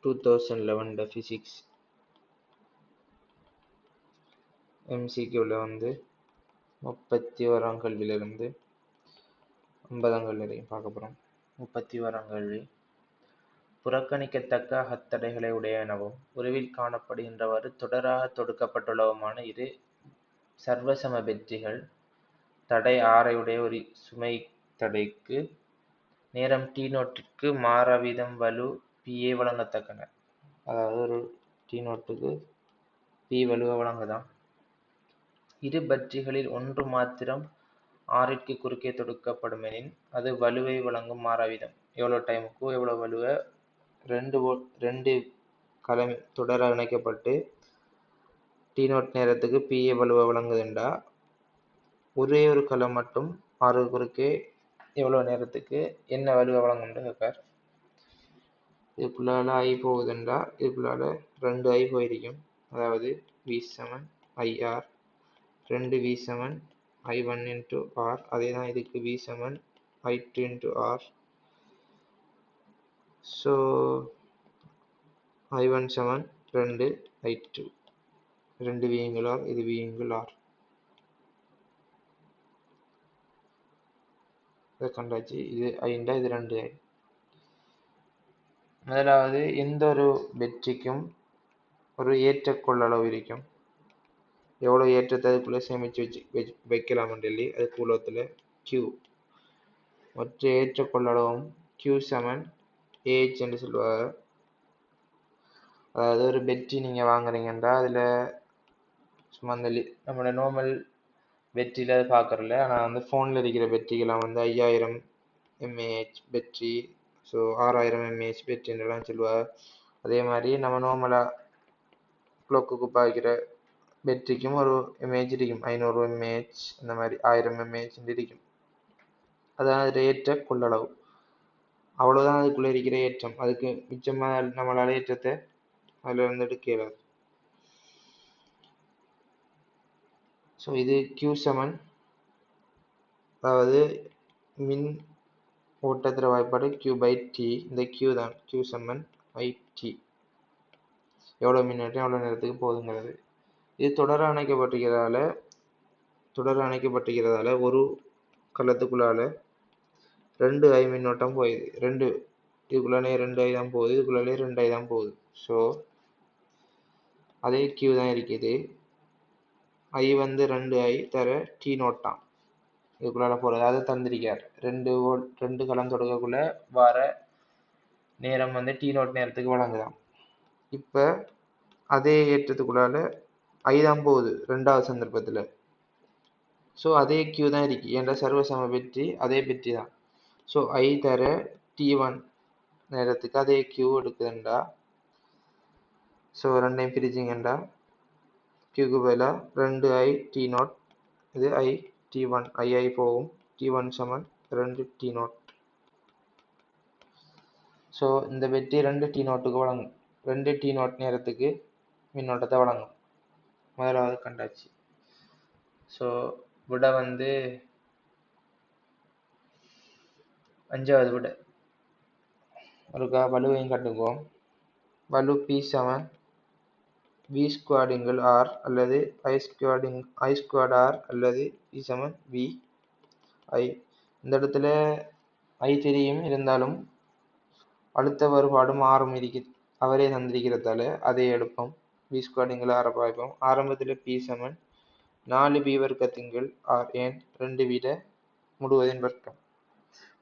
2011 physics எம்சிக்யூவில் வந்து 31ஆம் கேள்வியிலிருந்து 50ஆம் கேள்வி வரையும் பார்க்க போகிறோம். 31ஆம் கேள்வி, புறக்கணிக்கத்தக்க அகத்தடைகளை உடைய எனவும் உருவில் காணப்படுகின்றவாறு தொடராக தொடுக்கப்பட்டுள்ளவுமான இரு சர்வசம பெற்றிகள் தடை ஆரையுடைய ஒரு சுமை தடைக்கு நேரம் t0ற்கு மாறாவீதம் வலு pa வழங்கத்தக்கன. அதாவது ஒரு t0க்கு p வலுவை வழங்குதான். இரு பற்றிகளில் ஒன்று மாத்திரம் ஆறிற்கு குறுக்கே தொடுக்கப்படுமெனின் அது வலுவை வழங்கும் மாறாவீதம். எவ்வளோ டைமுக்கு எவ்வளோ வலுவை ரெண்டு கலம் தொடர இணைக்கப்பட்டு t0 நேரத்துக்கு pa வலுவை வழங்குதுண்டா ஒரே ஒரு கலம் மட்டும் ஆறு குறுக்கே எவ்வளோ நேரத்துக்கு என்ன வலுவை வழங்கும்னு கேட்பார். இதுக்குள்ளால ஐ போகுதுண்டா இதுக்குள்ளால 2i போயிருக்கும். அதாவது v7 ir 2v7 i1 into r. அதே தான் இதுக்கு v7 i2 into r. So i1 7 2 i2 2 v இங்குள் r, இது v இங்குள் r. இதை கண்டாச்சு. இது ஐண்டா இது 2i. முதலாவது எந்த ஒரு வெற்றிக்கும் ஒரு ஏற்ற கொள்ளளவு இருக்கும். எவ்வளோ ஏற்றத்தை அதுக்குள்ளே சேமித்து வைக்கலாம் சொல்லி அது கூலத்தில் q. மற்ற ஏற்ற கொள்ளளவும் q7 ah என்று சொல்லுவாங்க. அதாவது ஒரு பெட்ரி நீங்கள் வாங்குறீங்கன்னா அதில் சும்மா அந்த நம்மளோட நார்மல் பெட்ரியில் அது பார்க்குறல. ஆனால் வந்து ஃபோனில் இருக்கிற பெட்ரிக்கெல்லாம் வந்து 5000 mAh பெட்ரி, ஸோ 6000 mAh பெட்ரின்னுலாம் சொல்லுவாங்க. அதே மாதிரி நம்ம நார்மலாக க்ளோக்குக்கு பார்க்குற பெட்ரிக்கும் ஒரு mAh இருக்கும். 500 mAh இந்த மாதிரி 1000 mAh இருக்கும். அதான் அதில் ஏற்ற கொள்ளளவு. அவ்வளோதான் அதுக்குள்ளே இருக்கிற ஏற்றம். அதுக்கு மிச்சமாக நம்மளால் ஏற்றத்தை அதில் இருந்து எடுக்கிறார். ஸோ இது q7, அதாவது மின் ஓட்டத்திற வாய்ப்பாடு q/t. இந்த q தான் q7 it. எவ்வளோ மின்னோட்டம் எவ்வளோ நேரத்துக்கு போகுதுங்கிறது. இது தொடர அணைக்கப்பட்டிருக்கிறதால ஒரு கலத்துக்குள்ளால 2i மின்னோட்டம் போயிடுது. இதுக்குள்ளாலே 2i தான் போகுது, இதுக்குள்ளாலே 2i தான் போகுது. ஸோ அதே q தான் இருக்குது. i வந்து 2i தர t0 தான் இதுக்குள்ளால போகிறது. அதை தந்திருக்கார். 2 கலம் தொடக்கக்குள்ள வர நேரம் வந்து t0 நேரத்துக்கு வழங்குதான். இப்போ அதே ஏற்றத்துக்குள்ளால i தான் போகுது ரெண்டாவது சந்தர்ப்பத்தில். ஸோ அதே q தான் இருக்கு. என்ற சர்வசம பெற்றி அதே பெற்றி தான். ஸோ i தர t1 நேரத்துக்கு அதே q எடுக்குதுண்டா. ஸோ ரெண்டையும் பிரிச்சிங்கண்டா q பதிலாக 2i t0, இது i t1, i போகும். t1 சமன் 2 t0. ஸோ இந்த பெட்டி 2 t0க்கு வழங்கும். 2 t0 நேரத்துக்கு மின்னோட்டத்தை வழங்கும். முதலாவது கண்டாச்சு. ஸோ விட வந்து 5வது விட ஒருக்கா வலுவையும் கட்டுக்குவோம். வலு p7 v² r அல்லது i² r அல்லது p7 v i. இந்த இடத்துல i தெரியும், இருந்தாலும் அழுத்த வேறுபாடும் ஆறும் அவரே தந்திருக்கிறதால அதை எடுப்போம். v² r பார்ப்போம். ஆரம்பத்தில் p7 4v வர்க்கத்தின்கீழ் r, ஏன் 2 விட முழுவதின் வர்க்கம்.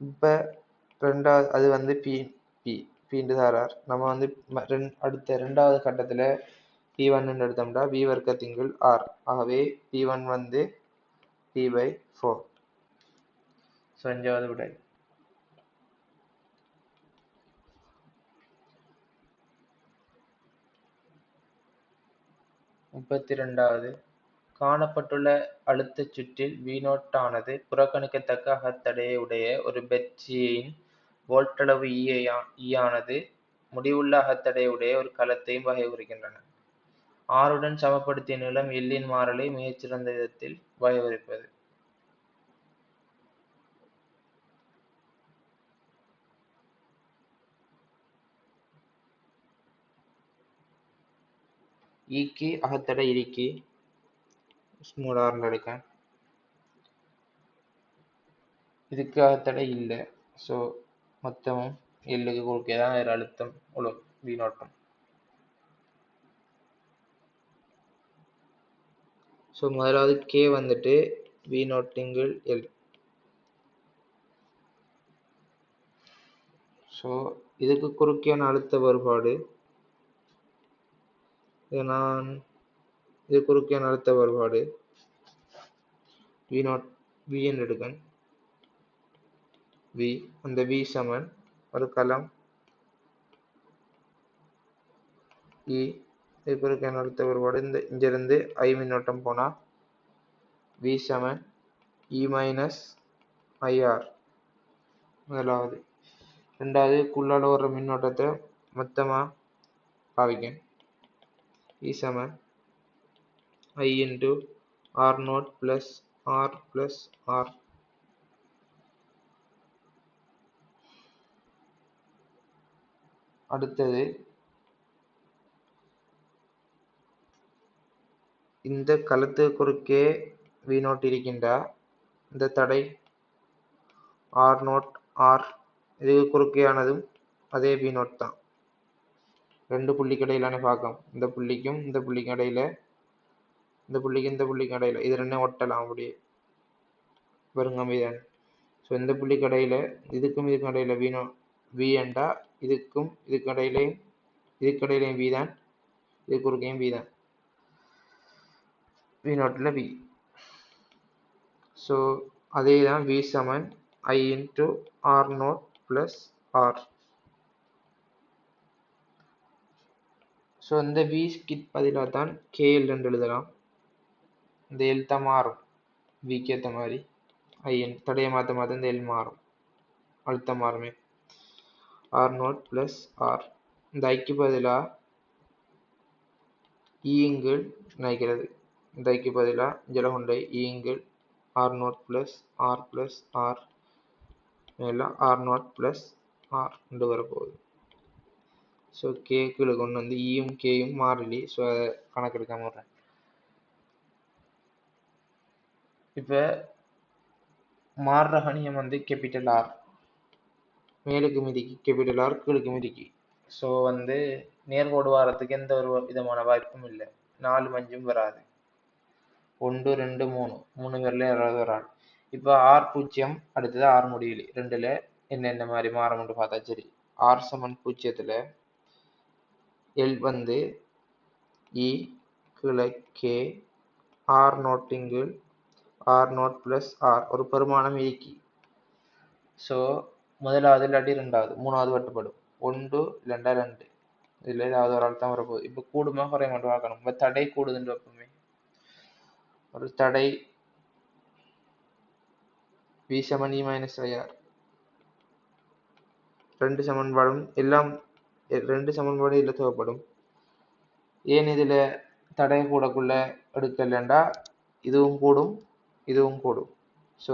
இப்போ ரெண்டாவது அது வந்து p தாரார். நம்ம வந்து அடுத்த ரெண்டாவது கட்டத்தில் p1 எடுத்தோம்னா v வர்க்கத்தின்கீழ் r. ஆகவே p1 வந்து p/4. ஸோ 5வது விடை. முப்பத்திரண்டாவது, காணப்பட்டுள்ள அழுத்தச் சுற்றில் v0 ஆனது புறக்கணிக்கத்தக்க அகத்தடையை உடைய ஒரு பெட்ரியின் வோல்ட்டளவு E ஆனது முடிவுள்ள அகத்தடையை உடைய ஒரு கலத்தையும் வகையுறுக்கின்றன. ஆறுடன் சமப்படுத்திய நீளம் L மாறிலி மிகச்சிறந்த விதத்தில் வகையுறுப்பது. க்கு அகத்தடை இருக்கு ஸ்மால் ஆர்னு எடுக்கேன். இதுக்கு அகத்தடை இல்லை. ஸோ மொத்தமும் எல்லுக்கு குறுக்கே தான் வேறு அழுத்தம் உள்ள வீணோட்டம். ஸோ முதலாவது கே வந்துட்டு வீணோட்டிங்கள் எல். ஸோ இதுக்கு குறுக்கேயான அழுத்த வேறுபாடு இது குறுக்கேயான அழுத்த வேறுபாடு V0 V என்று எடுக்கேன். V அந்த V சமன் ஒரு களம் E. இது குறுக்கேயான அழுத்த வேறுபாடு. இங்கிருந்து I மின்னோட்டம் போனா V சமன் E மைனஸ் IR முதலாவது. ரெண்டாவது குள்ளால வர்ற மின்னோட்டத்தை மொத்தமாக பாவிக்கேன். E சமன் I into R0 plus R plus R. அடுத்தது இந்த களத்து குறுக்கே V0 இருக்கின்றா இந்த தடை R0 R இது குறுக்கேயானதும் அதே V0 தான். ரெண்டு புள்ளிக்கு இடையிலான பாகம் இந்த புள்ளிக்கும் இந்த புள்ளிக்கும் இடையில இந்த புள்ளிக்கும் இடையில இது ரெண்டும் ஒட்டலாம் அப்படியே வருங்க மீதான். ஸோ இந்த புள்ளிக்கு இடையில இதுக்கும் இடையில V0 V என்றா இதுக்கும் இடையிலையும் V தான், இது குறுக்கையும் V தான். V0ல V. ஸோ அதே தான் V சமன் I into R0 plus R. So இந்த விக்கு பதிலாக தான் KL என்று எழுதலாம். இந்த எல் தான் மாறும் விக்கு ஏற்ற மாதிரி. ஐஎன் தடையை மாற்ற இந்த எல் மாறும், அழுத்தம் மாறுமே. R0 plus R. இந்த ஐக்கு பதிலாக ஈங்கள் நினைக்கிறது. இந்த ஐக்கு பதிலாக ஜலகுண்டை ஈங்கள் R0 plus R plus R மேலே R0 ப்ளஸ் R ரெண்டு வரப்போகுது. ஸோ கேக்குள்ள கொண்டு வந்து ஈயும் கேயும் மாறிலி. ஸோ அதை கணக்கெடுக்காம வர்றேன். இப்போ மாறுற கணியம் வந்து கேபிட்டல் ஆர். மேலுக்கு மிதிக்கு கேபிட்டல் ஆர், கீழுக்கு மிதிக்கு. ஸோ வந்து நேர்கோடு வாரத்துக்கு எந்த ஒரு விதமான வாய்ப்பும் இல்லை. 4 5 வராது. 1 2 3 பேர்ல யாராவது ஒரு ஆள். இப்போ R0 அடுத்தது R முடியல. ரெண்டுல என்னென்ன மாதிரி மாறும்னு பார்த்தா சரி. R சமன் 0த்துல எல் வந்து இ கீழே கே R0 இங்கு R0 ப்ளஸ் R ஒரு பெருமானம் இயக்கி. ஸோ முதலாவது இல்லாட்டி ரெண்டாவது மூணாவது வெட்டுப்படும். 1 இல்லைண்டா 2 இதில் ஏதாவது ஒரு ஆள் தான் வரப்போகுது. இப்போ கூடுமா குறைய மட்டும் பார்க்கணும். இப்போ தடை கூடுதுன்னு வைப்போமே. ஒரு தடை V சமன் E மைனஸ் IR. ரெண்டு சமன்பாடும் எல்லாம் ரெண்டு சமன்பாடு இதில் தேவைப்படும். ஏன் இதில் தடை கூடக்குள்ள எடுக்கலண்டா இதுவும் கூடும் இதுவும் கூடும். ஸோ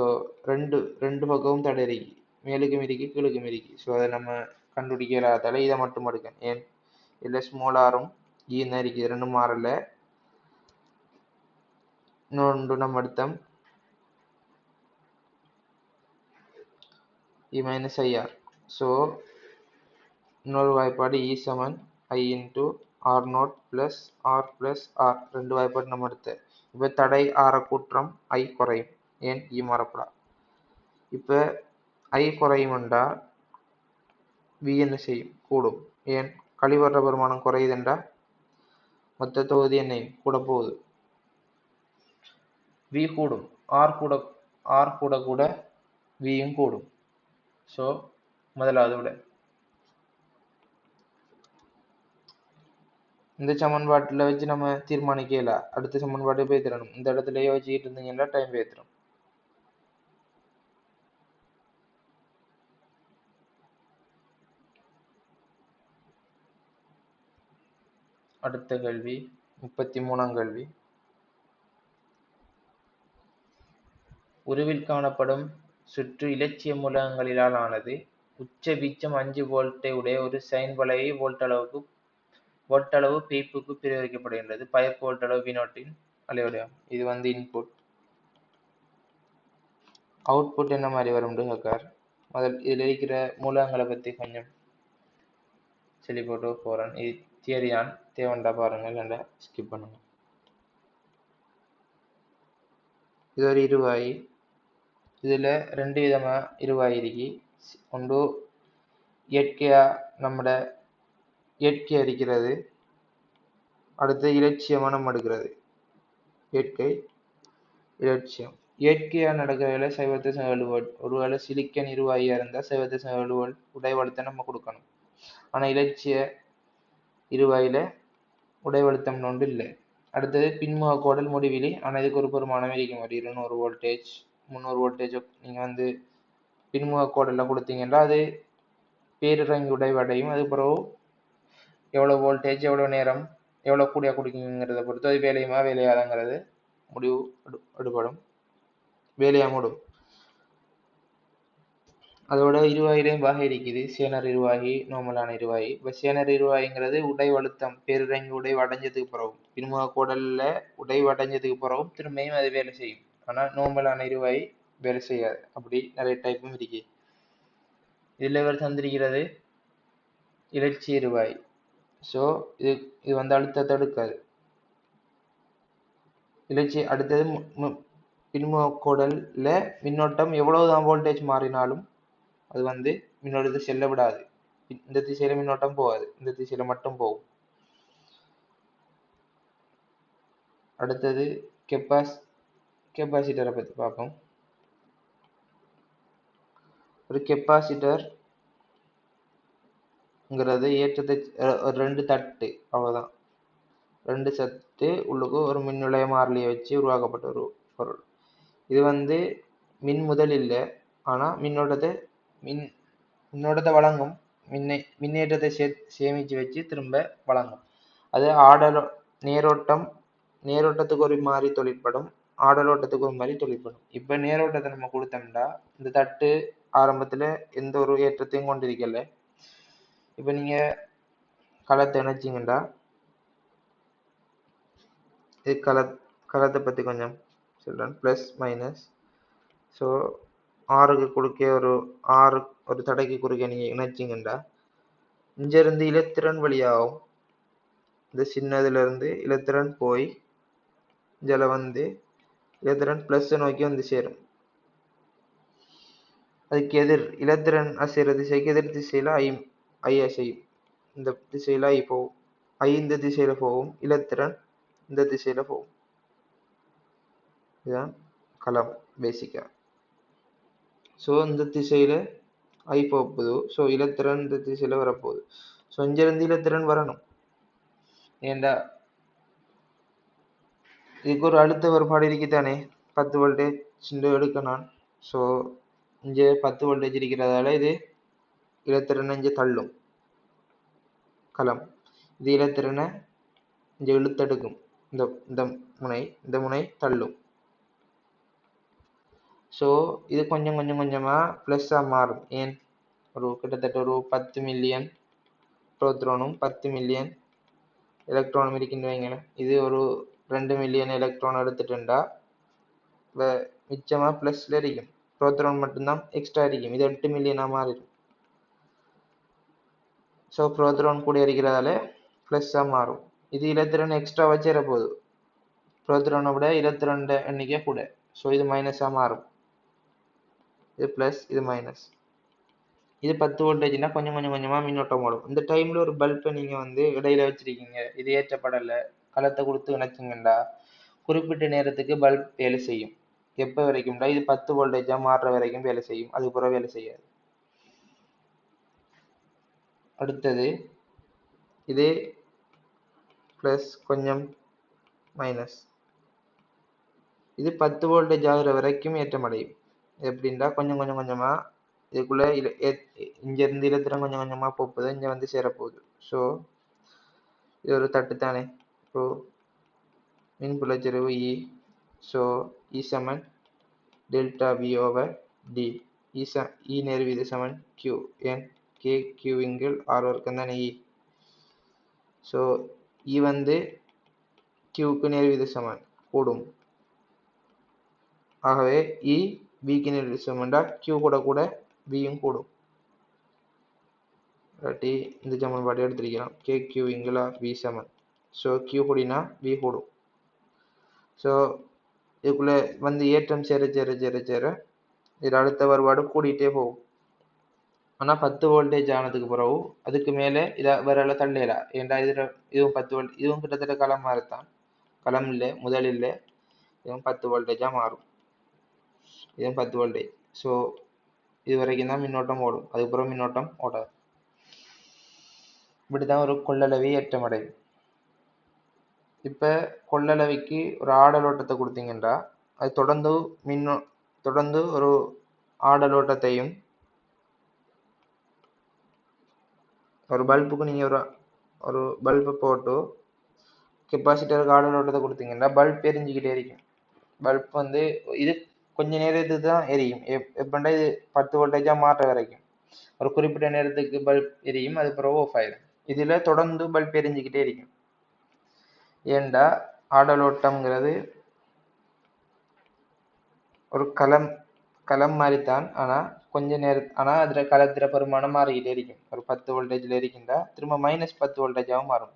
ரெண்டு பக்கமும் தடை இருக்கு, மேலுக்கு மிதிக்கு கீழுக்கு மிதிக்கு. ஸோ அதை நம்ம கண்டுபிடிக்கிறதால இதை மட்டும் எடுக்கேன். ஏன் இல்லை ஸ்மாலாரும் ஈன்னு இருக்குது, ரெண்டும் மாறல. இன்னொன்று நம்ம எடுத்தோம் E மைனஸ் IR. ஸோ இன்னொரு வாய்ப்பாடு E சமன் I into R0 plus R plus R ரெண்டு வாய்ப்பாடு நம்ம எடுத்த. இப்போ தடை ஆற கூற்றம் I குறையும். ஏன் E மாறப்படா. இப்போ I குறையும்டா V என்ன செய்யும், கூடும். ஏன் கழிவற்ற பெருமானம் குறையுதுண்டா மொத்த தொகுதி என்னையும் கூட போகுது. V கூடும், R கூட கூட Vயும் கூடும். ஸோ முதலாவது விட இந்த சமன்பாட்டில் வச்சு நம்ம தீர்மானிக்கல. அடுத்த சமன்பாட்டை போய் தரணும். இந்த இடத்துல யோசிச்சுட்டு இருந்தீங்கன்னா டைம் பேத்துரும். அடுத்த கேள்வி 33ஆம் கேள்வி. உருவில் காணப்படும் சுற்று இலட்சிய மூலகங்களிலால் ஆனது. உச்ச வீச்சம் 5 வோல்ட்டை உடைய ஒரு சைன் வளையை வோல்ட் அளவுக்கு ஒட்டளவு பீப்புக்கு பிரயோகிக்கப்படுகின்றது. பைப் ஒட்டளவு வினோட்டின் அலைவடிவம். இது வந்து இன்புட். அவுட்புட் என்ன மாதிரி வரும் கேட்கார். இதில் இருக்கிற மூலங்களை பற்றி கொஞ்சம் சொல்லி போட்டு போகிறேன். இது தியரியான் தேவண்டா பாருங்கள், இல்லைண்டா ஸ்கிப் பண்ணுங்க. இது ஒரு இருவாயி. இதில் ரெண்டு விதமாக இருவாயி இருக்கு. ஒன்று இயற்கையாக நம்மட இயற்கை இருக்கிறது, அடுத்து இலட்சியமாக நம்ம எடுக்கிறது. இயற்கை இலட்சியம். இயற்கையாக நடக்கிறதுல 0.7 வோல்ட். ஒருவேளை சிலிக்கன் இருவாயியாக இருந்தால் 0.7 வோல்ட் உடைவழுத்தம் நம்ம கொடுக்கணும். ஆனால் இலட்சிய இருவாயில் உடைவழுத்தம் ஒன்று இல்லை. அடுத்தது பின்முக கோடல் முடிவிலி. ஆனால் இதுக்கு ஒரு பெருமானம் இருக்கும். ஒரு 200 வோல்டேஜ் 300 வோல்டேஜ் நீங்கள் வந்து பின்முக கோடலில் கொடுத்தீங்கன்னா அது பேரிறங்கி உடைவடையும். அது பிறகு எவ்வளோ வோல்டேஜ் எவ்வளோ நேரம் எவ்வளோ கூடிய கொடுக்குங்கிறத பொறுத்து அது வேலையுமா வேலையாதாங்கிறது முடிவு எடுபடும். வேலையாக மூடும். அதோட இருவாயிலையும் வகை இருக்குது. சேனர் இருவாயி, நார்மலான இருவாயி. இப்போ சேனர் இருவாயிங்கிறது உடைவழுத்தம் பேரிறங்கி உடைவு அடைஞ்சதுக்கு பிறகும் பின்முக கோடலில் உடைவு அடைஞ்சதுக்கு பிறகும் திரும்பியும் அது வேலை செய்யும். ஆனால் நார்மலான இருவாயி வேலை செய்யாது. அப்படி நிறைய டைப்பும் இருக்கு. இதில் இவர் தந்திருக்கிறது இலட்சிய இருவாய். ஸோ இது வந்து அழுத்தத்தை எடுக்காது. இலட்சிய அடுத்தது பின்முக கோடலில் மின்னோட்டம் எவ்வளவுதான் வோல்டேஜ் மாறினாலும் அது வந்து மின்னோட்டத்தை செல்ல விடாது. இந்த திசையில மின்னோட்டம் போகாது, இந்த திசையில மட்டும் போகும். அடுத்தது கெப்பாசிட்டரை பற்றி பார்ப்போம். ஒரு கெப்பாசிட்டர்ங்கிறது ஏற்றத்தை ரெண்டு தட்டு, அவ்வளோதான். ரெண்டு சத்து உள்ளுக்கு ஒரு மின்னுடைய மாறிலியை வச்சு உருவாக்கப்பட்ட ஒரு பொருள். இது வந்து மின் முதல் இல்லை, ஆனால் மின்னோட்டத்தை வழங்கும். மின்னேற்றத்தை சேமித்து வச்சு திரும்ப வழங்கும். அது நேரோட்டத்துக்கு ஒரு மாதிரி தொழிற்படும், ஆடலோட்டத்துக்கு ஒரு மாதிரி தொழிற்படும். இப்போ நேரோட்டத்தை நம்ம கொடுத்தோம்னா இந்த தட்டு ஆரம்பத்தில் எந்த ஒரு ஏற்றத்தையும் கொண்டிருக்கல. இப்போ நீங்கள் களத்தை இணைச்சிங்கண்டா இது களத்தை பற்றி கொஞ்சம் சொல்கிறேன். Plus minus. ஸோ ஆறுக்கு குறுக்கே ஒரு தடைக்கு குறுக்கே நீங்கள் இணைச்சிங்கண்டா இங்கிருந்து இலத்திரன் வழியாகும். இந்த சின்னதுலேருந்து இலத்திரன் போய் இதில் வந்து இலத்திரன் ப்ளஸ்ஸை நோக்கி வந்து சேரும். அதுக்கு இலத்திரன் அசைகிற திசைக்கு எதிர் திசையில் ஐ அசையும். இந்த திசையில் ஐ போகும், ஐ இந்த திசையில் போகும், இலத்திரன் இந்த திசையில் போகும். இதுதான் களம் பேசிக்காக. ஸோ இந்த திசையில் ஐ போகுது. ஸோ இலத்திரன் இந்த திசையில் வரப்போகுது. ஸோ இங்கிருந்து இலத்திரன் வரணும். ஏண்டா இதுக்கு ஒரு அழுத்த வேறுபாடு இருக்குதானே, 10 வோல்டேஜ் எடுக்க நான். ஸோ இங்கே 10 வோல்டேஜ் இருக்கிறதால இது இலத்திரனை இங்கே தள்ளும் களம். இது இலத்திரனை இங்கே இழுத்தெடுக்கும். இந்த முனை தள்ளும். ஸோ இது கொஞ்சம் கொஞ்சமாக ப்ளஸ்ஸாக மாறும். ஏன் கிட்டத்தட்ட ஒரு 10 மில்லியன் புரோத்ரானும் 10 மில்லியன் எலக்ட்ரானும் இருக்குன்னு வைங்களேன். இது ஒரு 2 மில்லியன் எலக்ட்ரான் எடுத்துட்டுண்டா மிச்சமாக ப்ளஸில் இருக்கும். புரோத்ரான் மட்டும்தான் எக்ஸ்ட்ரா இருக்கும். இது 8 மில்லியனாக மாறிடும். ஸோ புரோத்ரான் கூட இருக்கிறதால ப்ளஸ்ஸாக மாறும். இது இலத்திரன் எக்ஸ்ட்ரா வச்சேற போகுது. புரோத்ரானை விட இலத்திரன் எண்ணிக்கை கூட. ஸோ இது மைனஸாக மாறும். இது ப்ளஸ், இது மைனஸ். இது 10 வோல்டேஜ்னா கொஞ்சம் கொஞ்சமாக மின்னோட்டம் ஓடும். இந்த டைமில் ஒரு பல்பை நீங்கள் வந்து இடையில வச்சுருக்கீங்க, இது ஏற்றப்படலை, களத்தை கொடுத்து இணைச்சிங்கண்டா குறிப்பிட்ட நேரத்துக்கு பல்ப் வேலை செய்யும். எப்போ வரைக்கும்டா இது 10 வோல்டேஜாக மாறுற வரைக்கும் வேலை செய்யும். அதுக்கப்புறம் வேலை செய்யாது. அடுத்தது இது ப்ளஸ் கொஞ்சம் மைனஸ். இது 10 வோல்டேஜ் ஆகிற வரைக்கும் ஏற்றமடையும். எப்படின்னா கொஞ்சம் கொஞ்சமாக இதுக்குள்ளே இங்கேருந்து இலத்திரம் கொஞ்சம் கொஞ்சமாக போகுது, இங்கே வந்து சேரப்போகுது. ஸோ இது ஒரு தட்டு தானே. ஸோ மின்புலச்செறிவு இ. ஸோ இ சமன் delta V over T. E நேர்வீத சமன் கியூ. ஏன் கே கியூ இங்கில் ஆர் வர்க்கம் தானே இ. ஸோ இ வந்து கியூக்கு நேர்விகித சமன் கூடும். ஆகவே இ பிக்கு நேர்விகித சமன்டா கியூ கூட கூட பியும் கூடும். இல்லாட்டி இந்த சமன்பாடு எடுத்திருக்கலாம் கே கியூ இங்குலா பி சமன். ஸோ கியூ கூடினா பி கூடும். ஸோ இதுக்குள்ள வந்து ஏற்றம் சேர சேர சேர சேர இதில் அடுத்த வருபாடு கூடிட்டே போகும். ஆனால் 10 வோல்டேஜ் ஆனதுக்கு பிறகு அதுக்கு மேலே இதை வேற தள்ளையிடா. ஏன்டா இதில் இதுவும் 10 வோல்ட், இதுவும் கிட்டத்தட்ட களம் மாறித்தான். களம் இல்லை, முதல் இல்லை, இதுவும் 10 வோல்டேஜாக மாறும். இதுவும் 10 வோல்டேஜ். ஸோ இது வரைக்கும் தான் மின்னோட்டம் ஓடும், அதுக்கப்புறம் மின்னோட்டம் ஓடாது. இப்படி தான் ஒரு கொள்ளளவி ஏற்றமடையும். இப்போ கொள்ளளவிக்கு ஒரு ஆடலோட்டத்தை கொடுத்தீங்கன்னா அது தொடர்ந்து ஒரு ஆடலோட்டத்தையும், ஒரு பல்புக்கு நீங்கள் ஒரு பல்பை போட்டு கெப்பாசிட்டருக்கு ஆடலோட்டத்தை கொடுத்தீங்கன்னா பல்ப் எரிஞ்சிக்கிட்டே இருக்கும். பல்ப் வந்து இது கொஞ்ச நேரத்துக்கு தான் எரியும். எப்படின்னா இது 10 வோல்டேஜாக மாற்ற வரைக்கும் ஒரு குறிப்பிட்ட நேரத்துக்கு பல்ப் எரியும், அது பிறகு ஆஃப் ஆயிடும். இதில் தொடர்ந்து பல்ப் எரிஞ்சிக்கிட்டே இருக்கும். ஏண்டா ஆடலோட்டம்ங்கிறது ஒரு களம் மாதிரித்தான். ஆனால் ஆனால் அதில் களத்திர பெருமானம் மாறிக்கிட்டே இருக்கும். ஒரு 10 வோல்டேஜில் இருக்கின்றா திரும்ப -10 வோல்டேஜாகவும் மாறும்.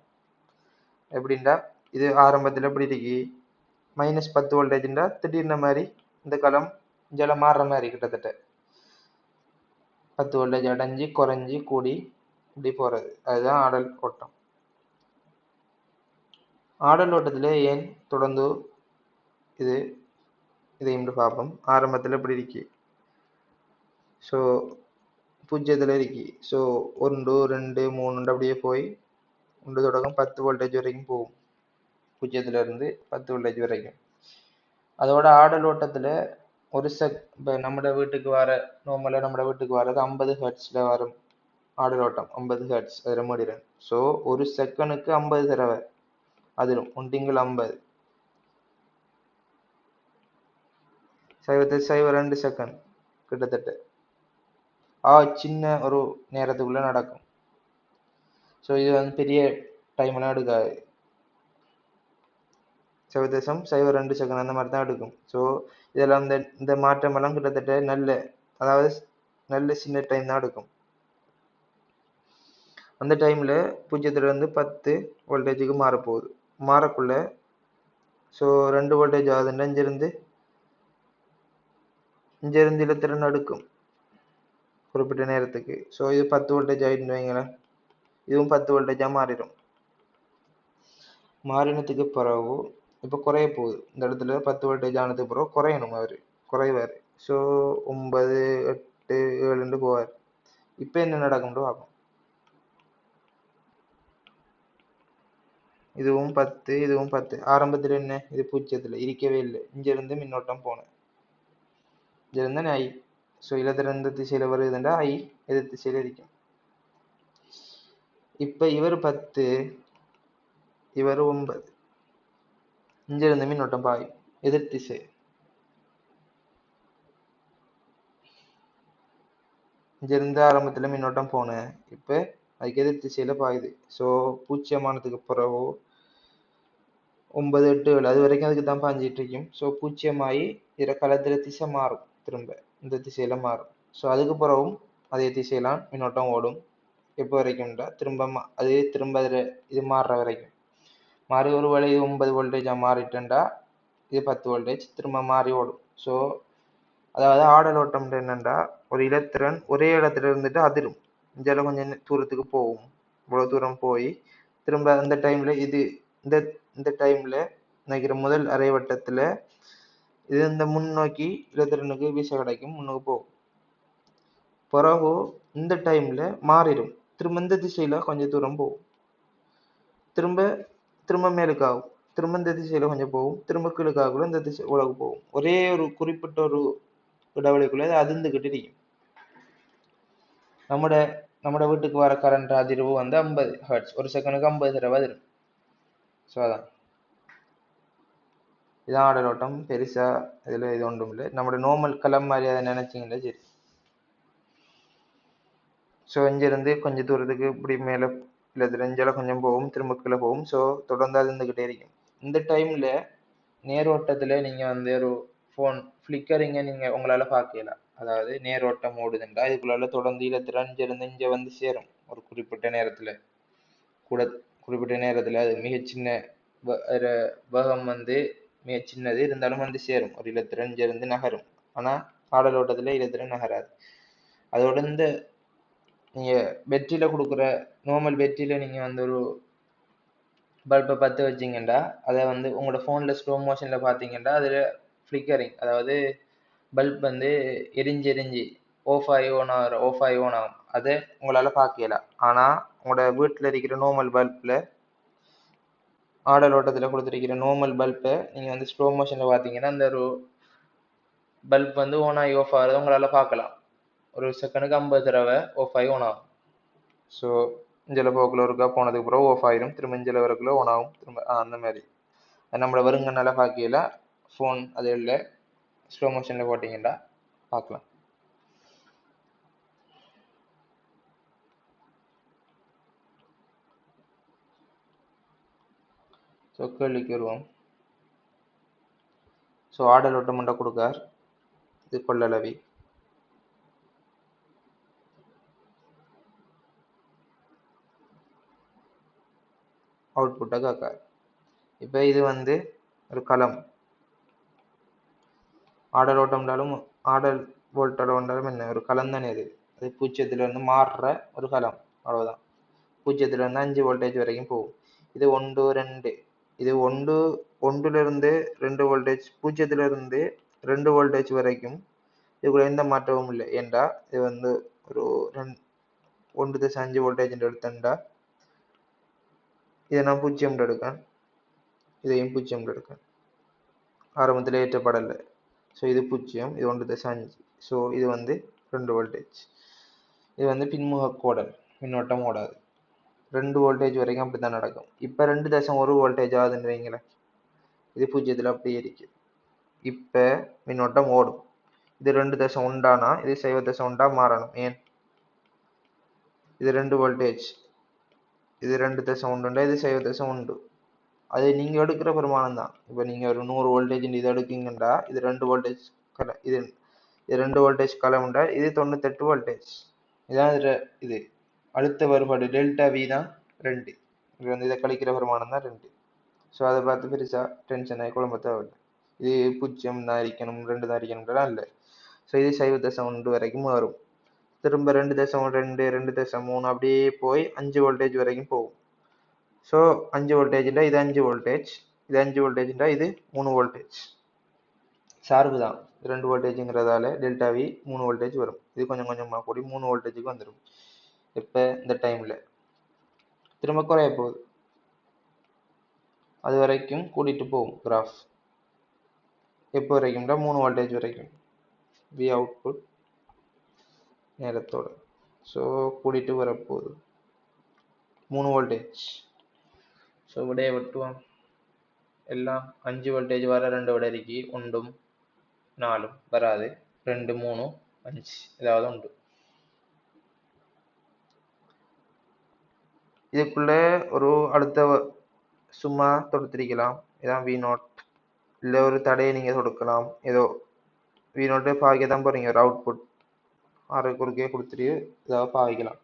எப்படின்னா இது ஆரம்பத்தில் எப்படி இருக்கு, -10 வோல்டேஜ்ன்றா திடீர்னு மாதிரி இந்த களம் இங்கே மாறுற மாதிரி கிட்டத்தட்ட 10 வோல்டேஜ் அடைஞ்சு குறைஞ்சி கூடி இப்படி போகிறது. அதுதான் ஆடல் ஓட்டம். ஆடல் ஓட்டத்தில் ஏன் தொடர்ந்து இதையும் பார்ப்போம். ஆரம்பத்தில் இப்படி இருக்கு, ஸோ 0ல் இருக்கு. ஸோ 1 2 3 அப்படியே போய் 1 தொடக்கம் 10 வோல்டேஜ் வரைக்கும் போகும். 0லேருந்து 10 வோல்டேஜ் வரைக்கும். அதோட ஆடல் ஓட்டத்தில் ஒரு இப்போ நம்மளோட வீட்டுக்கு நார்மலாக நம்மளோட வீட்டுக்கு வர்றது 50 ஹெர்ட்ஸில் வரும் ஆடல் ஓட்டம். 50 ஹெர்ட்ஸ் அதில் மூடிடும். ஸோ ஒரு செகண்டுக்கு 50 தடவை அதிலும் 1 50 0.02 செகண்ட் கிட்டத்தட்ட சின்ன ஒரு நேரத்துக்குள்ள நடக்கும். ஸோ இது வந்து பெரிய டைம்லாம் எடுக்காது, 0.02 செகண்ட் அந்த மாதிரி தான் எடுக்கும். ஸோ இதெல்லாம் இந்த மாற்றமெல்லாம் கிட்டத்தட்ட நல்ல சின்ன டைம் தான் எடுக்கும். அந்த டைமில் 0லேருந்து 10 வோல்டேஜுக்கு மாறப்போகுது. மாறக்குள்ள ஸோ 2 வோல்டேஜ் ஆகுதுன்னா இங்கிருந்து இலத்திரன் எடுக்கும் குறிப்பிட்ட நேரத்துக்கு. ஸோ இது 10 வோல்டேஜ் ஆகிட்டுன்னு வைங்களேன், இதுவும் 10 வோல்டேஜாக மாறிடும். மாறினத்துக்கு பிறகு இப்போ குறைய போகுது. இந்த இடத்துல 10 வோல்டேஜ் ஆனதுக்கு பிறகு குறையணும், குறைவார். ஸோ 9 8 7 போவார். இப்போ என்ன நடக்கும்னு பார்ப்போம். இதுவும் 10 இதுவும் 10. ஆரம்பத்தில் என்ன, இது 0ல் இருக்கவே இல்லை. இங்கிருந்து மின்னோட்டம் போனேன், இங்கிருந்து ஐ. ஸோ இலத்திரன் இந்த திசையில் வருதுன்றா ஐ எதிர் திசையில் இருக்கும். இப்போ இவர் 10 இவர் 9, இங்கிருந்து மின்னோட்டம் பாய் எதிர் திசை. இங்கிருந்து ஆரம்பத்தில் மின்னோட்டம் போனேன், இப்போ அதுக்கு எதிர் திசையில் பாயுது. ஸோ 0 பிறகு 9 8 7 அது வரைக்கும் அதுக்கு தான் பாஞ்சிட்டு இருக்கும். ஸோ 0 இதில் களத்தில் திசை மாறும், திரும்ப இந்த திசையில் மாறும். ஸோ அதுக்கு பிறகும் அதே திசையெல்லாம் மின்னோட்டம் ஓடும். எப்போ வரைக்கும்டா திரும்ப அதில் இது மாறுற வரைக்கும். மாறி ஒரு வேளை இது 9 வோல்டேஜாக மாறிட்டேன்டா இது 10 வோல்டேஜ் திரும்ப மாறி ஓடும். ஸோ அதாவது ஆடல் ஓட்டம் என்னென்னா ஒரு இலத்திரன் ஒரே இடத்துல இருந்துட்டு அதிரும், இதில் கொஞ்சம் தூரத்துக்கு போகும். இவ்வளோ தூரம் போய் திரும்ப அந்த டைமில் இந்த டைமில் நினைக்கிற முதல் அரை வட்டத்தில் இது இந்த முன்னோக்கி இலத்திரனுக்கு வீச கிடைக்கும், முன்னுக்கு போகும். பிறகு இந்த டைமில் மாறிடும், திரும்ப இந்த திசையில் கொஞ்சம் தூரம் போகும், திரும்ப மேலுக்காகும், திரும்ப இந்த திசையில் கொஞ்சம் போகும், திரும்ப கீழுக்காகக்குள்ள இந்த திசை உலகு போகும். ஒரே ஒரு குறிப்பிட்ட ஒரு இடைவெளிக்குள்ளே அது அதிர்ந்துக்கிட்டு இருக்கும். நம்மட வீட்டுக்கு வர கரண்ட் அதிர்வு வந்து 50 ஹெர்ட்ஸ், ஒரு செகண்டுக்கு 50 தடவை அதிரும். ஸோ அதான் இதான் ஆடல் ஓட்டம். பெருசாக இதில் இது ஒன்றும் இல்லை, நம்மளோட நார்மல் களம் மாதிரி அதை நினச்சிங்கன்னா சரி. ஸோ இங்கிருந்து கொஞ்சம் தூரத்துக்கு இப்படி மேலே இல்லை தெரிஞ்சால கொஞ்சம் போகும், திரும்ப கீழே போகும். ஸோ தொடர்ந்து அது இருந்துக்கிட்டே இருக்கும். இந்த டைமில் நேரோட்டத்தில் நீங்கள் வந்து ஒரு ஃபோன் ஃப்ளிக்கரிங்க நீங்கள் உங்களால் பார்க்கலாம். அதாவது நேரோட்டம் ஓடுதுண்டா இதுக்குள்ளால தொடர்ந்து 25 இங்கே வந்து சேரும் ஒரு குறிப்பிட்ட நேரத்தில். கூட குறிப்பிட்ட நேரத்தில் அது மிகச்சின்ன வேகம் வந்து மிக சின்னது இருந்தாலும் வந்து சேரும். ஒரு 25 நகரும். ஆனால் பாடல் ஓட்டத்தில் 22 நகராது. அதோட இந்த நீங்கள் பேட்டரியில் கொடுக்குற நார்மல் பேட்டரியில் நீங்கள் வந்து ஒரு பல்பை பற்ற வச்சிங்கண்டா அதை வந்து உங்களோட ஃபோனில் ஸ்லோ மோஷனில் பார்த்தீங்கன்னா அதில் ஃப்ளிக்கரிங், அதாவது பல்ப் வந்து எரிஞ்சு ஆஃப் ஆகி ஓன் ஆகும். அதை உங்களால் பார்க்கலாம். ஆனால் உங்களோட வீட்டில் இருக்கிற நார்மல் பல்பில் ஆடல் ஓட்டத்தில் கொடுத்துருக்கிற நார்மல் பல்பை நீங்கள் வந்து ஸ்லோ மோஷனில் பார்த்தீங்கன்னா அந்த ஒரு பல்ப் வந்து ஓன் ஆகி ஆஃப் ஆகிறத உங்களால் பார்க்கலாம். ஒரு செகண்டுக்கு 50 தடவை ஆஃப் ஆகி ஓன் ஆகும். ஸோ இஞ்சில் போக்கில் ஒருக்கா போனதுக்கு பிறகு ஆஃப் ஆயிரும், திரும்ப இஞ்சில் வரக்குள்ள ஓன் ஆகும், திரும்ப அந்த மாதிரி. அது நம்மளோட வருங்கனால பார்க்கல ஃபோன் அது இல்லை ஸ்லோ மோஷனில் போட்டிங்கன்னா பார்க்கலாம். ஸோ கேள்விக்கு வருவோம். ஸோ ஆடல் ஓட்டமெண்டா கொடுக்கார் இது கொள்ளளவி. அவுட்புட்டாக காக்கார். இப்போ இது வந்து ஒரு களம். ஆடல் ஓட்டம்னாலும் ஆடல் வோல்ட்டோட வந்தாலும் என்ன ஒரு களம் தானே இது. அது பூஜ்ஜியத்திலிருந்து மாறுற ஒரு களம், அவ்வளோதான். பூஜ்ஜியத்திலிருந்து 5 வோல்டேஜ் வரைக்கும் போகும். இது 1 2 இது ஒன்றிலிருந்து 2 வோல்டேஜ், பூஜ்ஜியத்திலிருந்து 2 வோல்டேஜ் வரைக்கும் இதுக்குள்ள எந்த மாற்றமும் இல்லை. ஏண்டா இது வந்து ஒரு 1.5 வோல்டேஜ் எடுத்தா இதை நான் 0 எடுக்கேன், இதையும் 0 எடுக்கேன். ஆரம்பத்தில் ஏற்றப்படலை. ஸோ இது 0, இது 1.5. ஸோ இது வந்து 2 வோல்டேஜ். இது வந்து பின்முக கோடல், மின்னோட்டம் ஓடாது. 2 வோல்டேஜ் வரைக்கும் அப்படி தான் நடக்கும். இப்போ 2.1 வோல்டேஜ் ஆகுதுன்னு வைங்களேன், இது பூஜ்ஜியத்தில் அப்படியே இருக்கு. இப்போ மின்னோட்டம் ஓடும். இது 2.1 இது 0.1 மாறணும். ஏன் இது 2 வோல்டேஜ், இது 2.1 இது 0.1. அது நீங்கள் எடுக்கிற பெருமானம் தான். இப்போ நீங்கள் ஒரு 100 வோல்டேஜ் இது எடுக்கீங்கன்னா இது 2 வோல்டேஜ் கலை, இது 2 வோல்டேஜ் கலவுண்டா இது 98 வோல்டேஜ். இதான் இது அழுத்த வேறுபாடு டெல்டா வி தான் 2. இது வந்து இதை கழிக்கிற பெருமானம் தான் 2. ஸோ அதை பார்த்து பெருசாக டென்ஷன் ஆகி குழம்ப தேவையில்லை. இது 0 தான் இருக்கணும் 2 தான் இருக்கணும்லாம் இல்லை. ஸோ இது 0.1 வரைக்கும் வரும். திரும்ப 2.2 2.3 அப்படியே போய் 5 வோல்டேஜ் வரைக்கும் போகும். ஸோ 5 வோல்டேஜில் இது 5 வோல்டேஜ், இது 5 வோல்டேஜ்னா இது 3 வோல்டேஜ். சார்பு தான் 2 வோல்டேஜுங்கிறதால டெல்டா வி 3 வோல்டேஜ் வரும். இது கொஞ்சம் கொஞ்சமாக கூடி 3 வோல்டேஜுக்கு வந்துடும். இப்போ இந்த டைமில் திரும்ப குறைய போகுது, அது வரைக்கும் கூட்டிகிட்டு போகும் கிராஃப். எப்போ வரைக்கும்டா 3 வோல்டேஜ் வரைக்கும் வி அவுட்புட் நேரத்தோடு. ஸோ கூட்டிகிட்டு வரப்போகுது 3 வோல்டேஜ். ஸோ விடைய வெட்டுவோம். எல்லாம் 5 வோல்டேஜ் வர 2 விட இருக்கு, 1 4 வராது, 2 3 5 ஏதாவது உண்டு. இதுக்குள்ளே ஒரு அடுத்த சும்மா தொடுத்திருக்கலாம். இதான் V0. இல்லை ஒரு தடையை நீங்கள் தொடுக்கலாம். ஏதோ V0 பாவிக்க தான் போகிறீங்க, ஒரு அவுட்புட் 6 குறுக்கே கொடுத்துட்டு இதாக பாவிக்கலாம்.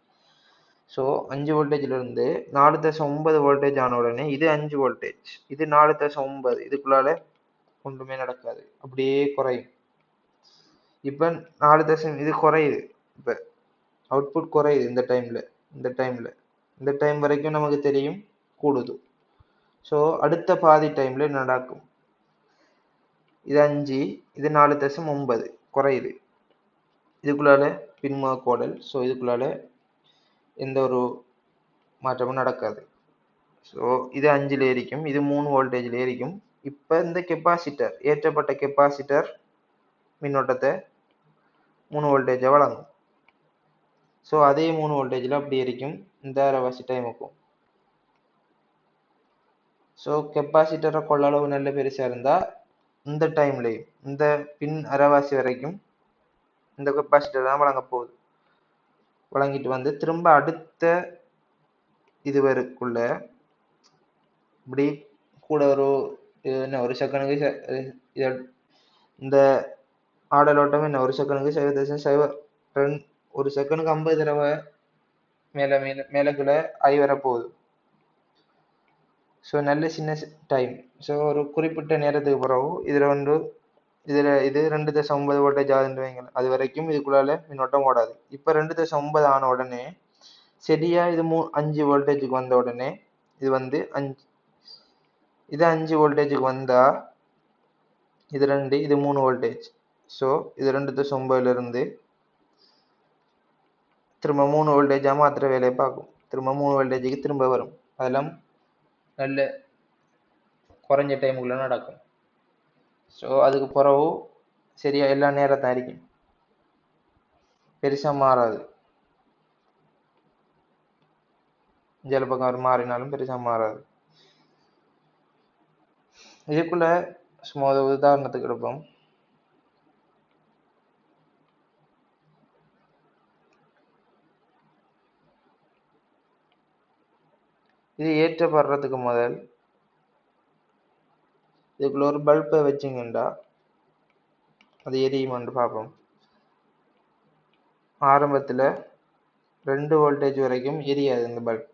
ஸோ 5 வோல்டேஜ்லேருந்து 4.9 வோல்டேஜ் ஆன உடனே இது 5 வோல்டேஜ், இது 4.9. இதுக்குள்ளால ஒன்றுமே நடக்காது, அப்படியே குறையும். இப்போ 4 இது குறையுது. இப்போ அவுட்புட் குறையுது இந்த டைம் வரைக்கும் நமக்கு தெரியும் கூடுது. ஸோ அடுத்த பாதி டைமில் நடக்கும். இது 5, இது 4.9 குறையுது. இதுக்குள்ளால பின்முக கோடல். ஸோ இதுக்குள்ளால எந்த ஒரு மாற்றமும் நடக்காது. ஸோ இது 5ல் ஏறிக்கும், இது 3 வோல்டேஜில் ஏறிக்கும். இப்போ இந்த கெப்பாசிட்டர், ஏற்றப்பட்ட கெப்பாசிட்டர் மின்னோட்டத்தை 3 வோல்டேஜை வழங்கும். ஸோ அதே 3 வோல்டேஜில் அப்படி இருக்கும் இந்த அரைவாசி டைமுக்கும். ஸோ கெப்பாசிட்டரை கொள்ளளவு நல்ல பெருசாக இருந்தால் இந்த டைம்லேயும் இந்த பின் அரைவாசி வரைக்கும் இந்த கெப்பாசிட்டர் தான் வழங்க போகுது. வழங்கிட்டு வந்து திரும்ப அடுத்த இதுவரைக்குள்ள இப்படி கூட என்ன ஒரு செகண்டுக்கு இந்த ஆடலோட்டம் என்ன ஒரு செகண்டுக்கு ஒரு செகண்டுக்கு 50 தடவை மேலக்குள்ள ஐ வரப்போகுது. ஸோ நல்ல சின்ன டைம். ஸோ ஒரு குறிப்பிட்ட நேரத்துக்கு பிறகு இது 2.9 வோல்டேஜ் ஆகுதுன்னு வைங்களேன். அது வரைக்கும் இதுக்குள்ளால மின்னோட்டம் ஓடாது. இப்போ 2.9 ஆன உடனே சரியா இது 5 வோல்டேஜுக்கு வந்த உடனே இது 5 வோல்டேஜுக்கு வந்தா இது 2 இது 3 வோல்டேஜ். ஸோ இது 2.9 இருந்து திரும்ப 3 வோல்டேஜா மாத்திர வேலையை பார்க்கும். திரும்ப 3 வோல்டேஜுக்கு திரும்ப வரும். அதெல்லாம் நல்ல குறைஞ்ச டைமுக்குள்ள நடக்கும். ஸோ அதுக்கு பிறகு சரியா எல்லா நேரத்தான் இருக்கும், பெருசா மாறாது. ஜல பக்கம் மாறினாலும் பெருசா மாறாது. இதுக்குள்ள சும்மா உதாரணத்துக்கு எடுப்போம். இது ஏற்றப்படுறதுக்கு முதல் இதுக்குள்ள ஒரு பல்பை வச்சிங்கண்டா அது எரியுமான்னு பார்ப்போம். ஆரம்பத்தில் 2 வோல்டேஜ் வரைக்கும் எரியாது இந்த பல்ப்.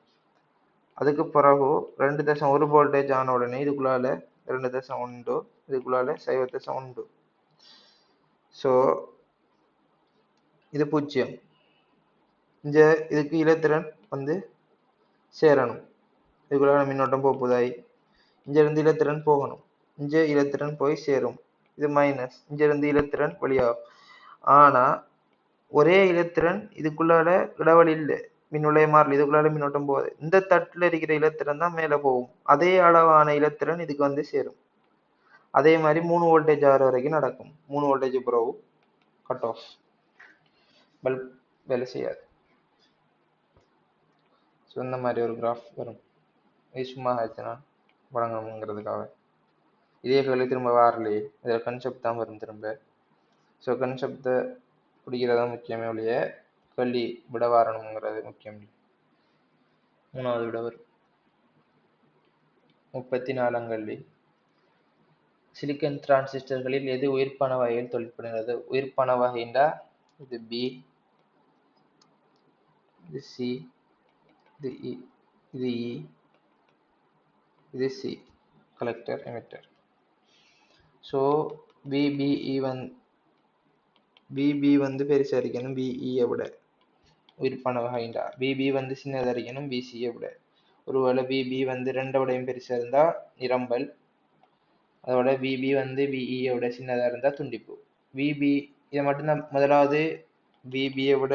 அதுக்கு பிறகு 2.1 வோல்டேஜ் ஆன உடனே இதுக்குள்ளால 2.1 இதுக்குள்ளால 0.1. ஸோ இது 0. இதுக்கு இலத்திரன் சேரணும். இதுக்குள்ளால மின்னோட்டம் போகுதாய் இங்கிருந்து இலத்திரன் போகணும். இலத்திரன் போய் சேரும். இது மைனஸ். இங்கிருந்து இலத்திரன் வெளியாகும். ஆனா ஒரே இலத்திரன் இதுக்குள்ளால இடைவெளி இல்லை, மின்னுடைய மாறல, இதுக்குள்ளால மின்னோட்டம் போகுது. இந்த தட்டுல இருக்கிற இலத்திரன் தான் மேல போகும். அதே அளவான இலத்திரன் இதுக்கு சேரும். அதே மாதிரி 3 வோல்டேஜ் ஆகிற வரைக்கும் நடக்கும். 3 வோல்டேஜ் பிறகு கட் ஆஃப், பல்ப் வேலை செய்யாது. ஸோ இந்த மாதிரி ஒரு கிராஃப் வரும். இது சும்மா ஆச்சுன்னா வழங்கணுங்கிறதுக்காக. இதே கேள்வி திரும்ப வரலையே, இதில் கன்செப்ட் தான் வரும் திரும்ப. ஸோ கன்செப்டை பிடிக்கிறதா முக்கியமே ஒழிய கேள்வி விட வரணுங்கிறது முக்கியம். 3வது விட வரும். 34ஆம் கேள்வி. சிலிக்கன் டிரான்சிஸ்டர்களில் எது உயிர்ப்பான வகையில் தொழிற்படுகிறது? உயிர்ப்பான வகைண்டா இது பி, இது சி, இது இ, இது இ, இது C, collector emitter. So BB பெருசாக இருக்கணும் பிஇயை விட. உயிர்ப்பான வகைண்டா பிபி சின்னதாக இருக்கணும் பிசியை விட. ஒருவேளை பிபி 2 விடையும் பெருசாக இருந்தால் நிரம்பல், அதோட பிபி பிஇயை விட சின்னதாக இருந்தால் துண்டிப்பு. பிபி இதை மட்டும்தான். முதலாவது பிபியை விட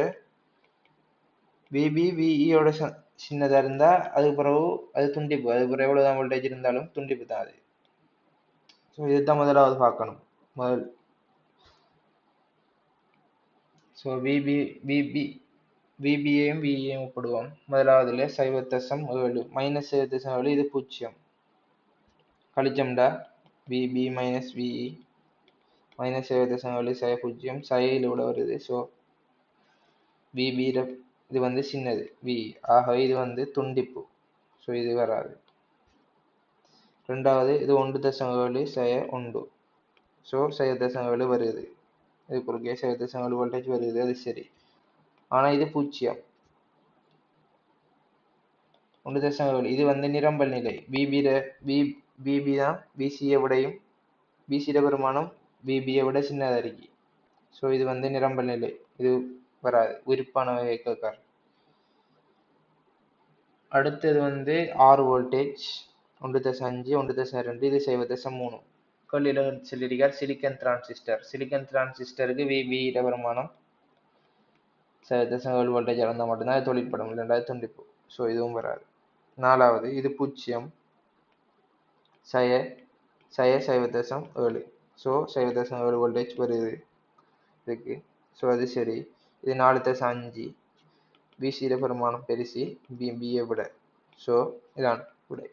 பிபி பிஇயோட சின்னதாக இருந்தால் அதுக்கு பிறகு அது துண்டிப்பு. அதுக்கு பிறகு எவ்வளோதான் வோல்டேஜ் இருந்தாலும் துண்டிப்பு தான் அது. ஸோ இதுதான் முதலாவது பார்க்கணும் முதல். ஸோ பிபியையும் பிஇயையும் ஒப்பிடுவோம். முதலாவதுல 0.7 மைனஸ் 0.7 இது 0. கழிச்சோம்டா பிபி மைனஸ் பிஇ மைனஸ் 0.7 0 சைடில் விட வருது. ஸோ பிபி இது சின்னது பி, ஆகவே இது துண்டிப்பு. ஸோ இது வராது. ரெண்டாவது இது 1.7 1. ஸோ 0.7 வருது. இது குறுக்கே 0.7 வோல்டேஜ் வருது, அது சரி. ஆனால் இது 0. 1.7 இது நிரம்பல் நிலை. பிபி தான் பிசியை விடையும், பிசியோட பெருமானம் பிபியை விட சின்னதாக இருக்கு. ஸோ இது நிரம்பல் நிலை, இது வராது. உயிர்ப்பான வகை கேட்கார். அடுத்தது 6 வோல்டேஜ் 1.5 1.2 இது 0.3. கேள்வியில் சொல்லியிருக்கார் சிலிக்கன் டிரான்சிஸ்டர். சிலிக்கன் டிரான்சிஸ்டருக்கு பிபியோட பெருமானம் 0.7 வோல்டேஜ் இருந்தால் மட்டும்தான் அது தொழிற்படும், இல்லைன்னா துண்டிப்பு. ஸோ இதுவும் வராது. நாலாவது இது 0 0.7. ஸோ 0.7 வோல்டேஜ் வருது இதுக்கு. ஸோ அது சரி. இது 4.5 பிசியோட பெருமானம் பெருசி பிபியை விட. ஸோ இதான் விடை.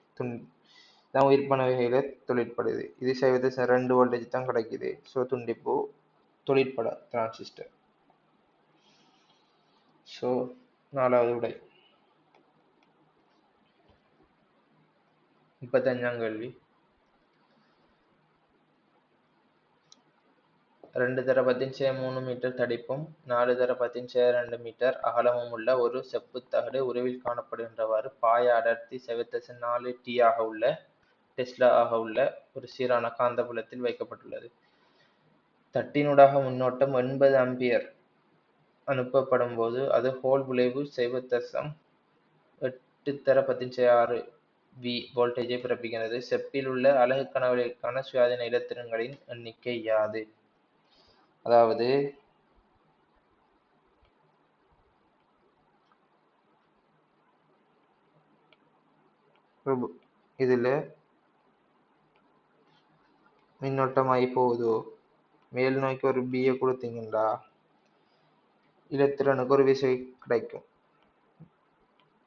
தான் உயிர்ப்பான வகையில் தொழிற்படுது. இது 0.2 வோல்டேஜ் தான் கிடைக்குது. ஸோ துண்டிப்பு, தொழிற்பட டிரான்சிஸ்டர். ஸோ 4வது விடை. 35ஆம் கேள்வி. 2 தர 10/3 மீட்டர் தடிப்பும் 4 தர 10/2 மீட்டர் அகலமும் உள்ள ஒரு செப்புத் தகடு உருவில் காணப்படுகின்றவாறு பாய அடர்த்தி 0.4 T ஆக உள்ள டெஸ்லா ஆக உள்ள ஒரு சீரான காந்தப்புலத்தில் வைக்கப்பட்டுள்ளது. தட்டினூடாக மின்னோட்டம் 80 ஆம்பியர் அனுப்பப்படும் போது அது ஹோல் விளைவு 0.8 தர 10/6 V வோல்டேஜை பிறப்பிக்கிறது. செப்பில் உள்ள அலகு கனவளிக்கான சுயாதீன இலத்திரன்களின் எண்ணிக்கை யாது? அதாவது இதுல மின்னோட்டம் ஆகி போகுதோ, மேல் நோக்கி ஒரு பியை கொடுத்தீங்கன்னா இலத்திரனுக்கு ஒரு விசை கிடைக்கும்.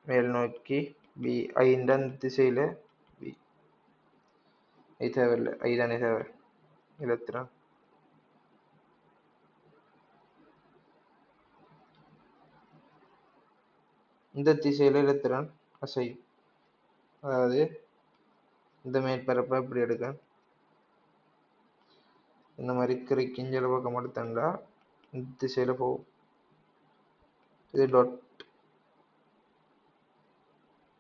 மேல் நோக்கி பி ஐந்த திசையில பி ஐ தேவையில்லை, ஐதானே தேவை இலத்திரன். இந்த திசையில இலத்திரன் அசையும். அதாவது இந்த மேற்பரப்பை இப்படி எடுக்க, இந்த மாதிரி கிஞ்சில பக்கம் எடுத்தா இந்த திசையில போகும். இது டாட்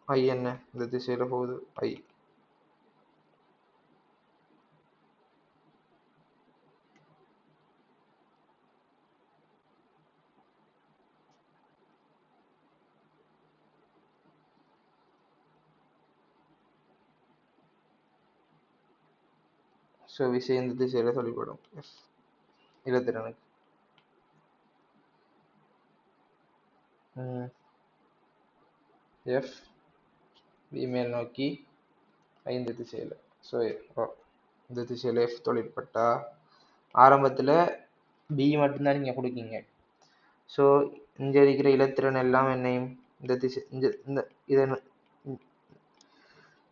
ஐ என்ன இந்த திசையில போகுது ஐ. ஸோ விசை இந்த திசையில சொல்லிப்படும் இலத்திரனுக்கு. எஃப் பி மேல் நோக்கி ஐந்து திசையில. ஸோ இந்த திசையில எஃப் தொழிற்பட்டா ஆரம்பத்தில் பி மட்டும்தான் நீங்கள் கொடுக்கீங்க. ஸோ இங்கே இருக்கிற இலத்திரன் எல்லாம் என்னையும் இந்த திசை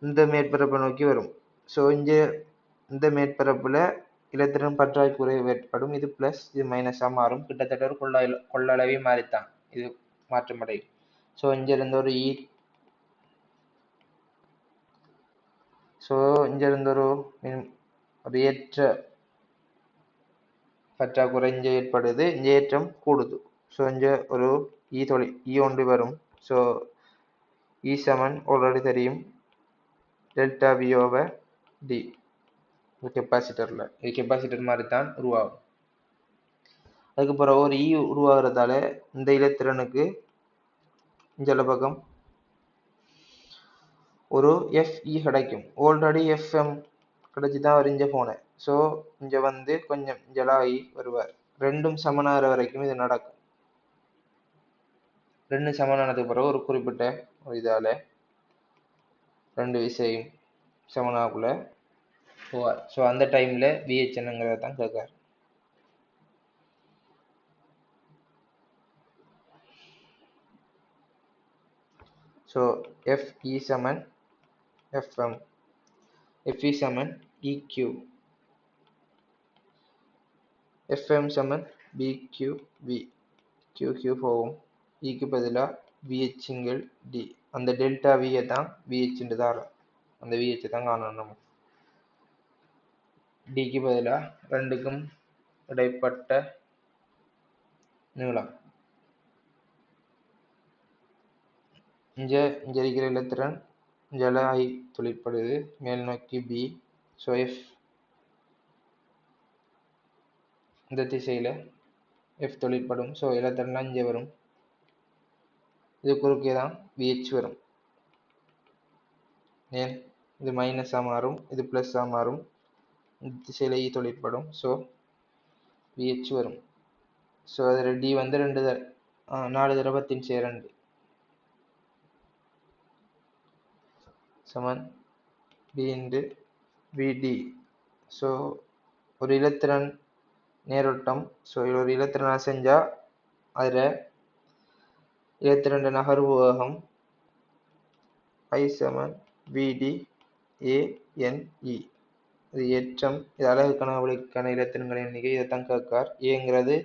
இந்த மேற்பரப்பை நோக்கி வரும். ஸோ இங்கே இந்த மேற்பரப்பில் இலத்திரன் பற்றாக்குறை ஏற்படும். இது ப்ளஸ் இது மைனஸாக மாறும். கிட்டத்தட்ட ஒரு கொள்ளளவே மாறித்தான் இது மாற்றமடையும். ஸோ இங்கிருந்து ஒரு ஒரு ஏற்ற பற்றாக்குறை இங்கே ஏற்படுது, இங்கே ஏற்றம் கூடுது. ஸோ இங்கே ஒரு ஒன்று வரும். ஸோ சமன் ஆல்ரெடி தெரியும், டெல்டா வி ஓவர் டி. கெப்பாசிட்டரில் இது கெப்பாசிட்டர் மாதிரி தான் உருவாகும். அதுக்கு பிறகு ஒரு உருவாகிறதால இந்த இலத்திரனுக்கு இந்த பக்கம் ஒரு எஃப்இ கிடைக்கும். ஆல்ரெடி எஃப்எம் கிடைச்சி தான் அவர் இங்கே போனேன். ஸோ இங்கே வந்து கொஞ்சம் ஜலாகி வருவார். ரெண்டும் சமனாகிற வரைக்கும் இது நடக்கும். ரெண்டு சமனானதுக்கு பிறகு ஒரு குறிப்பிட்ட இதால் ரெண்டு விசையும் சமனாக்குள்ள போவார். ஸோ அந்த டைமில் விஹெச்என்ங்கிறத தான் கேட்கார். ஸோ எஃப்இ சமன் எஃப்எம், எஃப்இ சமன் இக்யூ, எஃப்எம் சமன் பிக்யூவி. கியூ போகும், இக்கு பதிலாக விஹெச்ங்கள் டி. அந்த டெல்டா வியை தான் விஹெச்ன்னு தான், அந்த விஹெச்சை தான் காணணும் நம்ம. டிக்கு பதிலாக ரெண்டுக்கும் இடைப்பட்ட நீளம். இங்கே இருக்கிற இலத்திரன் ஜலாய் தொழிற்படுது, மேல் நோக்கி பி. ஸோ எஃப் இந்த திசையில் எஃப் தொழிற்படும். ஸோ இலத்திரன்லாம் இங்கே வரும், இது குறுக்கே தான் விஹெச் வரும். ஏன் இது மைனஸாக மாறும், இது ப்ளஸ்ஸாக மாறும், இந்த திசையில் தொழிற்படும். ஸோ விஹெச் வரும். ஸோ அதில் டி வந்து 4 தடவை 10/2 சமன் டி இன்டு விடி. ஸோ ஒரு இலத்திரன் நேரோட்டம். ஸோ ஒரு இலத்திரனை செஞ்சால் அதில் இலத்திரன் நகர்வு வேகம் ஐ சமன் விடி ஏஎன்இ. இது ஏற்றம், இது அலகு கனவளிக்கான இலத்திரன்களின் எண்ணிக்கை. இதைத்தான் கேட்கார். ஏங்கிறது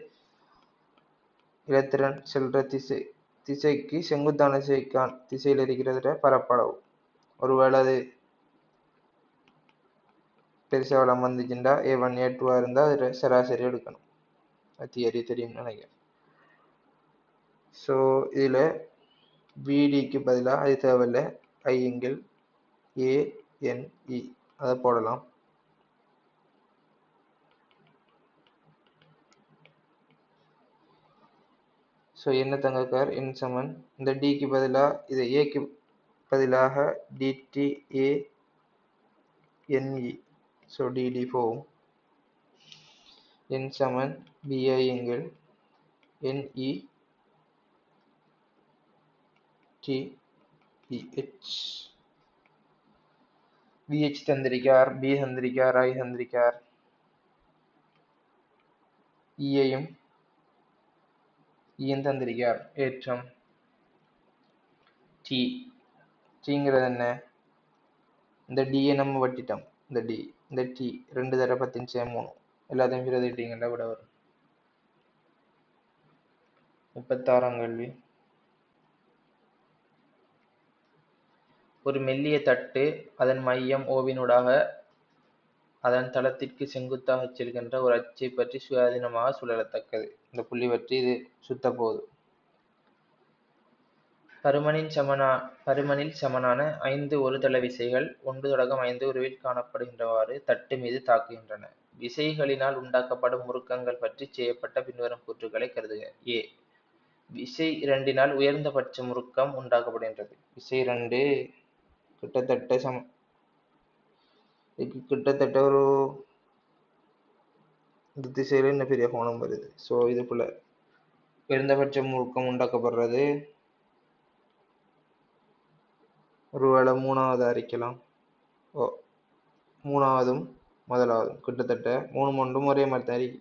இலத்திரன் செல்ற திசைக்கு செங்குத்தான திசையில் இருக்கிறத பரப்பளவு. ஒருவேளை அது பெருசாக வளம் வந்துச்சுன்னா A1 A2 இருந்தால் அதில் சராசரி எடுக்கணும். தியரி தெரியும்னு நினைக்கிறேன். ஸோ இதில் பிடிக்கு பதிலாக அது தேவையில்லை, ஐங்கிள் ANE அதை போடலாம். ஸோ என்ன தங்கக்கார் என் சமன் இந்த டிக்கு பதிலாக இது ஏக்கு பதிலாக DTANE, ஸோ டிடி போகும். என் சமன் BIங்கிள் NETEH. BH தந்திரிக்கார், B தந்திரிக்கார், I தந்திரிக்கார், ஈயையும் ஈயும் தந்திரிக்கார். ஏற்றம் டீங்கிறது என்ன? இந்த டியை நம்ம வட்டிட்டோம். இந்த டி இந்த டி 2 தடவை 10⁻³ எல்லாத்தையும் பிரதிட்டீங்கன்னா விட வரும். 36ஆம் கேள்வி. ஒரு மெல்லிய தட்டு அதன் மையம் ஓவினூடாக அதன் தளத்திற்கு செங்குத்தாக செல்கின்ற ஒரு அச்சை பற்றி சுயாதீனமாக சுழலத்தக்கது. இந்த புள்ளி பற்றி இது சுத்த போகுது. பருமனில் சமனான 5 ஒருதள விசைகள் 1-5 உருவில் காணப்படுகின்றவாறு தட்டு மீது தாக்குகின்றன. விசைகளினால் உண்டாக்கப்படும் முறுக்கங்கள் பற்றி செய்யப்பட்ட பின்வரும் கூற்றுகளை கருதுக. A. விசை 2னால் உயர்ந்தபட்ச முறுக்கம் உண்டாக்கப்படுகின்றது. விசை 2 கிட்டத்தட்ட ஒரு இந்த திசையில என்ன பெரிய கோணம் வருது. ஸோ இதுக்குள்ள உயர்ந்தபட்ச முறுக்கம் உண்டாக்கப்படுறது ஒருவேளை 3வது அரைக்கலாம். மூணாவதும் முதலாவதும் கிட்டத்தட்ட 3 ஒன்றும் ஒரே மாதிரி தான் இருக்கு.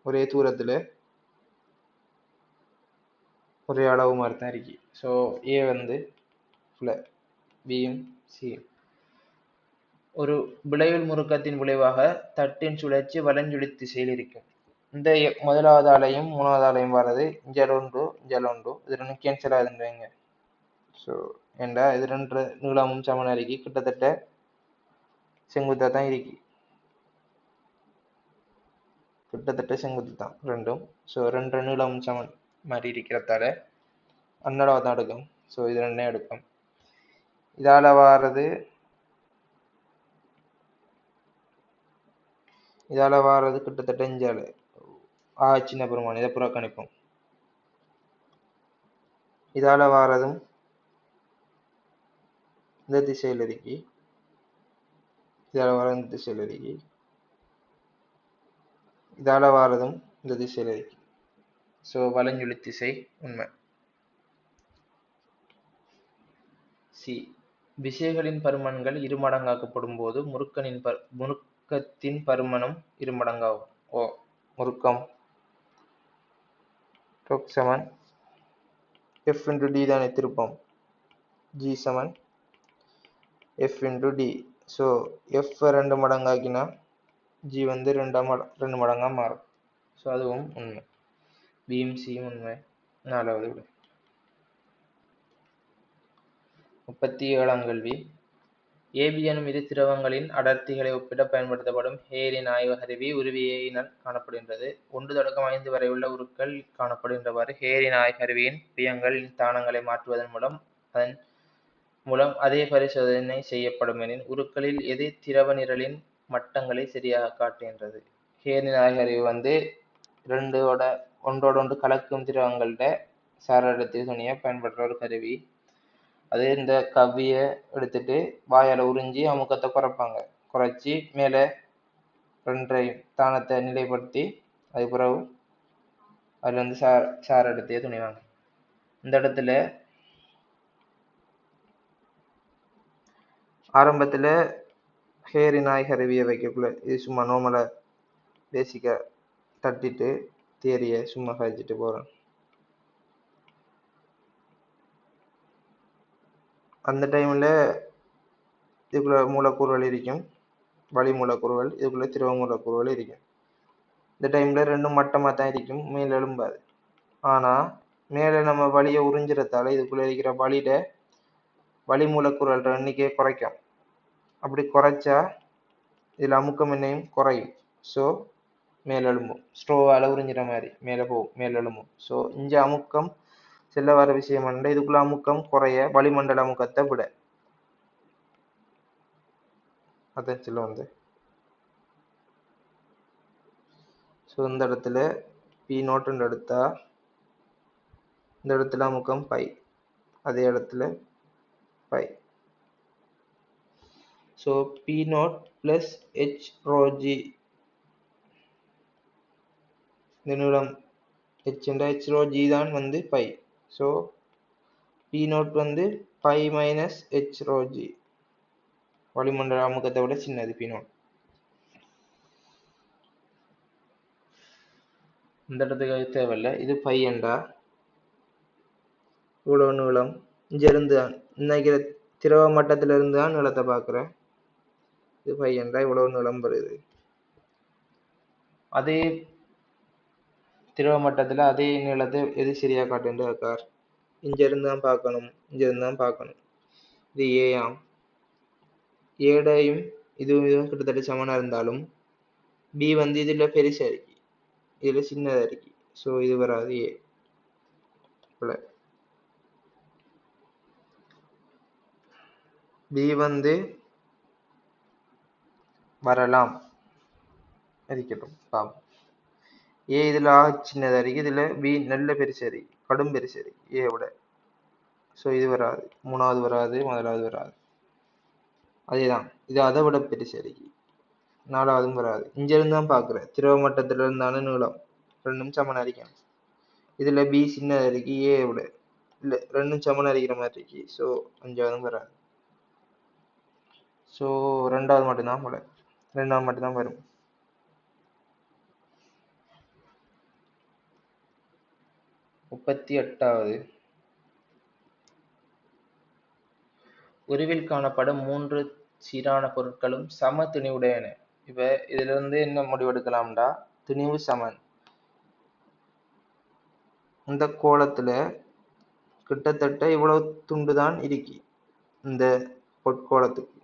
ஒரே தூரத்தில் ஒரே அளவு மாதிரி தான் இருக்கு. ஸோ ஏ வந்து பியும் சியும். ஒரு விளைவில் முறுக்கத்தின் விளைவாக தட்டின் சுழற்சி வலஞ்சுழி திசையில் இருக்கும். இந்த முதலாவது ஆலையும் 3வது ஆலையும் வர்றது இஞ்சல் ஒன்று இது 2 கேன்சல் ஆகுதுங்க. ஸோ ஏண்டா இது 2 நீளமும் சமன் இருக்கு, கிட்டத்தட்ட செங்குத்தாக தான் இருக்கு, கிட்டத்தட்ட செங்குத்து தான் ரெண்டும். ஸோ 2 நீளமும் சமன் மாதிரி இருக்கிறதால அன்னடாக தான் எடுக்கும். ஸோ இது 2 எடுக்கும். இதால் வாரது கிட்டத்தட்ட இஞ்சால் சின்ன பெருமான் இதை புறக்கணிப்போம். இதால் வாரதும் இந்த திசையில் இருக்கி, இதால் வாரதும் இந்த திசையில் இருக்கி, இதால் வாரதும் இந்த திசையில் இருக்கி. ஸோ வலஞ்சுழி திசை உண்மை. சி. விசைகளின் பருமன்கள் இருமடங்காக்கப்படும் போது முறுக்கத்தின் பருமனும் இருமடங்காகும். ஓ முறுக்கம் சமன் F × D தானே திருப்பம். G சமன் F × D. So F 2 மடங்காக்கினா G வந்து 2 மடங்காக மாறும். ஸோ அதுவும் உண்மை. பியும் சியும் உண்மை. 4வது விட. 37ஆம் கேள்வி. ஏபி எனும் இரு திரவங்களின் அடர்த்திகளை ஒப்பிட பயன்படுத்தப்படும் ஹேரின் ஆய்வு கருவி உருவியினால் காணப்படுகின்றது. 1-5 வரை உள்ள உருக்கள் காணப்படுகின்றவாறு ஹேரின் ஆய்வு கருவியின் பியங்களின் தானங்களை மாற்றுவதன் மூலம் அதே பரிசோதனை செய்யப்படும் எனின் உருக்களில் எது திரவ நிரலின் மட்டங்களை சரியாக காட்டுகின்றது. ஹேரின் ஆய்வு கருவி வந்து ஒன்றோடு கலக்கும் திரவங்கள்ட சாரடத்தை துணியை பயன்படுத்துகிற ஒரு கருவி. அது இந்த கவ்வியை எடுத்துட்டு வாயால் உறிஞ்சி அமுக்கத்தை குறைப்பாங்க. குறைச்சி மேலே 2 தானத்தை நிலைப்படுத்தி அது பிறகு அதில் வந்து சாரடத்தையே துணிவாங்க. இந்த இடத்துல ஆரம்பத்தில் ஹேரின் ஆய்வு கருவியை வைக்கக்குள்ள இது சும்மா நார்மலாக பேசிக்காக தட்டிட்டு தியரியை சும்மா கழிச்சிட்டு போகிறேன். அந்த டைமில் இதுக்குள்ள மூலக்கூறுகள் இருக்கும், வளி மூலக்கூறுகள், இதுக்குள்ள திரவ மூலக்கூறுகள் இருக்கும். இந்த டைமில் 2 மட்டமாக தான் இருக்கும், மேலே எழும்பாது. ஆனால் மேலே நம்ம வளியை உறிஞ்சிறதால இதுக்குள்ளே இருக்கிற வளி மூலக்கூறுகளோட எண்ணிக்கையை குறைக்கும். அப்படி குறைச்சா இதில் அமுக்கம் என்னையும் குறையும். ஸோ மேலெழும்பும். ஸ்ட்ரோவால் உறிஞ்சிற மாதிரி மேலே போகும், மேலெழும்பும். ஸோ இங்கே அமுக்கம் செல்ல வர விஷயம் என்ன, இதுக்குள்ள அமுக்கம் குறைய வளிமண்டல அமுக்கத்தை விட. அதான் சொல்ல வந்து. ஸோ இந்த இடத்துல பி நோட்டுன்னு எடுத்தா இந்த இடத்துல அமுக்கம் பை, அதே இடத்துல pi. So P naught plus H rho g, இந்த நீளம் ஹெச் என்ற ஹெச் ரோஜி தான் வந்து பை. ஸோ பி நாட் வந்து பை மைனஸ் ஹெச் ரோஜி, வளிமண்டல அமுக்கத்தை விட சின்னது பி நாட். இந்த இடத்துக்கு அது தேவையில்லை. இது பை என்றா இவ்வளோ நீளம் இங்கிருந்து தான் இன்னைக்கு திரவ மட்டத்திலிருந்து தான் நீளத்தை பார்க்குறேன். இது பை என்றா இவ்வளோ நீளம் வருது. அதே திரவ மட்டத்தில் அதே நீளத்தை எது சரியாக காட்டுன்னு இருக்கார். இங்கிருந்து தான் பார்க்கணும், இங்கிருந்து தான் பார்க்கணும். இது ஏயாம், ஏடையும் இதுவும் கிட்டத்தட்ட சமனாக இருந்தாலும் பி வந்து இதில் பெருசாக இருக்கு, இதில் சின்னதாக இருக்கு. ஸோ இது வராது ஏ. பி வந்து வரலாம் இருக்கட்டும் பாப்போம். ஏ இதில் ஆ சின்னதாக இருக்கு, இதில் பி நல்ல பெருசாக இருக்கு, கடும் பெருசாக இருக்கு ஏ விட. ஸோ இது வராது, மூணாவது வராது, முதலாவது வராது. அதேதான், இது அதை விட பெருசாக இருக்கு, நாலாவதும் வராது. இங்கிருந்து தான் பார்க்குறேன், திரவ மட்டத்தில் இருந்தான நீளம் ரெண்டும் சமன் அரிக்கும். இதில் பி சின்னதாக இருக்கு ஏ விட, இல்லை ரெண்டும் சமன் அரிக்கிற மாதிரி இருக்கு. ஸோ அஞ்சாவதும் வராது. ஸோ ரெண்டாவது மட்டும்தான் போல, ரெண்டாவது மட்டும்தான் வரும். முப்பத்தி எட்டாவது, உருவில் காணப்படும் மூன்று சீரான பொருட்களும் சம திணிவுடையன. இப்ப இதுல இருந்து என்ன முடிவெடுக்கலாம்டா, திணிவு சமன். இந்த கோலத்துல கிட்டத்தட்ட இவ்வளவு துண்டு தான் இருக்கு, இந்த பொற்கோளத்துக்கு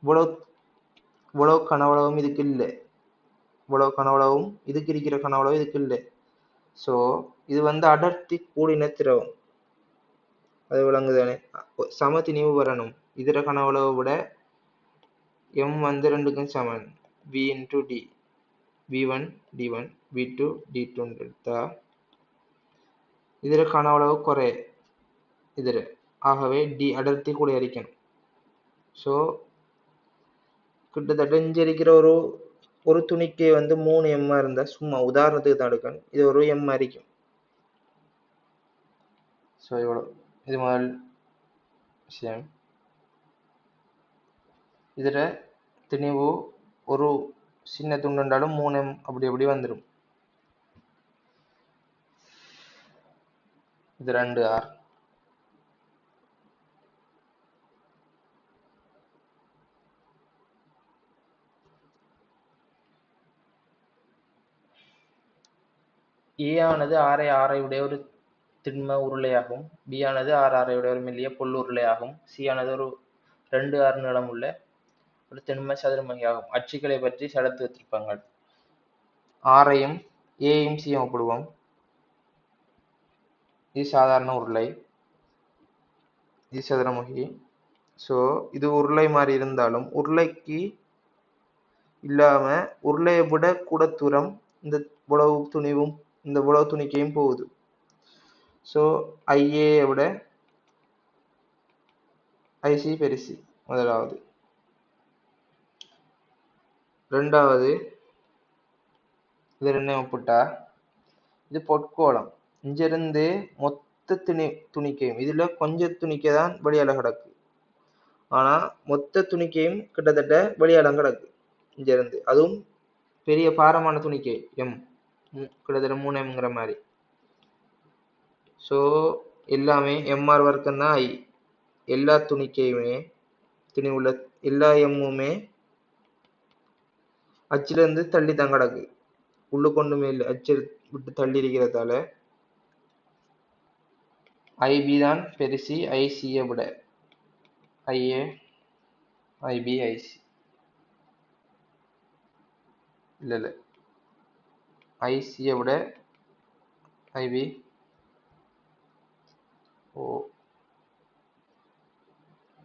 இவ்வளவு இவ்வளவு கனவளவும் இதுக்கு இல்லை, இவ்வளவு கனவளவும் இதுக்கு இருக்கிற கனவளவு இதுக்கு இல்லை. ஸோ இது வந்து அடர்த்தி கூடின திரவம், அது விளங்குதானே. சம திணிவு வரணும். இதர கனவளவை விட எம் வந்து ரெண்டுக்கும் சமன், we into D, v1 d1 v2 d2 எடுத்தா இதர கனவளவு குறைய இதர, ஆகவே டி அடர்த்தி கூட இருக்கணும். ஸோ கிட்டத்தட்ட இங்கே இருக்கிற ஒரு துணிக்கு வந்து 3 எம்மா இருந்தா, சும்மா உதாரணத்துக்கு தான் எடுக்கணும், இது ஒரு எம் இருக்கும். ஸோ இவ்வளோ, இது முதல் விஷயம். இதில் திணிவு ஒரு சின்ன துண்டுண்டாலும் 3 எம் அப்படி வந்துடும். இது 2 ஆர். ஏ ஆனது ஆரை உடைய ஒரு திண்ம உருளையாகும், பி ஆனது ஆரை உடைய ஒரு மெல்லிய பொல் உருளையாகும், சி ஆனது ஒரு 2 ஆர் நீளம் உள்ள ஒரு திண்ம சதுரமணியாகும். அச்சுக்களை பற்றி சடத்து வச்சிருப்பாங்க. ஆரையும் ஏயும் சியும் ஒப்பிடுவோம். இது சாதாரண உருளை, இது சதுரமுகி. ஸோ இது உருளை மாதிரி இருந்தாலும் உருளைக்கு இல்லாம உருளையை விட கூட தூரம் இந்த உழவு துணிவும் இந்த உழவு துணிக்கையும் போகுது. ஸோ ஐஏ விட ஐசி பெருசி முதலாவது. ரெண்டாவது, இது ரெண்டையும் ஒப்பிட்டா இது பொற்கோளம். இங்கிருந்து மொத்த துணிக்கையும் இதுல கொஞ்சம் துணிக்கை தான் வெளியால கிடக்கு, ஆனா மொத்த துணிக்கையும் கிட்டத்தட்ட வெளியாலம் கிடக்கு இங்கிருந்து. அதுவும் பெரிய பாரமான துணிக்கை எம், கிட்டத்தட்ட 3 எம்ங்கிற மாதிரி. ஸோ எல்லாமே எம்ஆர் வர்க்கம் தான் ஐ. எல்லா துணிக்கையுமே துணி உள்ள எல்லா எம்முமே அச்சிலிருந்து தள்ளி தான் கிடக்கு, உள்ளு கொண்டுமே இல்லை, அச்சு விட்டு தள்ளி இருக்கிறதால ஐபி தான் பெருசி ஐசியை விட. IA IB IC. இல்லை ஐசியை விட ஐபி ஓ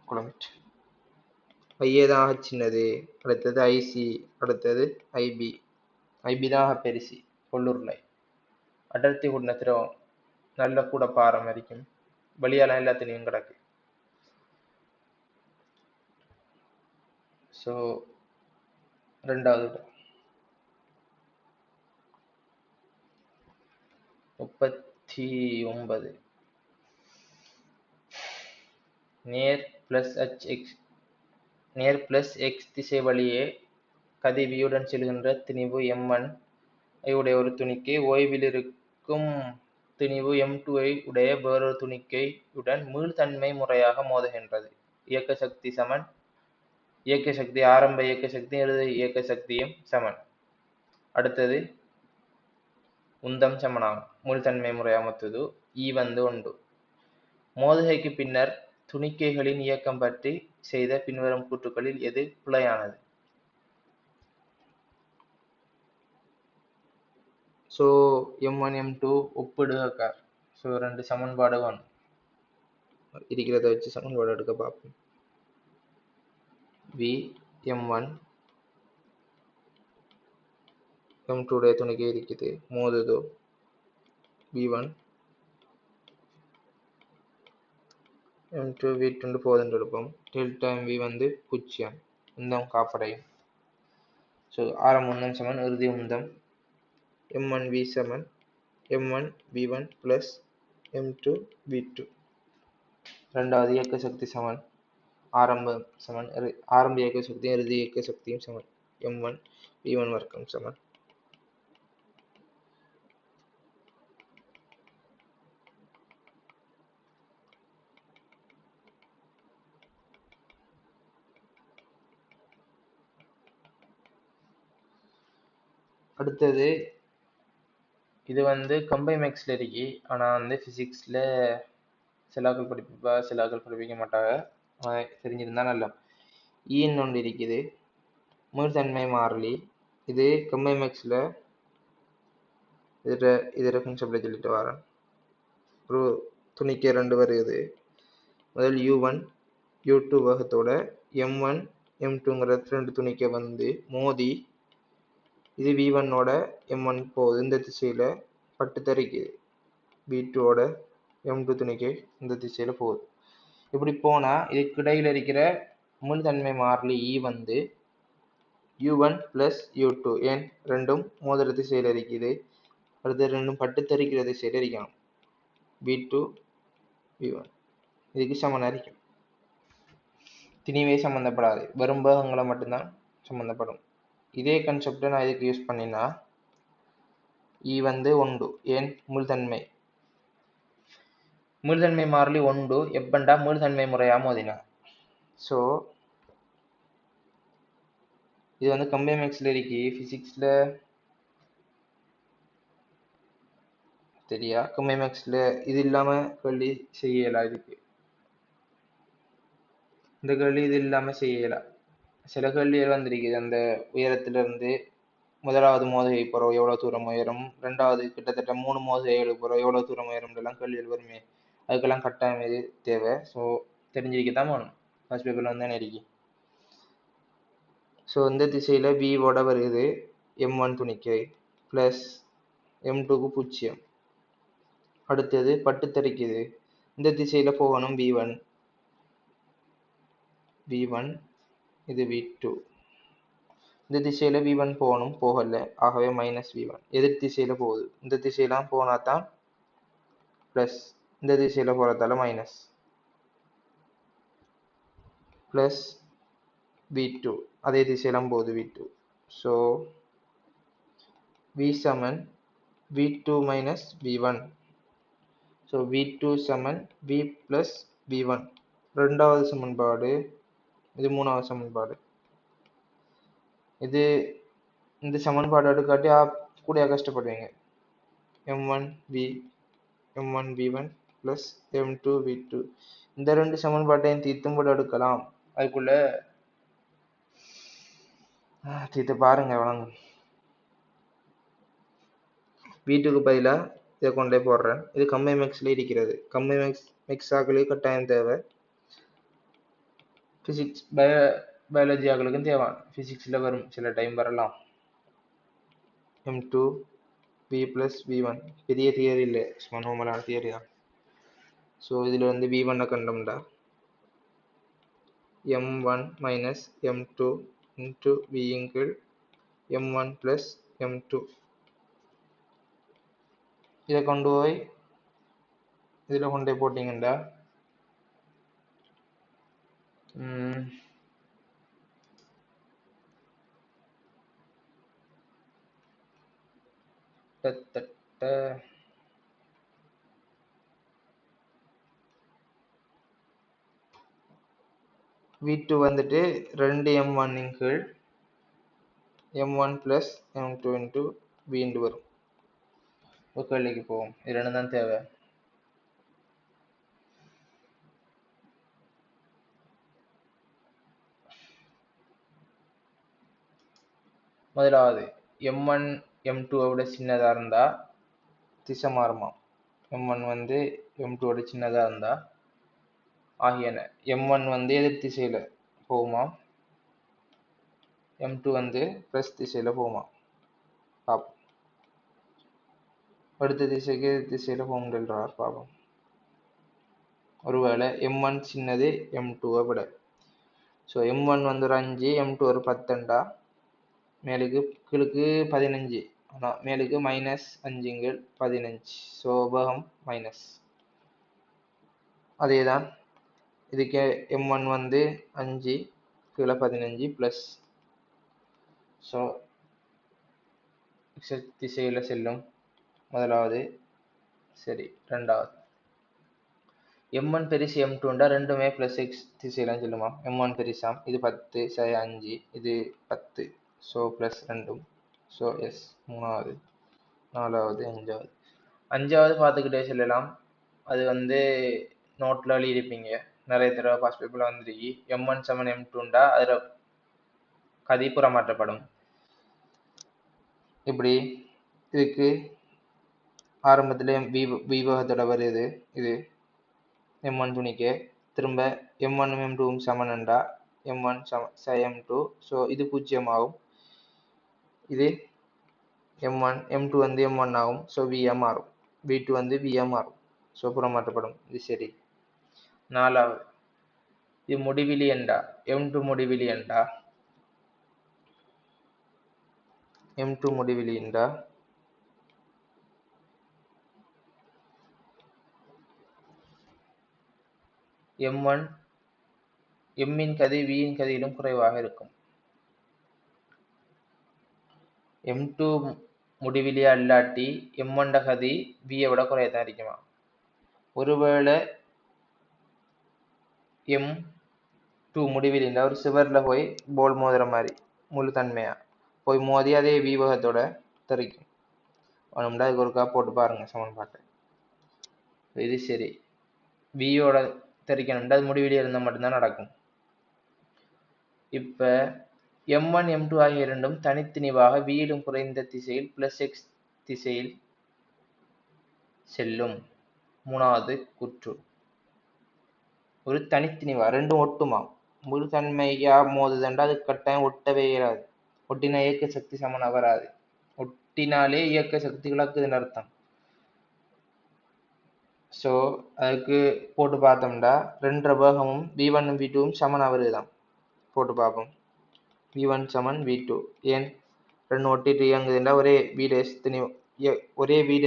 குழம்பிட்டு ஐஏ தான் சின்னது, அடுத்தது ஐசி, அடுத்தது ஐபி. ஐபி தான் பெருசு கொள்ளூர்ல அடர்த்தி கூடின திரவம் நல்ல கூட பாரம்பரிக்கும் வெளியால எல்லாத்திலையும் கிடக்கு. ஸோ ரெண்டாவது 39 நேர் பிளஸ் எக்ஸ் திசை வழியே கதிவியுடன் செல்கின்ற திணிவு M1 உடைய ஒரு துணிக்கை ஓய்வில் இருக்கும் திணிவு M2 உடைய வேறொரு துணிக்கையுடன் மீள்தன்மை முறையாக மோதுகின்றது. இயக்க சக்தி சமன், இயக்க சக்தி ஆரம்ப இயக்க சக்தி இறுதி இயக்க சக்தியும் சமன். அடுத்தது உந்தம் சமனாகும் மீள்தன்மை முறையாமத்துது உண்டு. மோதுகைக்கு பின்னர் துணிக்கைகளின் இயக்கம் பற்றி செய்த பின்வரும் கூற்றுக்களில் எது பிழையானது? So M1 M2 ஒப்பிடுக. ஸோ ரெண்டு சமன்பாடு வேணும், இருக்கிறத வச்சு சமன்பாடு எடுக்க பார்ப்போம். V M1 M2 உடைய துணிக்கை இருக்குது, மோதுதோ V1 M2 V2 போதுன்னு எடுப்போம். டெல்டா MV 0, உந்தம் காப்படையும். ஸோ ஆரம்ப உந்தம் சமன் இறுதி உந்தம் M1 V சமன் M1 V1 plus M2 V2. ரெண்டாவது இயக்க சக்தி சமன் ஆரம்ப இயக்க சக்தியும் இறுதி இயக்க சக்தியும் சமன் M1 V1 வர்க்கம் சமன். அடுத்தது இது கம்பைமேக்ஸில் இருக்கு, ஆனால் ஃபிசிக்ஸில் சிலாக்கள் படிப்பா சிலாக்கள் படிப்பிக்க மாட்டாங்க, தெரிஞ்சிருந்தா நல்லா. ஈன்னு ஒன்று இருக்குது, மீள்தன்மை மாறிலி. இது கம்பைமேக்ஸில் இதில் கான்செப்டை சொல்லிட்டு வரேன். ஒரு துணிக்கை ரெண்டு வருது, முதல் U1 U2 வகத்தோட M1 M2ங்கிற ரெண்டு துணிக்கை மோதி இது V1ஓட M1 போகுது, இந்த திசையில் பட்டு தரிக்குது. V2ஓட M2 துணிக்கை இந்த திசையில் போகுது. இப்படி போனால் இதுக்கு இடையில் இருக்கிற மீள்தன்மை மாறிலி U1 + U2, ஏன் ரெண்டும் மோதிர திசையில் இருக்குது, அடுத்து ரெண்டும் பட்டு தரிக்கிற திசையில் இருக்கணும். V2 V1 இதுக்கு சமனாக இருக்கும். திணிவே சம்மந்தப்படாது, வெறும் பாகங்களை மட்டும்தான் சம்மந்தப்படும். இதே கான்செப்டை நான் இதுக்கு யூஸ் பண்ணினா ஒன்று, ஏன் மீள்தன்மை மாறிலி ஒன்று எப்பண்டா மீள்தன்மை முறையாக மோதினா. ஸோ இது கம்பைமேக்ஸில் இருக்கு, ஃபிசிக்ஸில் சரியா கம்பைமேக்ஸில் இது இல்லாமல் கேள்வி செய்யலாம். இந்த கேள்வி இது இல்லாமல் செய்யலாம். சில கேள்விகள் வந்திருக்குது, அந்த உயரத்திலிருந்து முதலாவது மோதுகை போகிறோம் எவ்வளோ தூரம் உயரம், ரெண்டாவது கிட்டத்தட்ட 3 மோதுகைகளுக்கு போகிறோம் எவ்வளோ தூரம் உயரம்லாம் கேள்விகள் வருமே. அதுக்கெல்லாம் கட்டாயம் இது தேவை. ஸோ தெரிஞ்சிருக்கத்தான் வேணும், ஃபர்ஸ்ட் பேப்பரில் தானே இருக்கு. ஸோ இந்த திசையில் V வருது M1 துணிக்கை ப்ளஸ் M2க்கு 0. அடுத்தது பட்டு தரிக்குது, இந்த திசையில் போகணும் V1 இது V2, இந்த திசையில் V1 போகணும், போகல, ஆகவே -V1. எதிர் திசையில் போகுது, இந்த திசையெல்லாம் போனால் தான் ப்ளஸ், இந்த திசையில் போகிறதால மைனஸ், ப்ளஸ் V2 அதே திசையெல்லாம் போகுது V2. ஸோ V சமன் V2 - V1. ஸோ V2 சமன் V + V1 ரெண்டாவது சமன்பாடு. இது மூணாவது சமன்பாடு. இது இந்த சமன்பாடு எடுக்காட்டி கூட கஷ்டப்படுவீங்க. M1 V1 + M2 V2 இந்த ரெண்டு சமன்பாட்டையும் தீர்த்தும் கூட எடுக்கலாம். அதுக்குள்ள தீர்த்து பாருங்க வழங்கும். வீட்டுக்கு பதிலாக இதை கொண்டே போடுறேன். இது கம்பை மேக்ஸில் இருக்கிறது. கம்பை மேக்ஸ் ஆக்களுக்கு கட்டாயம் தேவை, ஃபிசிக்ஸ் பயாலஜி ஆக்களுக்கும் தேவை. ஃபிசிக்ஸில் வரும், சில டைம் வரலாம். m2 v + v1 பெரிய தியரி இல்லை, சும்மா நார்மலான தியரி தான். ஸோ இதில் வந்து v1 கண்டோம்டா m1 - m2 into v கீழ் m1 + m2. இதை கொண்டு போய் இதில் கொண்டே போட்டிங்கண்டா v2 வந்துட்டு 2m1 கீழ் m1 + m2 into v வரும். கேள்விக்கு போவோம். இது ரெண்டு தான் தேவை. முதலாவது m1 m2 விட சின்னதாக இருந்தால் திசை மாறுமா. m1 வந்து m2 விட சின்னதாக இருந்தால் ஆகியன m1 வந்து எதிர் திசையில் போகுமா, m2 வந்து ப்ளஸ் திசையில் போகுமா பார்ப்போம். அடுத்த திசைக்கு எதிர் திசையில் போகும்ன்றார் பார்ப்போம். ஒருவேளை m1 சின்னது m2 விட. ஸோ m1 வந்து ஒரு 5, m2 ஒரு 10, மேலுக்கு கீழுக்கு 15, ஆனால் மேலுக்கு -5 15. ஸோ வேகம் மைனஸ். அதே தான் இதுக்கு m1 வந்து 5 கீழே 15 ப்ளஸ். ஸோ திசையில் செல்லும் முதலாவது. சரி, ரெண்டாவது m1 பெருசு m2 ரெண்டுமே ப்ளஸ் x திசையில் செல்லுமா. m1 பெருசாம், இது 10 - 5, இது 10. So plus 2. So yes. மூணாவது, நாலாவது, அஞ்சாவது பார்த்துக்கிட்டே செல்லலாம். அது வந்து நோட்டில் எழுதியிருப்பீங்க, நிறைய தடவை பாஸ் பேப்பரில் வந்துருக்கு. m1 = m2 அதில் கதிப்புறம் மாற்றப்படும். இப்படி இதுக்கு ஆரம்பத்தில் விவேகத்தோட வருது. இது m1 துணிக்கு திரும்ப m1 m2 சமனண்டா m1 m2. So இது 0 ஆகும். இது m1 m2 வந்து m1 ஆகும். ஸோ vm மாறும். v2 வந்து vm மாறும். ஸோ புறமாற்றப்படும். இது சரி. நாலாவது, இது முடிவிலி என்றா m2 முடிவிலி என்றா m2 முடிவிலி என்றா m1 m கதி v கதியிலும் குறைவாக இருக்கும். m2 முடிவிலியா இல்லாட்டி m1 கதி v விட குறையத்தான் இருக்குமா. ஒருவேளை m2 முடிவிலின்னா ஒரு சிவரில் போய் போல் மோதுற மாதிரி முழு தன்மையா போய் மோதி அதே வீவகத்தோட தெரிக்கும். வேணும்டா இதுக்கு ஒருக்கா போட்டு பாருங்க சமன்பாட்டை. இது சரி, வியோட தெரிக்கணும்டா அது முடிவிலி இருந்தால் மட்டும்தான் நடக்கும். இப்போ m1 m2 ஆகிய இரண்டும் தனித்தனிவாக வியிலும் குறைந்த திசையில் ப்ளஸ் x திசையில் செல்லும். மூணாவது கூற்று, ஒரு தனித்தனிவா ரெண்டும் ஒட்டுமா. முழு தன்மையா மோதுதண்டா அது கட்டாயம் ஒட்டவே இயலாது. ஒட்டினா இயக்க சக்தி சமனா வராது. ஒட்டினாலே இயக்க சக்தி இழக்குதுன்னு அர்த்தம். ஸோ அதுக்கு போட்டு பார்த்தோம்டா ரெண்டரை வேகமும் v1 v2 சமனா வருதுதான். போட்டு பார்ப்போம். v1 = v2. ஏன் ரெண்டு ஒட்டிட்டு இயங்குதுண்டா ஒரே v' ஒரே v'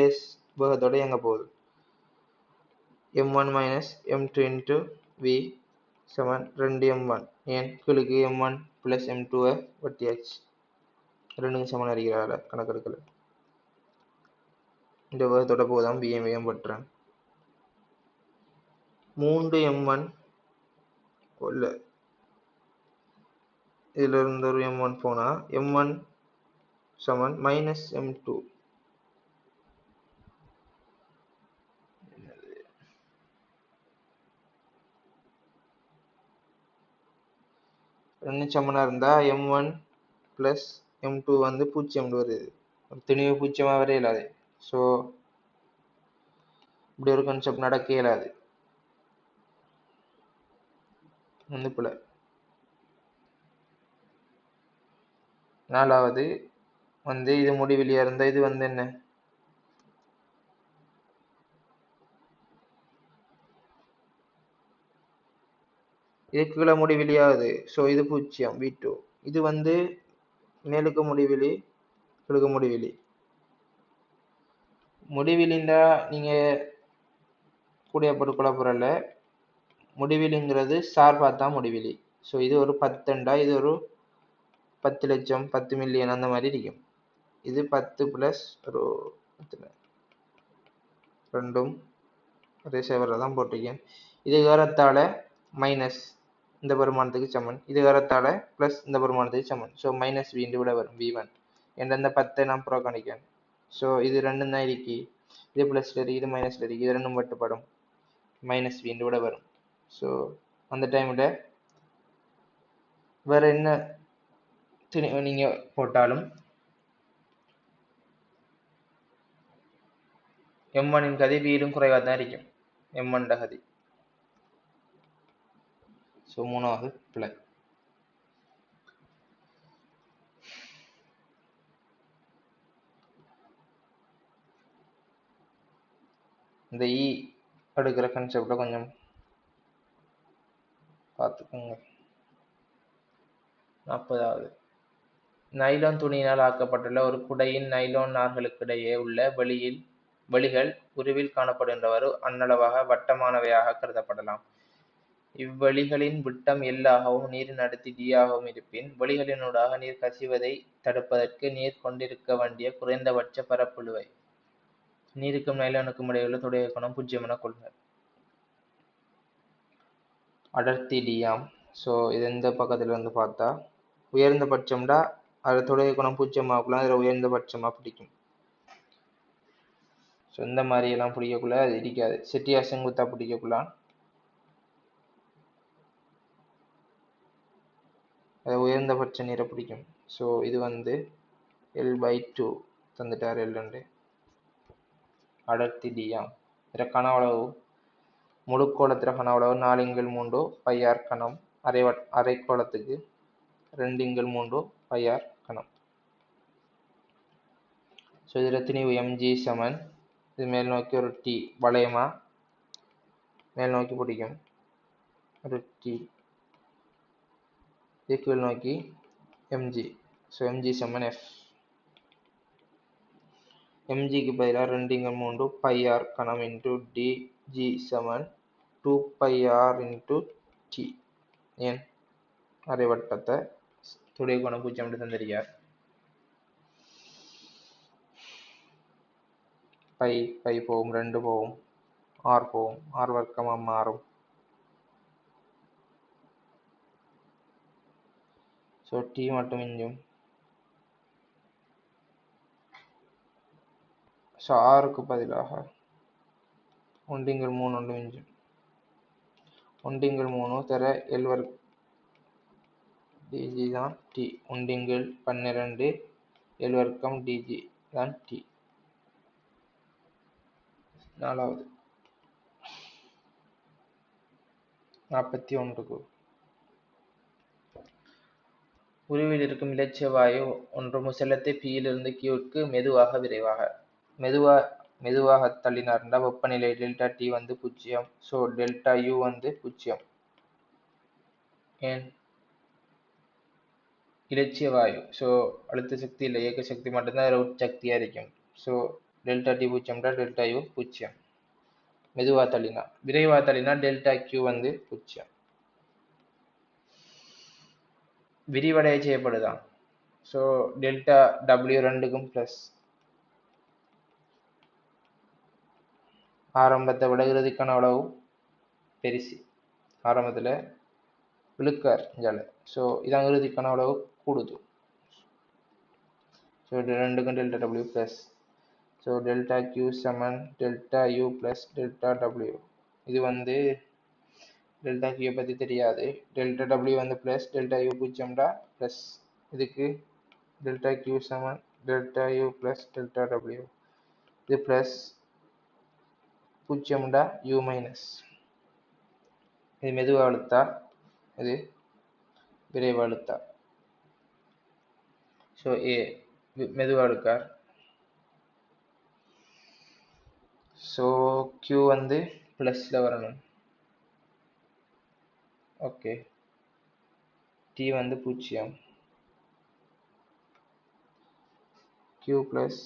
வேகத்தோட இயங்க போகுது. m1 - m2 into v = 2m1. ஏன் கீழுக்கு m1 + m2 வெட்டியாச்சு. ரெண்டுக்கும் சமன் அறிகிறார கணக்கெடுக்கல. இந்த வேகத்தோட போதும் vm வெட்டுறேன். 3m1 இல்லை, இதுல இருந்து ஒரு m1 போனா m1 = -m2. ரெண்டு சமனா இருந்தா m1 + m2 வந்து 0 வருது. ஒரு திணிவு 0 வரவே இல்லாது. ஸோ இப்படி ஒரு கான்செப்ட் நடக்க இயலாது வந்து பிள்ளை. நாலாவது வந்து இது முடிவிலியா இருந்தா இது வந்து என்ன, இது கீழே முடிவிலியாகுது. ஸோ இது பூஜ்ஜியம் V2. இது வந்து மேலுக்கு முடிவிலி கீழுக்கு முடிவிலி. முடிவிலிண்டா நீங்க கூடிய பொருட்களை பொருள் முடிவிலிங்கிறது சார்பாக தான் முடிவிலி. ஸோ இது ஒரு 10ண்டா இது ஒரு 10 லட்சம் 10 மில்லியன் அந்த மாதிரி இருக்கும். இது 10 + ஒரு ரெண்டும் ஒரே சேவரில் தான் போட்டிருக்கேன். இது ஏறத்தாழ மைனஸ் இந்த பெருமானத்துக்கு சமன், இது ஏறத்தாழ ப்ளஸ் இந்த பெருமானத்துக்கு சமன். ஸோ மைனஸ் V விட வரும் V1 என்ற 10 நான் புறக்கணிக்கேன். ஸோ இது ரெண்டும் தான் இருக்கு, இது ப்ளஸ்ல இருக்கு இது மைனஸ்ல இருக்கு, இது ரெண்டும் வெட்டுப்படும் மைனஸ் V விட வரும். ஸோ அந்த டைமில் வேற என்ன நீங்க போட்டாலும் M1 கதி வீடும் குறைவாக தான் இருக்கும் M1 கதி. ஸோ மூணாவது பிழை. இந்த இ எடுக்கிற கான்செப்டை கொஞ்சம் பார்த்துக்கோங்க. 40வது நைலான் துணியினால் ஆக்கப்பட்டுள்ள ஒரு குடையின் நைலான் நார்களுக்கிடையே உள்ள வெளிகள் உருவில் காணப்படுகின்றவாறு அன்னளவாக வட்டமானவையாக கருதப்படலாம். இவ்வெளிகளின் விட்டம் L ஆகவும் நீரின் அடர்த்தி D ஆகவும் இருப்பின் வெளிகளினூடாக நீர் கசிவதை தடுப்பதற்கு நீர் கொண்டிருக்க வேண்டிய குறைந்தபட்ச பரப்பளவை நீருக்கும் நைலானுக்கும் இடையுள்ள தொடைய கோணம் 0 என கொள்க. அடர்த்தி டியாம். ஸோ இது எந்த பக்கத்துல வந்து பார்த்தா உயர்ந்த பட்சம்டா அது தொடைய கோணம் 0 ஆகலாம், அதில் உயர்ந்த பட்சமாக பிடிக்கும். ஸோ இந்த மாதிரி எல்லாம் பிடிக்கக்குள்ள அது இருக்காது. செட்டியா செங்குத்தா பிடிக்கக்குள்ளான் அது உயர்ந்தபட்ச நீரை பிடிக்கும். ஸோ இது வந்து L/2 தந்துட்டார் L2 அடர்த்தி டியாம். இதில் கனவளவு முழுக்கோளத்தில் கனவளவு 4x3 πr கணம், அரைக்கோளத்துக்கு 2x3 πr கணம். ஸோ இதில் திணிவு mg சமன், இது மேல் நோக்கி ஒரு T வளையமா மேல் நோக்கி பிடிக்கும் ஒரு T, இது கீழ் நோக்கி mg. ஸோ mg சமன் F. mgக்கு பதிலாக 2x3 πr கணம் இன்ட்டு dg சமன் 2πr இன்ட்டு T. ஏன் அரைவட்டத்தை துடைய கோணம் 0 தந்திருக்கார். பை போகும் 2 போகும் R போகும் R வர்க்கமாக மாறும். ஸோ T மட்டும் இஞ்சும். ஸோ ஆருக்கு பதிலாக 1x3 ஒன்று இஞ்சும் 1x3 தர L வர்க் dg தான் T. 1x12 L வர்க்கம் dg தான் T. நாலாவது 41க்கு உருவில் இருக்கும் இலட்சிய வாயு ஒன்று முசலத்தை Pயிலிருந்து Qக்கு மெதுவாக தள்ளினார்னா வெப்பநிலை ΔT வந்து 0. ஸோ ΔU வந்து 0. ஏன் இலட்சிய வாயு. ஸோ அழுத்த சக்தி இல்லை, இயக்க சக்தி மட்டும்தான் உட்சக்தியாக இருக்கும். So ΔT 0 ΔU 0. மெதுவாக தள்ளினா, விரைவாக தள்ளினா ΔQ வந்து 0. விரிவடைய செய்யப்படுதான். ஸோ ΔW ரெண்டுக்கும் ப்ளஸ். ஆரம்பத்தை விட இறுதிக்கான அளவு பெருசு. ஆரம்பத்தில் இழுக்கார் ஜால. ஸோ இதான் இறுதிக்கான அளவு கூடுது. ஸோ இது ரெண்டுக்கும் ΔW ப்ளஸ். ஸோ ΔQ சமன் ΔU ப்ளஸ் ΔW. இது வந்து ΔQ பற்றி தெரியாது. ΔW வந்து ப்ளஸ் ΔU 0 ப்ளஸ். இதுக்கு ΔQ சமன் ΔU ப்ளஸ் ΔW. இது ப்ளஸ் 0 u மைனஸ். இது மெதுவாக அழுத்தா, இது விரைவாக அழுத்தா. ஸோ ஏ மெதுவாக அழுக்கார். ஸோ q வந்து ப்ளஸில் வரணும். ஓகே, t வந்து 0, q ப்ளஸ்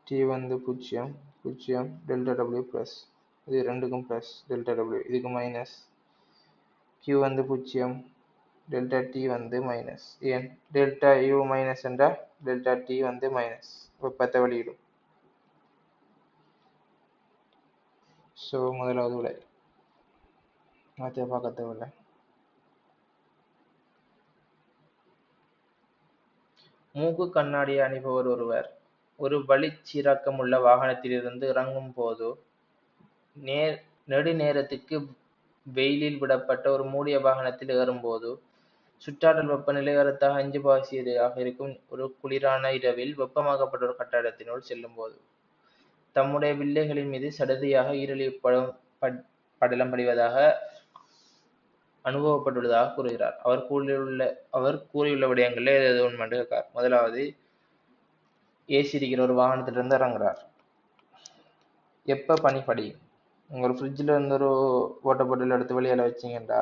t வந்து 0 0 டெல்டா w ப்ளஸ், இது ரெண்டுக்கும் ப்ளஸ் டெல்டா w, இதுக்கு மைனஸ் q வந்து 0 டெல்டா t வந்து மைனஸ். ஏன் டெல்டா u மைனஸ் என்றால் டெல்டா t வந்து மைனஸ், வெப்பத்தை வெளியிடும். ஸோ முதலாவது விடை மாற்ற பார்க்க தேவையில்லை. மூக்கு கண்ணாடியை அணிபவர் ஒருவர் ஒரு வழிச்சீராக்கமுள்ள வாகனத்திலிருந்து இறங்கும் போது நெடுநேரத்துக்கு வெயிலில் விடப்பட்ட ஒரு மூடிய வாகனத்தில் ஏறும்போது சுற்றாடல் வெப்பநிலை ஏறத்தாக 5°C இருக்கும் ஒரு குளிரான இரவில் வெப்பமாக்கப்பட்ட ஒரு கட்டடத்தினுள் செல்லும் போது தம்முடைய வில்லைகளின் மீது சடதியாக ஈரலி படலம் படிவதாக அனுபவப்பட்டுள்ளதாக கூறுகிறார். அவர் கூறியுள்ள விடயங்களில் எது உண்மை கேட்கிறார். முதலாவது, ஏசி இருக்கிற ஒரு வாகனத்திலிருந்து இறங்குறார். எப்ப பனி படியும்? உங்க ஃப்ரிட்ஜில் இருந்து ஒரு வாட்டர் பாட்டில் எடுத்து வெளியால வச்சிங்கண்டா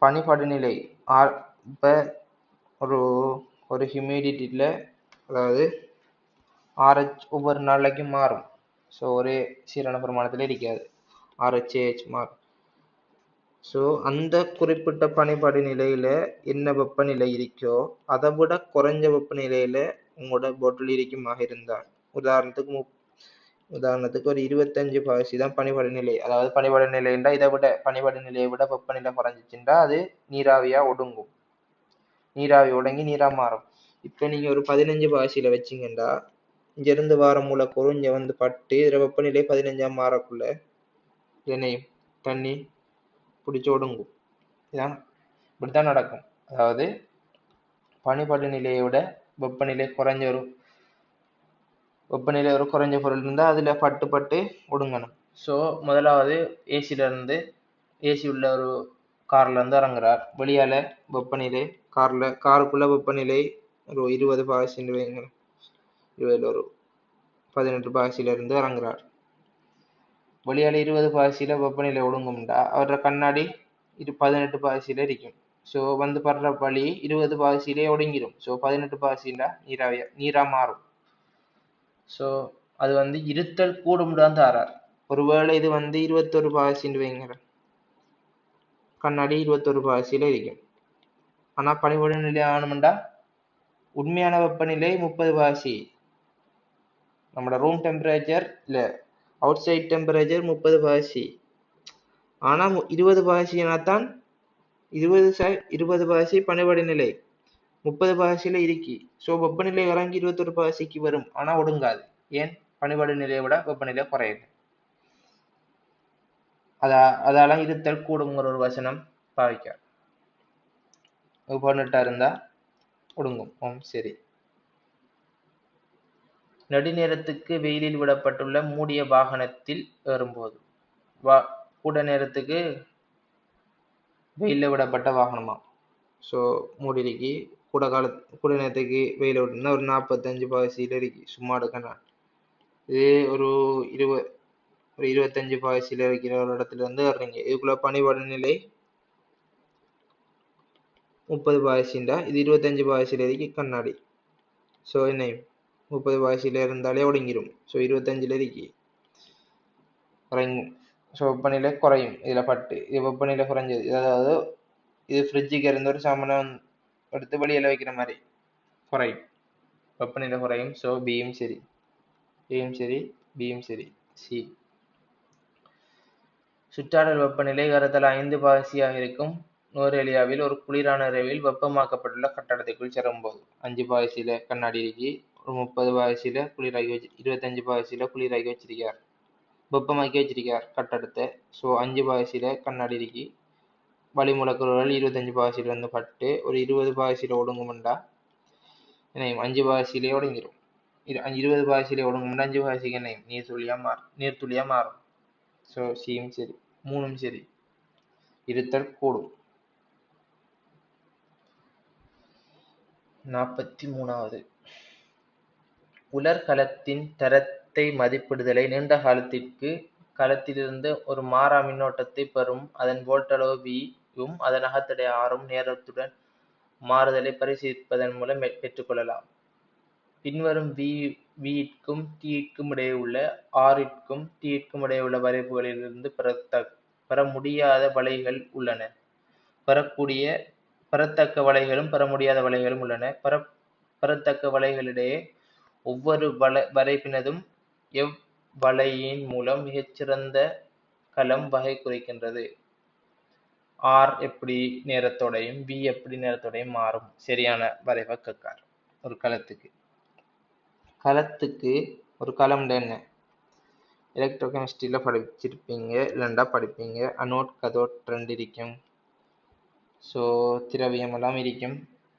பனிப்பாடு நிலை இப்போ ஒரு ஒரு ஹியூமிடிட்டியில், அதாவது RH ஒவ்வொரு நாளைக்கும் மாறும். ஸோ ஒரே சீரான பிரமாணத்தில் இருக்காது, RHAH மாறும். ஸோ அந்த குறிப்பிட்ட பனிப்பாடு நிலையில் என்ன வெப்பநிலை இருக்கோ அதை விட குறைஞ்ச வெப்பநிலையில் உங்களோட பாட்டில் இருக்குமாக இருந்தால், உதாரணத்துக்கு ஒரு 25°C தான் பனிப்பாடு நிலை. அதாவது பனிப்பாடு நிலைண்டா இதை விட பனிப்பாடு நிலையை விட வெப்பநிலை குறைஞ்சிச்சுண்டா அது நீராவியா ஒடுங்கும், நீராவி ஒடுங்கி நீரா மாறும். இப்போ நீங்க ஒரு 15°C வச்சிங்கண்டா இங்கிருந்து வார மூலக்கூறு இங்க வந்து பட்டு இதில் வெப்பநிலை 15 மாறக்குள்ள எண்ணெயும் தண்ணி பிடிச்சி ஒடுங்கும். இதான் இப்படித்தான் நடக்கும். அதாவது பனிப்பாடு நிலையை விட வெப்பநிலை ஒரு குறைஞ்ச பொருள் இருந்தால் அதில் பட்டு ஒடுங்கணும். ஸோ முதலாவது ஏசி உள்ள ஒரு கார்ல இருந்து இறங்குறார். வெளியால வெப்பநிலை காருக்குள்ள வெப்பநிலை ஒரு 20°C வைங்க, 20 ஒரு 18°C இருந்து இறங்குறார். வெளியால 20°C வெப்பநிலை ஒடுங்கும்டா அவரோட கண்ணாடி 18°C இருக்கும். ஸோ வந்து படுற வழி 20°C ஒடுங்கிடும். ஸோ 18°C நீரா மாறும். ஸோ அது வந்து இருத்தல் கூடும்டான் தாரார். ஒருவேளை இது வந்து 21°C வைங்கிற கண்ணாடி 21°C இருக்கும். ஆனால் பனிப்பாடு நிலை ஆகணும்டா உண்மையான வெப்பநிலை 30°C. நம்மளோட ரூம் டெம்பரேச்சர் இல்லை, அவுட் சைட் டெம்பரேச்சர் 30°C. ஆனால் 20°C தான் 20°C பனிப்பாடு நிலை 30°C இருக்கு. ஸோ வெப்பநிலை இறங்கி 21°C வரும், ஆனால் ஒடுங்காது. ஏன்? பனிப்பாடு நிலையை விட வெப்பநிலை குறையுது. அதால இருத்தல் கூடுங்கிற ஒரு வசனம் பாவிக்க. 18 இருந்தா ஒடுங்கும். சரி. நெடுநேரத்துக்கு வெயிலில் விடப்பட்டுள்ள மூடிய வாகனத்தில் ஏறும்போது, கூட நேரத்துக்கு வெயிலில் விடப்பட்ட வாகனமா. ஸோ மூடிக்கு கூட நேரத்துக்கு வெயில விட்டுனா ஒரு 45°C இருக்கு, சும்மா எடுக்கணும். இது ஒரு 25°C இருக்கிற ஒரு இடத்துல இருந்து ஏறுறீங்க. இதுக்குள்ள பனிப்பாடு நிலை 30°C, இது 25°C இருக்கு கண்ணாடி. ஸோ என்ன 30°C இருந்தாலே ஒடுங்கிடும். ஸோ 25 இருக்கு குறையும். ஸோ வெப்பநிலை குறையும். இதில் பட்டு இது வெப்பநிலை குறைஞ்சது, அதாவது இது ஃப்ரிட்ஜுக்கு இருந்து ஒரு சாமானம் எடுத்து வெளியில் வைக்கிற மாதிரி குறையும், வெப்பநிலை குறையும். ஸோ பியும் சரி, பியும் சரி. சி. சுற்றாடல் வெப்பநிலை ஏறத்தாழ 5°C இருக்கும் நுவரெலியாவில் ஒரு குளிரான இரவில் வெப்பமாக்கப்பட்டுள்ள கட்டடத்திற்குள் செல்லும்போது 5°C கண்ணாடி இருக்கி, ஒரு 30°C குளிராகி 25°C குளிராகி வச்சிருக்கார், வெப்பமாக்கி வச்சிருக்கார் கட்டடத்தை. ஸோ 5°C கண்ணாடி இருக்கி, வளிமூலக்கூறுகள் 25°C வந்து பட்டு ஒரு 20°C ஒடுங்குமெண்டா என்ன 5 பாசியிலே உடைஞ்சிரும். 20 பாசியிலே ஒடுங்கும்னா 5 பாசிக்கு என்ன நீர்த்துளியா மாறும். ஸோ சியும் சரி, 3ம் சரி. இருத்தல் கூடும். 43வது உலர்கலத்தின் தரத்தை மதிப்பிடுதலை நீண்ட காலத்திற்கு கலத்திலிருந்து ஒரு மாறா மின்னோட்டத்தை பெறும் அதன் வோல்ட்டளவு V-யும் அதன் அகத்தடை R-ம் நேரத்துடன் மாறுதலை பரிசீலிப்பதன் மூலம் பெற்றுக்கொள்ளலாம். பின்வரும் V-க்கும் T-க்கும் இடையே உள்ள R-க்கும் T-க்கும் இடையே உள்ள வரைவுகளிலிருந்து பெற முடியாத வளைகள் உள்ளன. பெறத்தக்க வளைகளும் பெற முடியாத வளைகளும் உள்ளன. பெறத்தக்க வளைகளிடையே ஒவ்வொரு வரைபினதும் எவ்வளையின் மூலம் மிகச்சிறந்த கலம் வகை குறிக்கின்றது. R எப்படி நேரத்தோடையும் V எப்படி நேரத்தோடையும் மாறும். சரியான வரைவை கேட்கார். ஒரு களத்துக்கு ஒரு களம் என்ன? எலக்ட்ரோகெமிஸ்ட்ரியில படிச்சிருப்பீங்க, இல்லைண்டா படிப்பீங்க. அனோட் கதோட் 2 இருக்கும். ஸோ திரவியம் எல்லாம் இருக்கும்.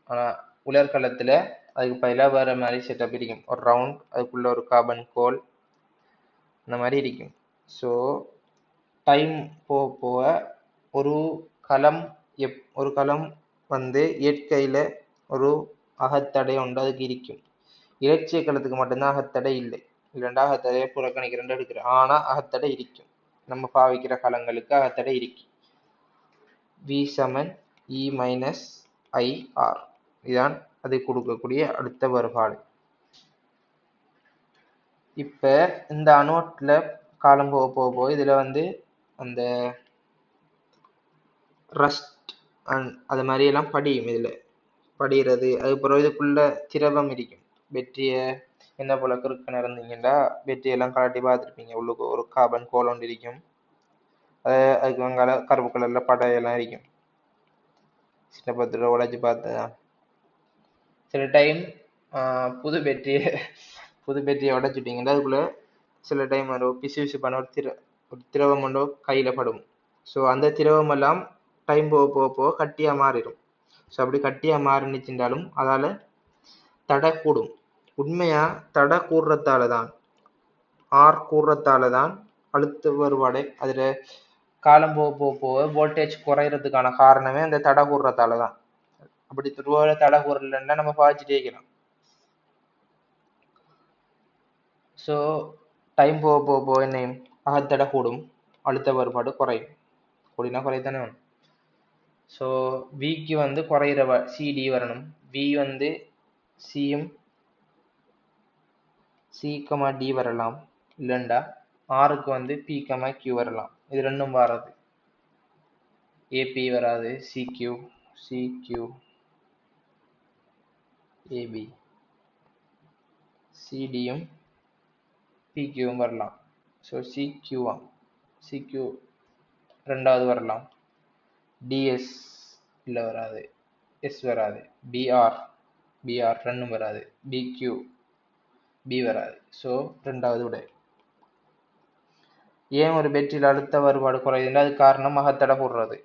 ஆனால் உலர்களத்தில் அதுக்கு பதிலாக வேறு மாதிரி செட்டப் இருக்கும். ஒரு ரவுண்ட், அதுக்குள்ள ஒரு கார்பன் கோல், இந்த மாதிரி இருக்கும். ஸோ டைம் போக போக ஒரு களம் வந்து இயற்கையில் ஒரு அகத்தடை ஒன்று அதுக்கு இருக்கும். இலட்சிய களத்துக்கு மட்டும்தான் அகத்தடை இல்லை. இல்லைண்டா அகத்தடையை புறக்கணிக்கிறேன் எடுக்கிறேன். ஆனால் அகத்தடை இருக்கும். நம்ம பாவிக்கிற களங்களுக்கு அகத்தடை இருக்கு. V = E - IR. இதான் அதை கொடுக்கக்கூடிய அடுத்த வேறுபாடு. இப்போ இந்த அனோட்ல காலம் போக இதுல வந்து அந்த ரஸ்ட் அது மாதிரி எல்லாம் படியும். இதுல படிகிறது. அதுக்கப்புறம் இதுக்குள்ள திரவம் இருக்கும். வெற்றியை என்ன போல கிறுக்க நடந்தீங்கன்னா வெற்றியெல்லாம் கலட்டி பார்த்துருப்பீங்க. உள்ளுக்கு ஒரு கார்பன் கோல் ஒன்று இருக்கும். அதுக்கு அங்கால கருப்பு கலர்ல படையெல்லாம் இருக்கும். சின்ன பத்திர உடைச்சு பார்த்தா சில டைம் புது பேட்டரியை உடைச்சிட்டிங்கன்னா அதுக்குள்ள சில டைம் ஒரு பிசு பண்ண ஒரு திரவம் ஒன்று கையில் படும். ஸோ அந்த திரவம் எல்லாம் டைம் போக கட்டியாக மாறிடும். ஸோ அப்படி கட்டியாக மாறினுச்சுட்டாலும் அதால் தடை கூடும். உண்மையாக தடை கூடுறதால தான் அழுத்த வேறுபாடு அதில் காலம் போக வோல்டேஜ் குறையிறதுக்கான காரணமே அந்த தடை கூடுறதால தான். அப்படி துருவால தடை கூறலன்னா நம்ம பாய்ச்சிட்டே இருக்கலாம். ஸோ டைம் போக என்ன அகத்தடை கூடும், அழுத்த வேறுபாடு குறையும். கூடினா குறைத்தானே வேணும். ஸோ விக்கு வந்து குறையிற CD வரணும். V வந்து சியும் C,D வரலாம். இல்லைண்டா ஆருக்கு வந்து P,Q வரலாம். இது ரெண்டும் வராது. AP வராது. CQ AB CDயும் PQவும் வரலாம். ஸோ CQ ரெண்டாவது வரலாம். DS இல்லை வராது. S வராது. BR ரெண்டும் வராது. BQ B வராது. ஸோ ரெண்டாவது விடை. ஏன் ஒரு பேட்டரியில் அழுத்த வேறுபாடு குறையுதுன்னா அது காரணம் அகத்தடை போடுறது.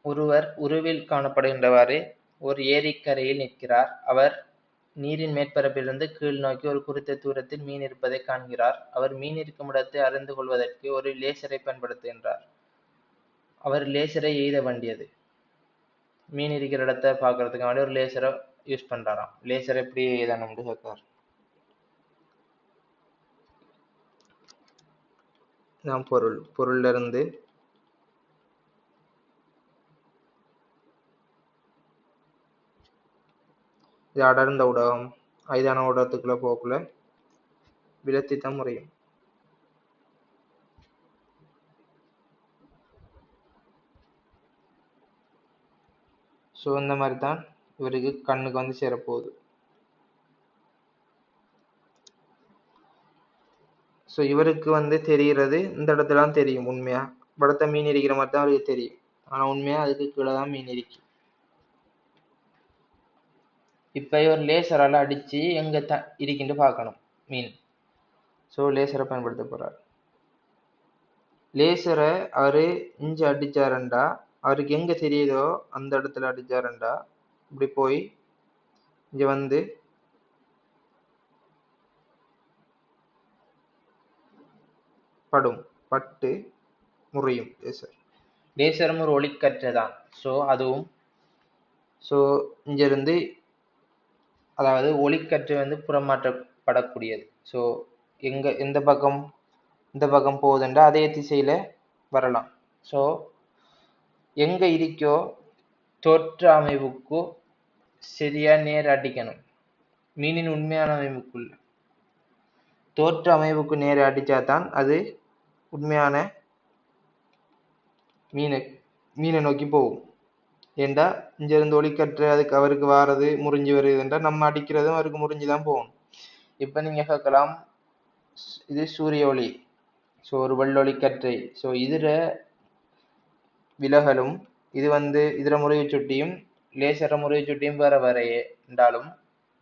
ஒருவர் உருவில் காணப்படுகின்றவாறு ஒரு ஏரிக்கரையில் நிற்கிறார். அவர் நீரின் மேற்பரப்பிலிருந்து கீழ் நோக்கி ஒரு குறித்த தூரத்தில் மீன் இருப்பதை காண்கிறார். அவர் மீன் இருக்கும் இடத்தை அறிந்து கொள்வதற்கு ஒரு லேசரை பயன்படுத்துகின்றார். அவர் லேசரை எய்த வேண்டியது. மீன் இருக்கிற இடத்தை பார்க்கறதுக்கு வேண்டிய ஒரு லேசரை யூஸ் பண்றாராம். லேசர் எப்படி எய்தணும்னு கேட்கிறார். நாம் பொருள்ல இருந்து இது அடர்ந்த ஊடகம், ஐதான ஊடகத்துக்குள்ள போக்குள்ள விலத்தித்தான் முறையும். ஸோ இந்த மாதிரி தான் இவருக்கு கண்ணுக்கு வந்து சேரப்போகுது. ஸோ இவருக்கு வந்து தெரிகிறது இந்த இடத்துலாம் தெரியும். உண்மையா படத்தை மீன் இருக்கிற மாதிரி தான் அவருக்கு தெரியும். ஆனால் உண்மையா அதுக்கு கீழே தான் மீன் இருக்கு. இப்போ ஒரு லேசரால் அடித்து எங்கே இருக்கின்ற பார்க்கணும் மீன். ஸோ லேசரை பயன்படுத்த போகிறார். லேசரை அவர் இஞ்சி அடித்தாருண்டா அவருக்கு எங்கே தெரியுதோ அந்த இடத்துல அடித்தாருண்டா இப்படி போய் இங்கே வந்து படும், பட்டு முறியும். லேசரும் ஒரு ஒளிக்கற்றை தான். ஸோ அதுவும் இங்கிருந்து அதாவது ஒளிக்கற்றை வந்து புறமாற்றப்படக்கூடியது. ஸோ எந்த பக்கம் இந்த பக்கம் போகுதுன்றா அதே திசையில் வரலாம். ஸோ எங்கே இருக்கோ தோற்ற அமைவுக்கு சரியாக நேர அடிக்கணும். மீனின் உண்மையான அமைவுக்குள்ள தோற்ற அமைவுக்கு நேர அடித்தா தான் அது உண்மையான மீனை நோக்கி போகும். ஏண்டா இங்கிருந்து ஒளிக்கற்று அதுக்கு அவருக்கு வாரது முறிஞ்சு வருதுன்றா நம்ம அடிக்கிறதும் அவருக்கு முறிஞ்சு தான் போகணும். இப்போ நீங்கள் கேட்கலாம், இது சூரிய ஒளி, ஸோ ஒரு வெள்ளொளிக்கற்றை, ஸோ இதில் விலகலும் இது வந்து இதில் முறிவு சுட்டியும் லேசர முறிவு சுட்டியும் வேற என்றாலும்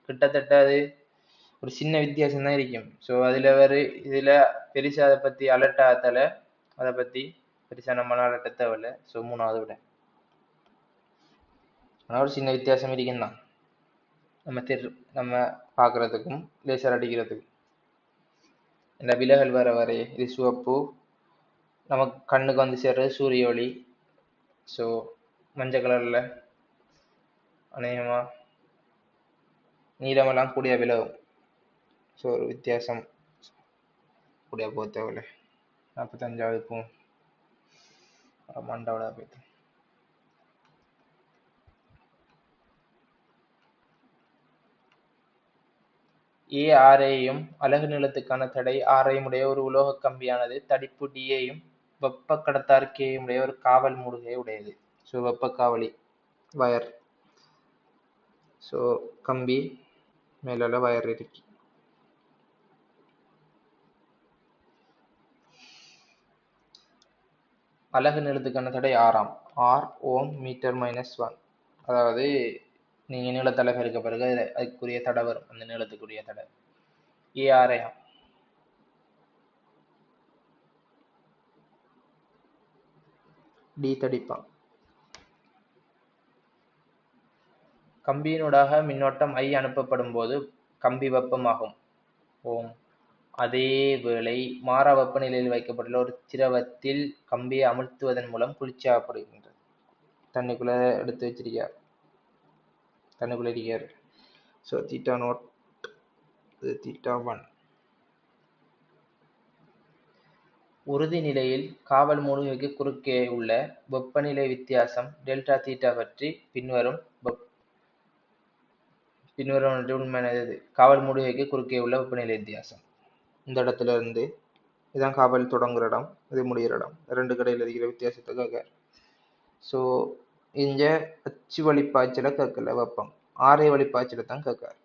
கிட்டத்தட்ட அது ஒரு சின்ன வித்தியாசம் தான் இருக்கும். ஸோ அதில் இதில் பெருசாக அதை பற்றி அலர்ட் ஆகத்தால் அதை பற்றி பெருசாக நம்ம அலர்ட்ட தேவையில்லை. ஸோ 3வது விட ஆனால் ஒரு சின்ன வித்தியாசம் இருக்குன்னு தான் நம்ம பார்க்குறதுக்கும் லேசர் அடிக்கிறதுக்கும். இந்த விலகல் வேற இது சிவப்பு, நமக்கு கண்ணுக்கு வந்து சேர்றது சூரிய ஒளி. ஸோ மஞ்சள் கலரில் அநேகமாக நீளமெல்லாம் கூடிய விலகும். ஸோ ஒரு வித்தியாசம் கூடிய போக தேவையில்லை. 45வது இப்போ மண்டோட போய்த்து ARAயும் அலகு நீளத்துக்கான தடை ஆரையும் உடைய ஒரு உலோக கம்பியானது தடிப்பு DAயும் வெப்ப கடத்தார் Kயும் உடைய ஒரு காவல் மூடுகையை உடையது. ஸோ வெப்ப காவலி வயர். ஸோ கம்பி மேலால வயர் இருக்கு. அலகு நீளத்துக்கான தடை ஆறாம் R ஓம் மீட்டர் -1. அதாவது நீங்கள் நீளத்தலை பெருக்க பிறகு அதுக்குரிய தடை வரும். அந்த நீளத்துக்குரிய தடை ARA. D தடிப்பான். கம்பியினூடாக மின்னோட்டம் I அனுப்பப்படும் போது கம்பி வெப்பமாகும். ஓம். அதே வேளை மாறா வெப்பநிலையில் வைக்கப்பட்டுள்ள ஒரு திரவத்தில் கம்பியை அமுழ்த்துவதன் மூலம் குளிர்ச்சியாகப்படுகின்றது. தண்ணிக்குள்ள எடுத்து வச்சிருக்கார், தண்ணிக்குள்ள இருக்கார். ஸோ θ0 θ1. உறுதி நிலையில் காவல் மூடுகைக்கு குறுக்கே உள்ள வெப்பநிலை வித்தியாசம் டெல்டா தீட்டா பற்றி பின்வரும் உண்மையானது. காவல் மூடுகைக்கு குறுக்கே உள்ள வெப்பநிலை வித்தியாசம் இந்த இடத்துல இருந்து இதான் காவல் தொடங்குற இடம், இது முடிகிற இடம், ரெண்டு கடையில் இருக்கிற வித்தியாசத்துக்காக. ஸோ இங்க அச்சு வழிப்பாய்ச்சலை கேட்கல, வெப்பம் ஆரை வழிப்பாய்ச்சலை தான் கேட்கார்.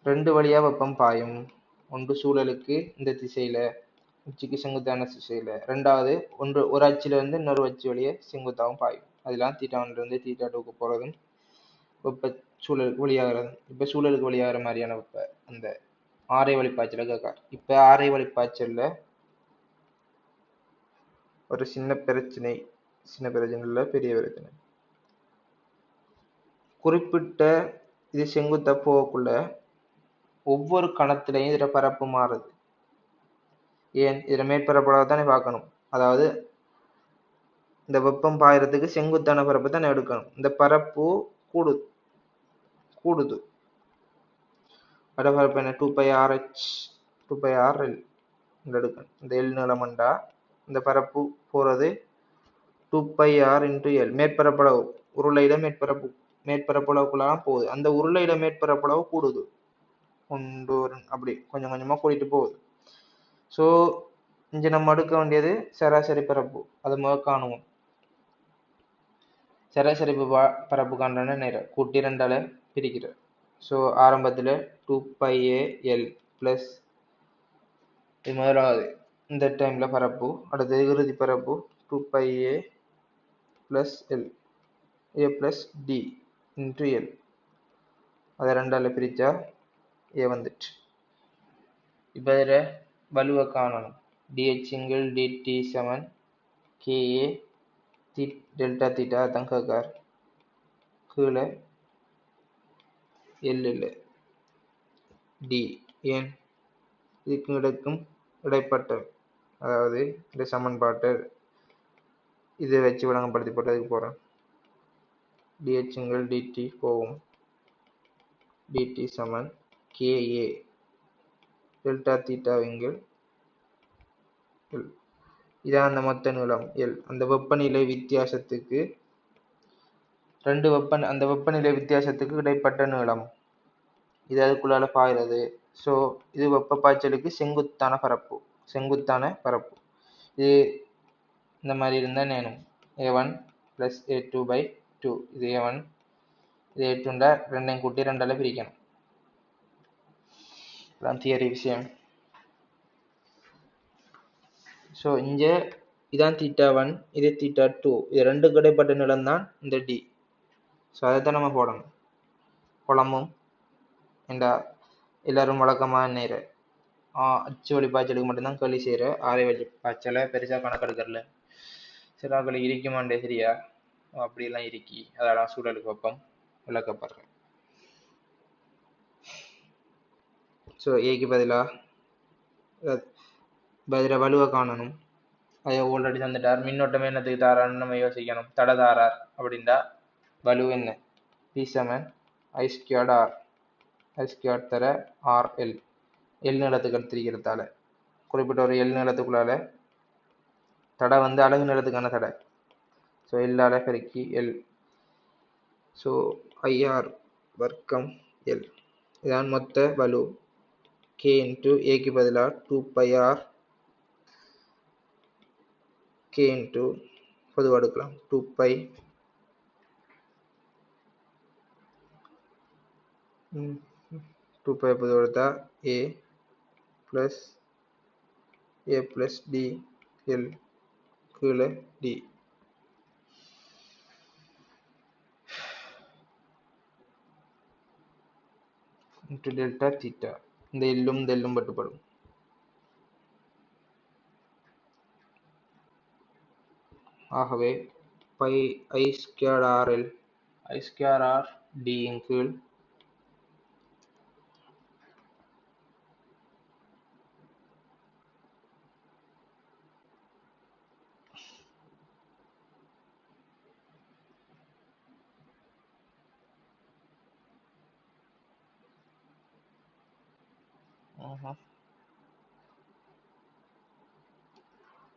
ரெண்டு வழியா வெப்பம் பாயும். ஒன்று சூழலுக்கு இந்த திசையில உச்சிக்கு செங்குத்தான திசையில, ரெண்டாவது ஒரு அச்சுல இருந்து இன்னொரு அச்சு வழியே செங்குத்தாவும் பாயும். அதெல்லாம் θ1 இருந்து θ2க்கு போறதும் வெப்ப சூழலுக்கு வெளியாகிறது. இப்ப சூழலுக்கு வெளியாகிற மாதிரியான வெப்ப அந்த ஆரை வழிப்பாய்ச்சலை கேட்கார். இப்ப ஆரை வழிப்பாய்ச்சல்ல ஒரு சின்ன பிரச்சனை இல்லை, பெரிய பிரச்சனை. குறிப்பிட்ட இது செங்குத்தா போகக்குள்ள ஒவ்வொரு கணத்திலையும் இதுல பரப்பு மாறுது. ஏன் இதுல மேற்பரப்பளவு தானே பார்க்கணும். அதாவது இந்த வெப்பம் பாயறதுக்கு செங்குத்தான பரப்பு தானே எடுக்கணும். இந்த பரப்பு கூடுது. பரப்பு என்ன 2πRH 2πRL எடுக்கணும். இந்த எல் நீளமண்டா இந்த பரப்பு போறது 2πR × L. மேற்பரப்பளவு உருளையில மேற்பரப்பளவுக்குள்ளாம் போகுது. அந்த உருளையில மேற்பரப்பளவு கூடுது, அப்படி கொஞ்சம் கொஞ்சமா கூட்டிட்டு போகுது. ஸோ இங்க நம்ம எடுக்க வேண்டியது சராசரி பரப்பு. அதை முதல் காணுவோம். சராசரி பரப்பு காண்றன நேரம் கூட்டி 2ஆல பிரிக்கிற. ஸோ ஆரம்பத்தில் 2πAL பிளஸ் இது முதலாவது இந்த டைம்ல பரப்பு, அடுத்தது இறுதி பரப்பு 2πA + L. a plus d into l. அதை ரெண்டால பிரிச்சா a வந்துட்டு. இப்போ இதில் வலுவை காணணும். dh single dt சமன் ka டெல்டா தீட்டா தான் கேட்கார். கீழே l இல்லை d. ஏன் இதுக்கும் இடக்கும் இடைப்பட்ட, அதாவது இந்த சமன்பாட்டை இதை வச்சு விளங்கப்படுத்தி போட்டதுக்கு போகிறேன். dh single dt போகும். dt சமன் ka டெல்டா தீட்டா விங்கில் L. இதான் அந்த மொத்த நீளம் L. அந்த வெப்பநிலை வித்தியாசத்துக்கு அந்த வெப்பநிலை வித்தியாசத்துக்கு இடைப்பட்ட நீளம். இது அதுக்குள்ளால பாய்கிறது. ஸோ இது வெப்ப பாய்ச்சலுக்கு செங்குத்தான பரப்பு. இது இந்த மாதிரி இருந்தால் நேனும் a1 + a2/2. இது a1, இது a2ண்டா ரெண்டையும் கூட்டி ரெண்டால பிரிக்கணும். அதான் தியரி விஷயம். ஸோ இங்கே இதான் θ1, இது θ2. இது ரெண்டுக்கு இடைப்பட்ட நிலம் தான் இந்த டி. ஸோ அதைத்தான் நம்ம போடணும். குழம்பும் இந்த எல்லாரும் வழக்கமாக நேர அச்சு வழி பாய்ச்சலுக்கு மட்டும்தான் கேள்வி செய்கிற. ஆரை வழி பாய்ச்சலை பெருசாக கணக்கெடுக்கறல. சிறாக்களை இருக்குமாண்டே சரியா அப்படிலாம் இருக்கி அதெல்லாம் சூழலுக்கு வெப்பம் விளக்கப்படுறேன். ஸோ ஏக்கு பதிலாக வலுவை காணணும். அதை ஆல்ரெடி தந்துட்டார். மின்னோட்டம் என்னத்துக்கு தாரான்னு நம்ம யோசிக்கணும். தடை தாரார் அப்படின்டா வலு என்ன? P சமன் I²R. I² தர RL. எல் நீளத்துக்கு எடுத்திருக்கிறதால குறிப்பிட்ட ஒரு எல் நீளத்துக்குள்ளால தடை வந்து அலகு நீளத்துக்கான தடை. ஸோ எல்லால பெருக்கி எல். ஸோ IR வர்க்கம் எல். இதான் மொத்த வலு. K இன்ட்டு ஏக்கு பதிலாக 2πR K இன்ட்டு பொதுவாக எடுக்கலாம் 2π பொதுவாக எடுத்தா A plus D L கீழே D. Into delta theta. இந்த எல்லும் பட்டுப்படும். ஆகவே பை I²RL I²R D இன் கீழ்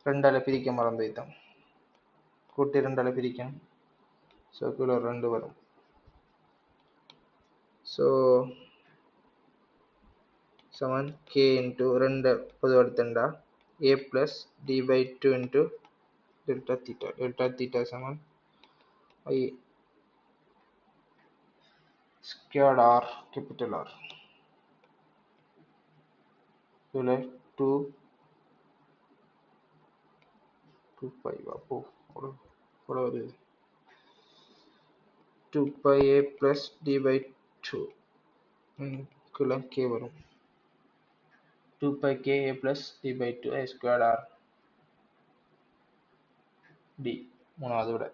ரெண்டால பிரிக்க மறந்து வைத்தோம். கூட்டி ரெண்டால பிரிக்கணும். ஸோ கீழே 2 வரும். ஸோ சமன் K இன்ட்டு 2 பொதுவாக எடுத்துட்டா A + D/2 into delta theta. Delta theta சமன் I²R கேபிட்டல் R கீழே 2π அப்போ ஒரு 2πA + D/2 கீழே K வரும். 2πKA + D/2 I²R D மூணாவது விட.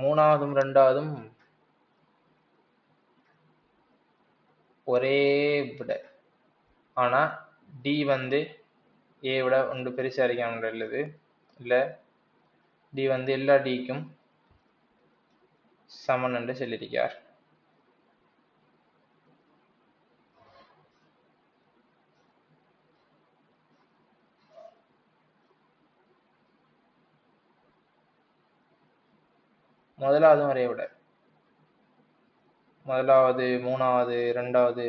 மூணாவதும் ரெண்டாவதும் ஒரே விட, ஆனால் டி வந்து ஏ விட ஒன்று பெருசாக இருக்காங்க இல்லது இல்லை டி வந்து எல்லா டிக்கும் சமன் என்று சொல்லியிருக்கார். முதலாவதும் ஒரே விட, முதலாவது மூணாவது ரெண்டாவது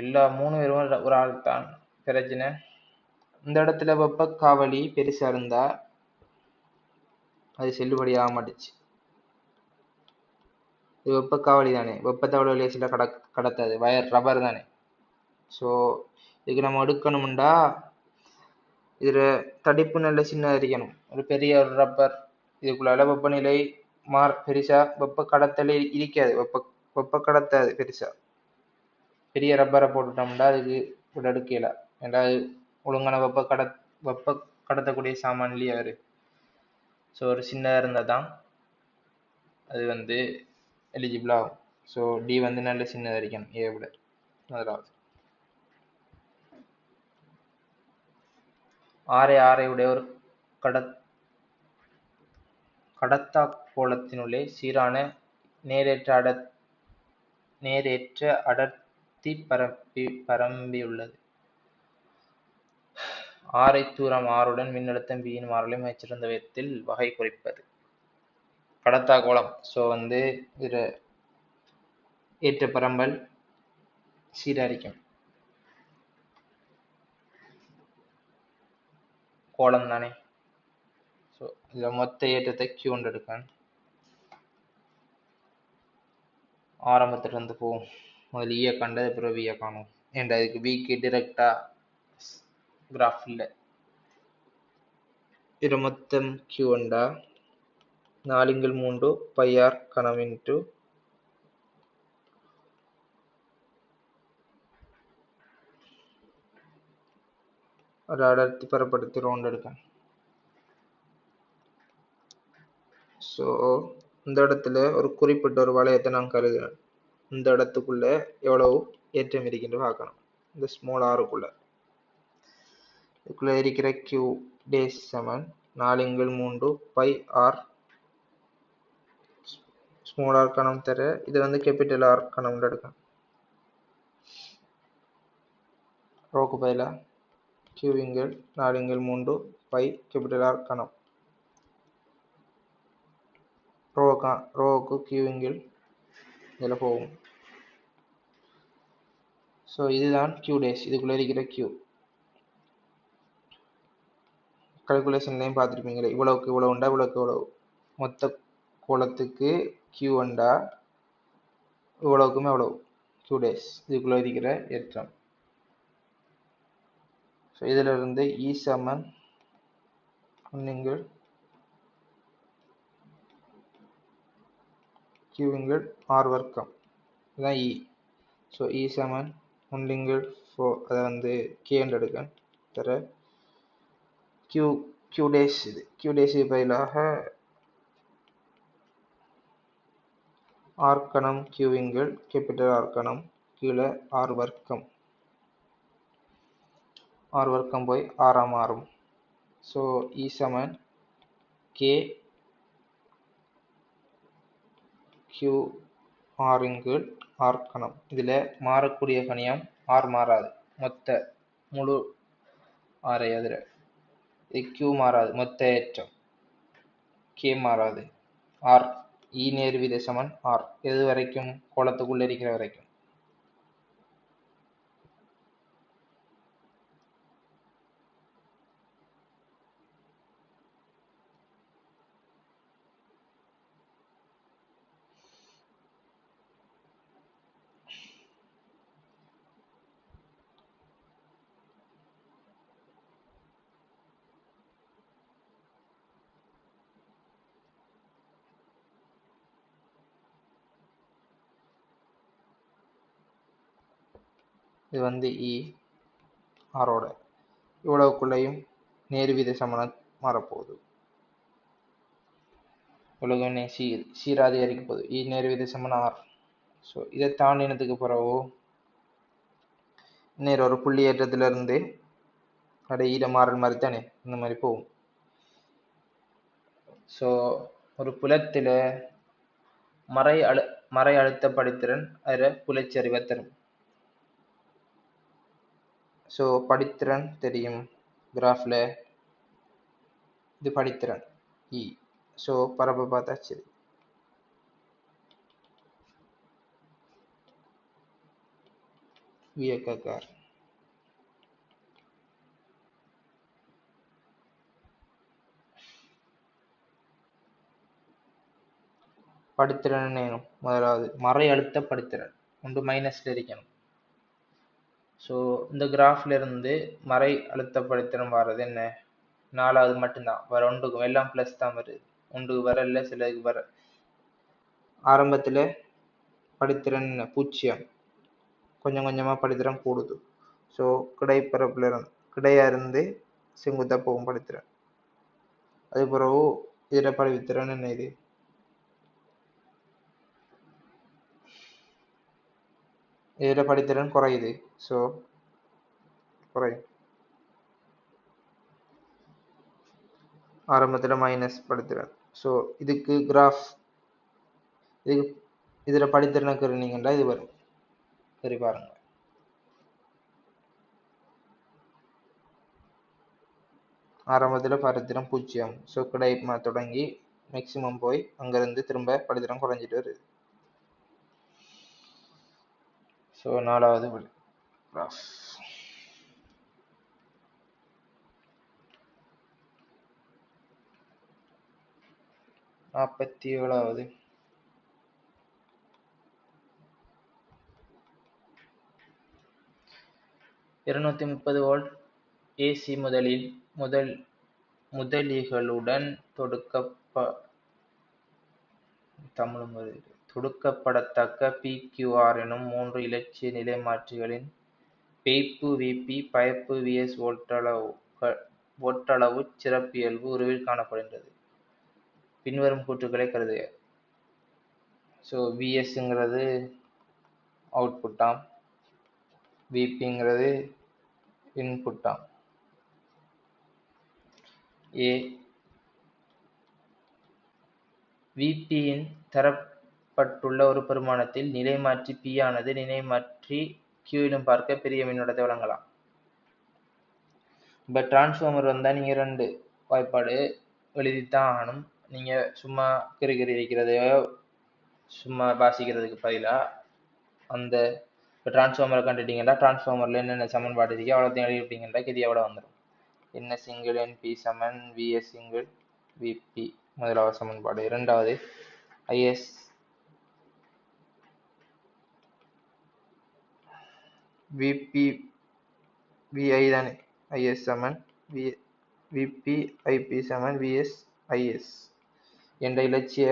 எல்லா 3 பேரும் ஒரு ஆள் தான். பிரச்சனை இந்த இடத்துல வெப்ப காவலி பெருசா இருந்தா அது செல்லுபடியாக மாட்டுச்சு. இது வெப்ப காவலி தானே, வெப்பத்தை அவ்வளோ லேசில் கடத்தாது, வயர் ரப்பர் தானே. ஸோ இதுக்கு நம்ம எடுக்கணும்டா இதில் தடிப்பு நல்ல சின்னதாக இருக்கணும். ஒரு பெரிய ஒரு ரப்பர் இதுக்குள்ளால வெப்பநிலை பெருசா வெப்ப கடத்தலே இருக்காது, வெப்ப கடத்தாது பெருசா. பெரிய ரப்பரை போட்டுட்டோம்னா அதுக்கு கூட எடுக்கல, ஏன்னா அது ஒழுங்கான வெப்ப கடத்தக்கூடிய சாமான் இல்லையா அது. ஸோ ஒரு சின்னதாக இருந்தால் தான் அது வந்து எலிஜிபிள் ஆகும். ஸோ டி வந்து நல்ல சின்னதாக இருக்கணும் ஏ விட. முதலாவது ஆரை உடைய ஒரு கடத்தா கோளத்தினுள்ளே சீரான நேரேற்ற அடர்த்தி பரம்பியுள்ளது. ஆரை தூரம் ஆருடன் மின்னழுத்தம் பியின் மாறலை மிகச்சிறந்த விதத்தில் வகை குறிப்பது. கடத்தா கோளம். ஸோ வந்து இது ஏற்ற பரம்பல் சீராரிக்கும் கோளம் தானே. ஸோ இதில் மொத்த ஏற்றத்தை Q ஒன்று எடுக்கேன். ஆரம்பத்திலிருந்து போவோம். முதல் ஈய கண்டது பிறகு வியை காணும். ஏன்டா இதுக்கு விக்கு டிரெக்டா கிராஃப் இல்லை. இது மொத்தம் Q ஒன்றா 4/3 πr கணம் இன்ட்டு ஒரு அடர்த்தி பரப்படுத்தி ரவுண்ட் எடுக்கேன். ஸோ இந்த இடத்துல ஒரு குறிப்பிட்ட ஒரு வளையத்தை நான் கருதுகிறேன். இந்த இடத்துக்குள்ள எவ்வளவு ஏற்றம் இருக்கின்ற பார்க்கணும். இந்த ஸ்மால் ஆருக்குள்ள இதுக்குள்ள இருக்கிற Q டேஸ் சமன் 4/3 πr ஸ்மால் ஆர் கணம் தர இது வந்து கேபிட்டல் ஆர் கணம் எடுக்கேன். ரோக்கு பதிலாக Q 4/3 π கேபிட்டல் ஆர் கணம். ரோவுக்கு Q இதில் போகும். ஸோ இதுதான் Q டேஸ். இதுக்குள்ளே இருக்கிற Q கல்குலேஷன்லையும் பார்த்துருப்பீங்களே, இவ்வளவுக்கு இவ்வளோ உண்டா, இவ்வளோக்கு இவ்வளவு. மொத்த கோலத்துக்கு Q உண்டா, இவ்வளவுக்குமே எவ்வளவு Q டேஸ் இதுக்குள்ளே இருக்கிற ஏற்றம். ஸோ இதில் இருந்து E சமன் நீங்கள் Q R வர்க்கம் இதுதான் E. ஸோ E சமன் 1/4 அதை வந்து K என்று எடுக்க தர Q டேஸ் இது Q டேஸ் பதிலாக R கணம் Q கேபிட்டல் R கணம் கீழே R வர்க்கம் போய் R மாறும். ஸோ E சமன் K Q R கணம். இதில் மாறக்கூடிய கணியம் R மாறாது, மொத்த முழு ஆரை அதில் Q மாறாது, மொத்த ஏற்றம் K மாறாது, R E நேர் வீத சமன் R எது வரைக்கும் கோலத்துக்குள்ளே இருக்கிற வரைக்கும். இது வந்து E ஆரோட இவ்வளவுக்குள்ளேயும் நேர்வீத சமனம் மாறப்போகுது. இவ்வளவு சீராதி அறிக்க போகுது. E நேர்வீத சமன் R. ஸோ இதை தாண்டினதுக்கு பிறகு நேர் ஒரு புள்ளி ஏற்றத்திலிருந்து அப்படியே ஈர மாறல் மாதிரி தானே இந்த மாதிரி போகும். ஸோ ஒரு புலத்தில் மறை அழுத்த படித்திறன் அதில் புலச்சரிவை தரும். ஸோ படித்திறன் தெரியும் கிராஃபில், இது படித்திறன் E. ஸோ பரப்பை பார்த்தா சரி. வியக்கார் படித்திறன் வேணும். முதலாவது மறை அழுத்த படித்திறன் ஒன்று மைனஸ்ல இருக்கணும். ஸோ இந்த கிராஃப்ல இருந்து மறை அழுத்த படித்திறன் வர்றது என்ன, 4வது மட்டும்தான். வேற ஒன்றுக்கும் எல்லாம் பிளஸ் தான் வருது. ஒன்று வரல, சிலருக்கு வர. ஆரம்பத்தில் படித்திறன் 0, கொஞ்சம் கொஞ்சமாக படித்திறன் கூடுது. ஸோ கிடைப்பரப்புல இருந்து கிடையா இருந்து செங்குத்தா போகும் படித்திறன். அது பிறகு இதில் படித்திறன் என்ன, இது இதில் படித்திறன் குறையுது. ஸோ குறையும். ஆரம்பத்தில் மைனஸ் படித்திறன். ஸோ இதுக்கு கிராஃப் இதுக்கு இதில் படித்திறனுக்கு இருந்தீங்கன்னா இது வரும். சரி பாருங்க. ஆரம்பத்தில் படித்திறன் 0. ஸோ கிடை தொடங்கி மேக்சிமம் போய் அங்கேருந்து திரும்ப படித்திறன் குறைஞ்சிட்டு வருது. ஸோ 4வது கிராஃப். 47வது 230 வோல்ட் ஏசி முதலிகளுடன் தொடுக்கப்படத்தக்க PQR எனும் 3 இலட்சிய நிலைமாற்றிகளின் பெய்ப்பு விபி பயப்பு விஎஸ் ஒட்டளவு சிறப்பியல்பு உருவில் காணப்படுகின்றது. பின்வரும் கூற்றுக்களை கருதுக. ஸோ விஎஸ்ங்கிறது அவுட்புட்டாம், விபிங்கிறது இன்புட்டாம். ஏ விபியின் தரப்பட்டுள்ள ஒரு பெருமானத்தில் நிலைமாற்றி பி ஆனது நிலைமாற்றி கியூவிலும் பார்க்க பெரிய மின்னோட்டத்தை வழங்கலாம். இப்போ டிரான்ஸ்ஃபார்மர் வந்தால் நீங்கள் 2 வாய்ப்பாடு எழுதித்தான் ஆகணும். நீங்கள் சும்மா கிறுகிறு இருக்கிறதையோ சும்மா வாசிக்கிறதுக்கு பதிலாக அந்த இப்போ டிரான்ஸ்ஃபார்மரை கண்டுட்டீங்கன்னா டிரான்ஸ்ஃபார்மரில் என்னென்ன சமன்பாடு இருக்கோ அவ்வளோத்தையும் எழுதிவிட்டீங்கன்னா கெதியோட வந்துடும். என்ன சிங்கிள் என்பி சமன் விஎஸ் சிங்கிள் விபி முதலாவது சமன்பாடு. இரண்டாவது ஐஎஸ் விபி விஐ தானே, ஐஎஸ் சமன் விபி ஐபி சமன் விஎஸ் ஐஎஸ் என்ற இலட்சிய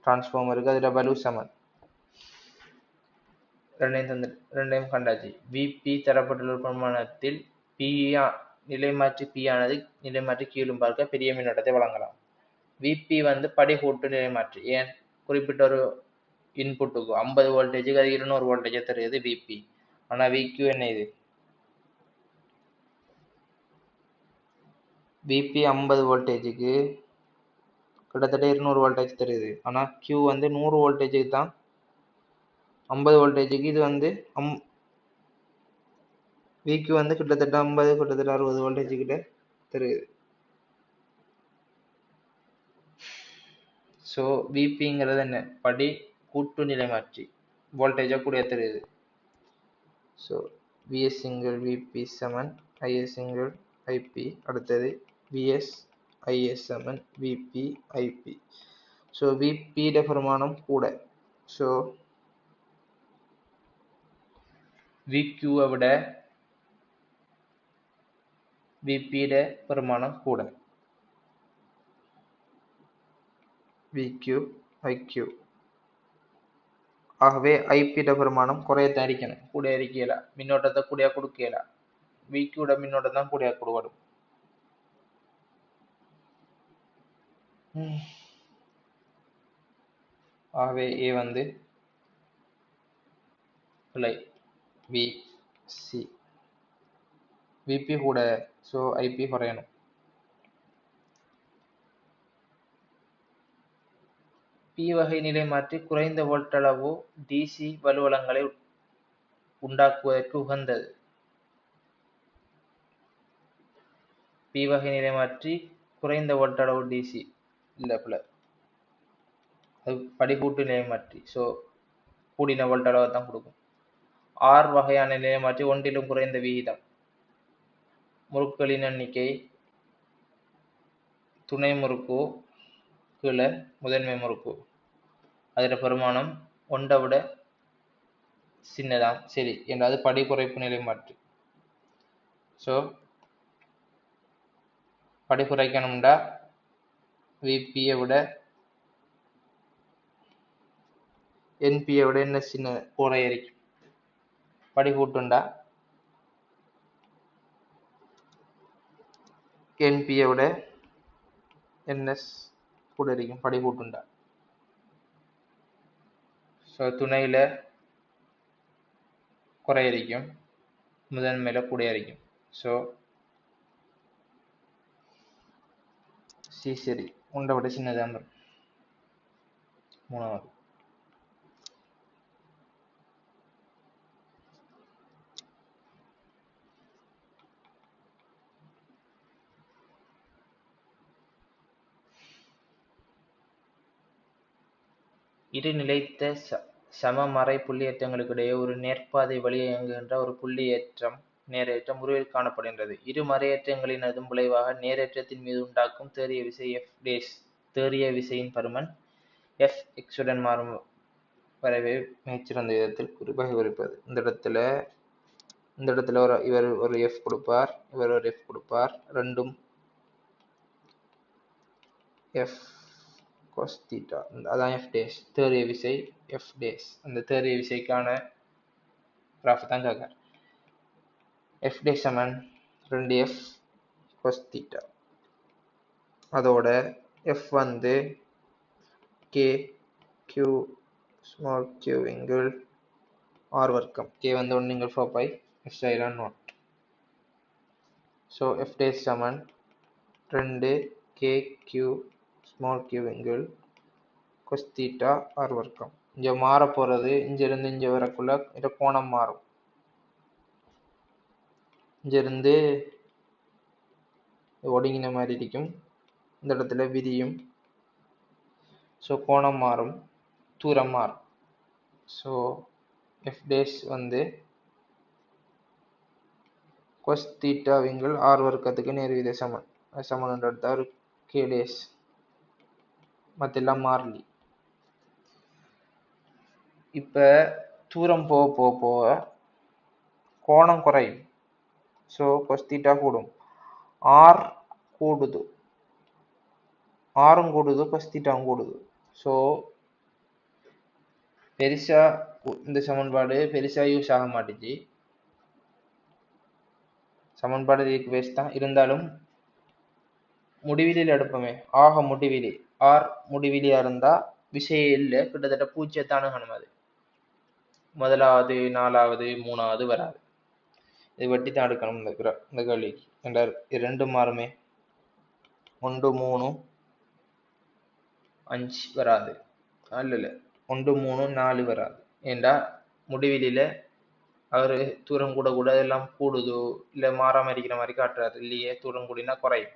டிரான்ஸ்ஃபார்மருக்கு அதில் பலு சமன். ரெண்டையும் கண்டாச்சு. விபி தரப்பட்டுள்ள பிரமாணத்தில் நிலைமாற்றி பி ஆனது நிலைமாற்றி கீழும் பார்க்க பெரிய மின்னோட்டத்தை வழங்கலாம். விபி வந்து படிகூட்டு நிலைமாற்றி. ஏன் குறிப்பிட்ட ஒரு இன்புட்டுக்கு 50 வோல்டேஜுக்கு அது 200 வோல்டேஜை தருகிறது விபி. ஆனால் விக்யூ என்ன, இது விபி 50 வோல்டேஜுக்கு கிட்டத்தட்ட 200 வோல்டேஜ் தருது. ஆனால் கியூ வந்து 100 வோல்டேஜுக்கு தான். 50 வோல்டேஜுக்கு இது வந்து விக்யூ வந்து கிட்டத்தட்ட 50 கிட்டத்தட்ட 60 வோல்டேஜ் கிட்ட தருது. ஸோ விபிங்கிறது என்ன, படி கூட்டு நிலைமாற்றி, வோல்டேஜை கூட தருது. ஸோ விஎஸ் சிங்கிள் விபி சமன் ஐஎஸ் சிங்கிள் ஐபி. அடுத்தது விஎஸ் ஐஎஸ் சமன் விபி ஐபி. ஸோ விபியோட பிரமாணம் கூட. ஸோ விக்யூவை விட விபியோட பிரமாணம் கூட. VQ IQ. ஆகவே ஐபியோட பிரமாணம் குறையத்தான் இருக்கணும், கூட இருக்கல. மின்னோட்டத்தை கூட கொடுக்கல. விக்யூட மின்னோட்டம் தான் கூட கொடுக்கணும். ஆகவே ஏ வந்து பிழை. விசி விபி கூட, ஸோ ஐபி குறையணும். பி வகை நிலைமாற்றி குறைந்த வோல்ட்டளவு டிசி வலுவளங்களை உண்டாக்குவதற்கு உகந்தது. பி வகை நிலைமாற்றி குறைந்த வோல்ட்டளவு டிசி இல்லை பிள்ளை, அது படிக்கூட்டு நிலைமாற்றி. ஸோ கூடின வோல்ட்டளவை தான் கொடுக்கும். ஆர் வகையான நிலைமாற்றி ஒன்றிலும் குறைந்த விகிதம், முறுக்குகளின் எண்ணிக்கை துணை முறுக்கு கீழே முதன்மை முறுக்கு. அதில் பெருமானம் ஒன்றை விட சின்னதான் சரி என்றாவது படி குறைப்பு நிலை மாற்று. ஸோ படி குறைக்கணும்டா விபியை விட என்பியை விட என்ன சின்ன குறையறிக்கும். படி கூட்டுண்டா என்பியை விட என்எஸ் கூட இருக்கும் படி கூட்டுண்டா. ஸோ துணையில் குறையறிக்கும், முதன்மையில் கூட இருக்கும். ஸோ சி சரி உண்டை விட சின்னதான் வரும். மூணாவது இரு நிலைத்த சமமறை புள்ளியேற்றங்களுக்கிடையே ஒரு நேர்பாதை வழியே இயங்குகின்ற ஒரு புள்ளியேற்றம் நேரேற்றம் உருவில் காணப்படுகின்றது. இரு மறையேற்றங்களினதும் விளைவாக நேரேற்றத்தின் மீது உண்டாக்கும் தேறிய விசை எஃப் டேஸ் தேறிய விசையின் பருமன் எஃப் எக்ஸுடன் மாறும் வரைவை மிகச்சிறந்த விதத்தில் வகைப்படுப்பது. இந்த இடத்துல இவர் ஒரு எஃப் கொடுப்பார், இவர் ஒரு எஃப் கொடுப்பார், ரெண்டும் எஃப் cos theta அதான் எஃப் டேஸ் தேறிய விசை எஃப் டேஸ். அந்த தேறிய விசைக்கான கிராஃப் தான் கேட்குறேன். எஃப் டேஸ் சமன் 2f cos theta. அதோட எஃப் வந்து கே கியூ ஸ்மால் கியூ இங்கிள் ஆர் வர்க்கம். கே வந்து 1 இங்கிள் 4 pi epsilon naught. So F dash சமன் 2 கே கியூ ஸ்மால் கியூ இங்கிள் cos theta ஆர் வர்க்கம். இங்கே மாற போகிறது இங்கிருந்து இங்கே வரக்குள்ள இந்த கோணம் மாறும். இங்கிருந்து ஒடுங்கின மாதிரி இருக்கும், இந்த இடத்துல விரியும். ஸோ கோணம் மாறும், தூரம் மாறும். ஸோ எஃப் டேஸ் வந்து cos theta விங்கிள் ஆர் வர்க்கத்துக்கு நேர்வித சமன். சமன் எடுத்தால் ஒரு கே டேஸ் மற்றெல்லாம் மாறலி. இப்போ தூரம் போக போக போக கோணம் குறையும். ஸோ cos theta கூடும், ஆர் கூடுது, ஆரும் கூடுது, cos thetaவும் கூடுது. ஸோ பெருசா இந்த சமன்பாடு பெருசா யூஸ் ஆக மாட்டேச்சு. சமன்பாடு இதுக்கு வேஸ்ட் தான். இருந்தாலும் முடிவிலியில் எடுப்போமே, ஆக முடிவிலி ஆர் முடிவிலியா இருந்தா விஷயம் இல்லை, கிட்டத்தட்ட பூஜ்ஜியத்தானுகணும். அது முதலாவது நாலாவது மூணாவது வராது. இது வெட்டி தான் எடுக்கணும் இந்த கேள்விக்கு. என்றால் ரெண்டு மாறுமே, 1 3 5 வராது. இல்லை 1 3 4 வராது. ஏண்டா முடிவிலியில் அவர் தூரம் கூட கூட எல்லாம் கூடுதோ இல்லை மாறாம இருக்கிற மாதிரி காட்டுறாரு இல்லையே. தூரம் கூடினா குறையும்,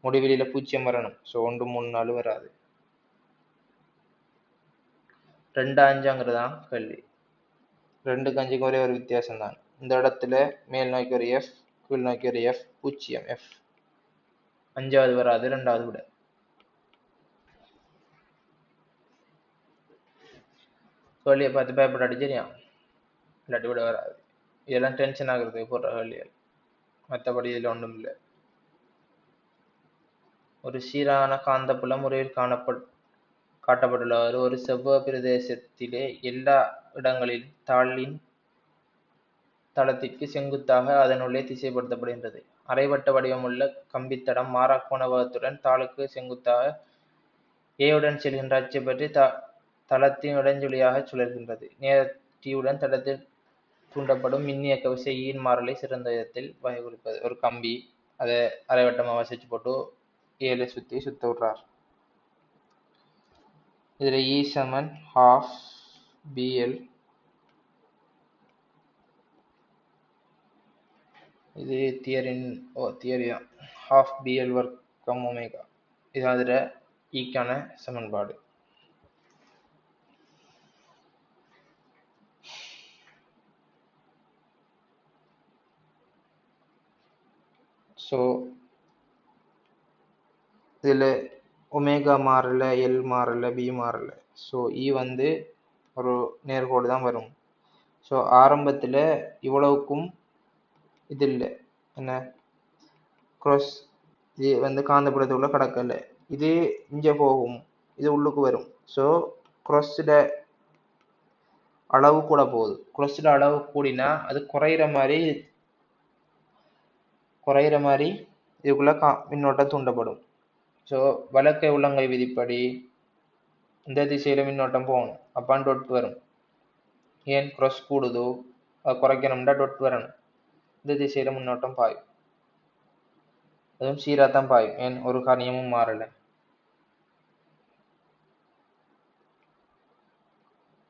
முடிவிலியில் பூஜ்ஜியம் வரணும். ஸோ 1 3 4 வராது. 2 5 தான் கேள்வி. 2 5க்கு ஒரே ஒரு வித்தியாசம் தான். இந்த இடத்துல மேல் நோக்கி ஒரு எஃப், கீழ் நோக்கி ஒரு எஃப், பூஜ்ஜியம் எஃப். 5வது வராது, 2வது விட. கேள்வியை பார்த்து பயப்படாடி சரியா, இல்லாட்டி விட வராது. இதெல்லாம் டென்ஷன் ஆகுறது போடுற கேள்விகள், மற்றபடி இதில் ஒன்றும் இல்லை. ஒரு சீரான காந்தப்புலம் முறையில் காட்டப்பட்டுள்ளவாறு ஒரு செவ்வக பிரதேசத்திலே எல்லா இடங்களிலும் தாளின் தளத்திற்கு செங்குத்தாக அதனுள்ளே திசைப்படுத்தப்படுகின்றது. அரைவட்ட வடிவமுள்ள கம்பித்தடம் மாறாக்கோண வகத்துடன் தாளுக்கு செங்குத்தாக ஏவுடன் செல்கின்ற அச்சை பற்றி தளத்தின் இடைஞ்சொலியாக சுழல்கின்றது. நேர்த்தியுடன் தளத்தில் தூண்டப்படும் மின்னியக்க விசை ஈன் மாறலை சிறந்த விதத்தில் வகை குறிப்பது. ஒரு கம்பி அதை அரைவட்டமாக வசிச்சு போட்டு 7 சுற்றி சுத்த விடுறார். இதில் இ சமன் ½ பிஎல், இது தியரி தான். ½ பிஎல் வர்க்கம் ஒமேகா, இது அதில் ஈக்கான சமன்பாடு. ஸோ இதில் ஒமேகா மாறல, எல் மாறல, பி மாறல. ஸோ இ வந்து ஒரு நேர்கோடு தான் வரும். ஸோ ஆரம்பத்தில் இவ்வளவுக்கும் இது இல்லை, என்ன க்ராஸ், இது வந்து காந்தப்புலத்துக்குள்ள கடக்கல, இது இங்கே போகும், இது உள்ளுக்கு வரும். ஸோ க்ராஸோட அளவு கூட போகுது. க்ராஸோட அளவு கூடினா அது குறையிற மாதிரி இதுக்குள்ள மின்னோட்டம் தூண்டப்படும். ஸோ வலக்கை உள்ளங்கை விதிப்படி இந்த திசையில மின்னோட்டம் போகணும், அப்பான் டொட் வரும். ஏன் க்ராஸ் கூடுதோ அது குறைக்கணும்னா டொட் வரணும். இந்த திசையில மின்னோட்டம் பாயும், அதுவும் சீராக தான் பாயும், ஏன் ஒரு காரியமும் மாறலை.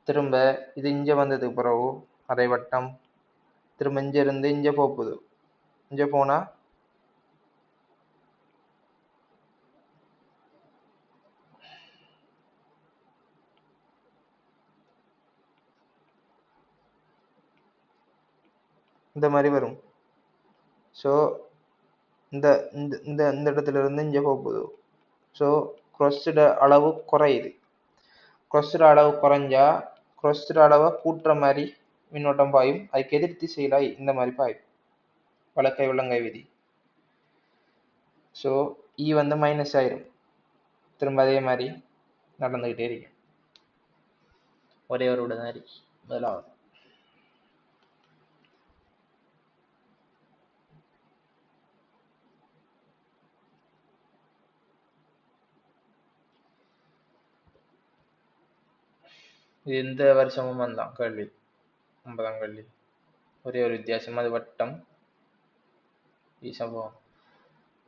திரும்ப இது இங்கே வந்ததுக்கு பிறகு அரை வட்டம் திரும்ப இங்கே இருந்து இங்கே போகுது. இங்கே போனால் இந்த மாதிரி வரும். ஸோ இந்த இந்த இந்த இந்த இடத்துல இருந்து இங்கே போகுது. ஸோ க்ராஸோட அளவு குறையுது. க்ராஸோட அளவு குறைஞ்சா க்ராஸோட அளவை கூட்டுற மாதிரி மின்னோட்டம் பாயும், அதுக்கு எதிர் திசையில இந்த மாதிரி பாயும், வலக்கை உள்ளங்கை விதி. ஸோ இ வந்து மைனஸ் ஆயிரும். திரும்ப அதே மாதிரி நடந்துக்கிட்டே இருக்கு. ஒரே ஒரு உடனடி முதலாவது. இது இந்த வருஷமும் வந்தான் கேள்வி, 9ஆம் கேள்வி. ஒரே ஒரு வித்தியாசம், அது வட்டம். சம்பவம்,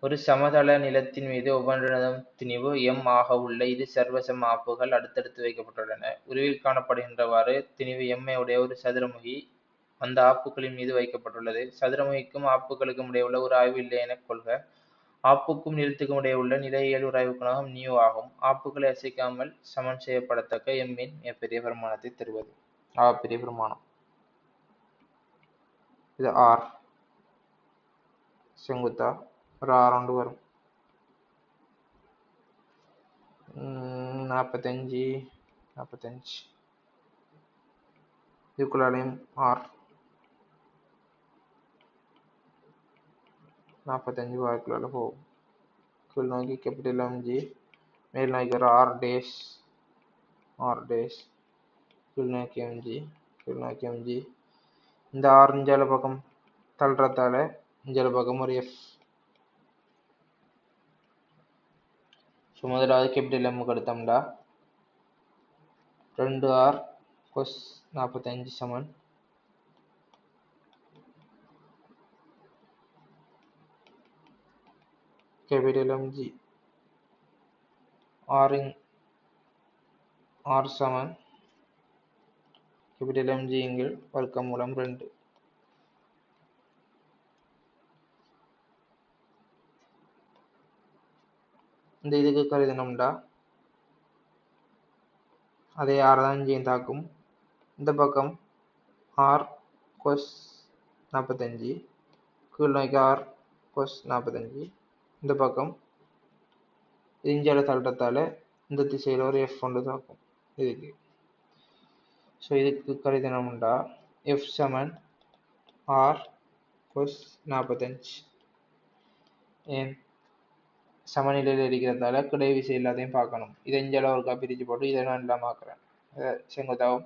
ஒரு சமதள நிலத்தின் மீது ஒவ்வொன்றினதும் திணிவு m ஆக உள்ள இது சர்வசம ஆப்புகள் அடுத்தடுத்து வைக்கப்பட்டுள்ளன. உருவில் காணப்படுகின்றவாறு திணிவு m உடைய ஒரு சதுரமுகி அந்த ஆப்புகளின் மீது வைக்கப்பட்டுள்ளது. சதுரமுகிக்கும் ஆப்புகளுக்கும் இடையே உள்ள ஒரு ஆய்வு இல்லை என கொள்க. ஆப்புக்கும் நிலத்துக்கும் இடையே உள்ள நிலையியல் உராய்வு குணகம் நியூ ஆகும். ஆப்புகளை அசைக்காமல் சமன் செய்யப்படத்தக்க எம்மின் மிகப்பெரிய பெருமானத்தை தருவது. பெரிய பெருமானம் இது ஆர். செங்குத்தா ஒரு ஆரவுண்டு வரும். 45 இதுக்குள்ளாலையும் ஆர் 45 வாய்க்குள்ளால போகும். கீழ் நோக்கி கேபிட்டல் எம்ஜி, மேல் நோக்கி ஒரு ஆர் டேஷ் கீழ் நோக்கி எம்ஜி. இந்த ஆர் இஞ்சால பக்கம் தள்ளுறதால இஞ்சால பக்கம் ஒரு எஃப். ஸோ முதலாவது கேபிட்டல் எம்முக்கு எடுத்தோம்டா 2r கொஸ் 45 சமன் கேபிட்டல் எம்ஜி ஆர் சமன் கேபிட்டல் எம்ஜி இங்கில் வர்க்கமூலம் 2. இந்த இதுக்கு கருதினோம்டா அதே ஆர் தான் இங்கேயும் தாக்கும். இந்த பக்கம் ஆர் கொஸ் 45 கீழ் நோக்கி ஆர் கொஸ் 45. இந்த பக்கம் இஞ்சால தள்ளுறதால இந்த திசையில் ஒரு எஃப் ஒன்று தாக்கும் இதுக்கு. ஸோ இதுக்கு கருதினோம்டா எஃப் சமன் ஆர் கொஸ் 45. ஏன் சமநிலையில் இருக்கிறதால கிடை விசை எல்லாத்தையும் பார்க்கணும். இதை இஞ்சால ஒருக்கா பிரித்து போட்டு இதை நான் இல்லாமல் ஆக்குறேன். செங்குத்தாவும்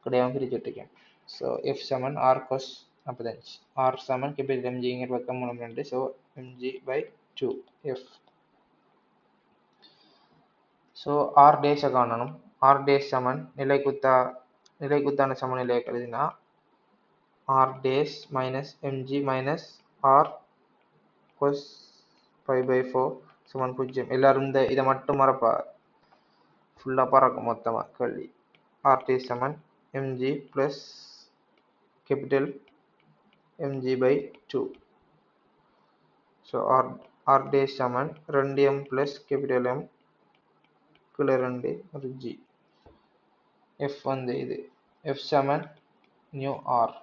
கிடையாவும் பிரிச்சுட்ருக்கேன். ஸோ எஃப் சமன் ஆர் கொஸ் 45. ஆர் சமன் கேபிட்டல் எம்ஜிங்கிற பக்கம் மூலம் 2. So MG by 2 F. So R டேஷை காணணும். ஆர் டேஷ் சமன் நிலைக்குத்தான சமநிலையை கருதினா R dash minus MG minus R cos 5/4 சமன் 0. எல்லாரும் இதை மட்டும் மறப்பா, ஃபுல்லாக பறக்கும் மொத்தமாக கேள்வி. ஆர் டேஷ் சமன் MG plus capital MG by 2. So R dash சமன் 2m ப்ளஸ் கேபிட்டல் எம் கீழே 2 ஒரு ஜி. எஃப் வந்து இது எஃப் சமன் நியூ ஆர்.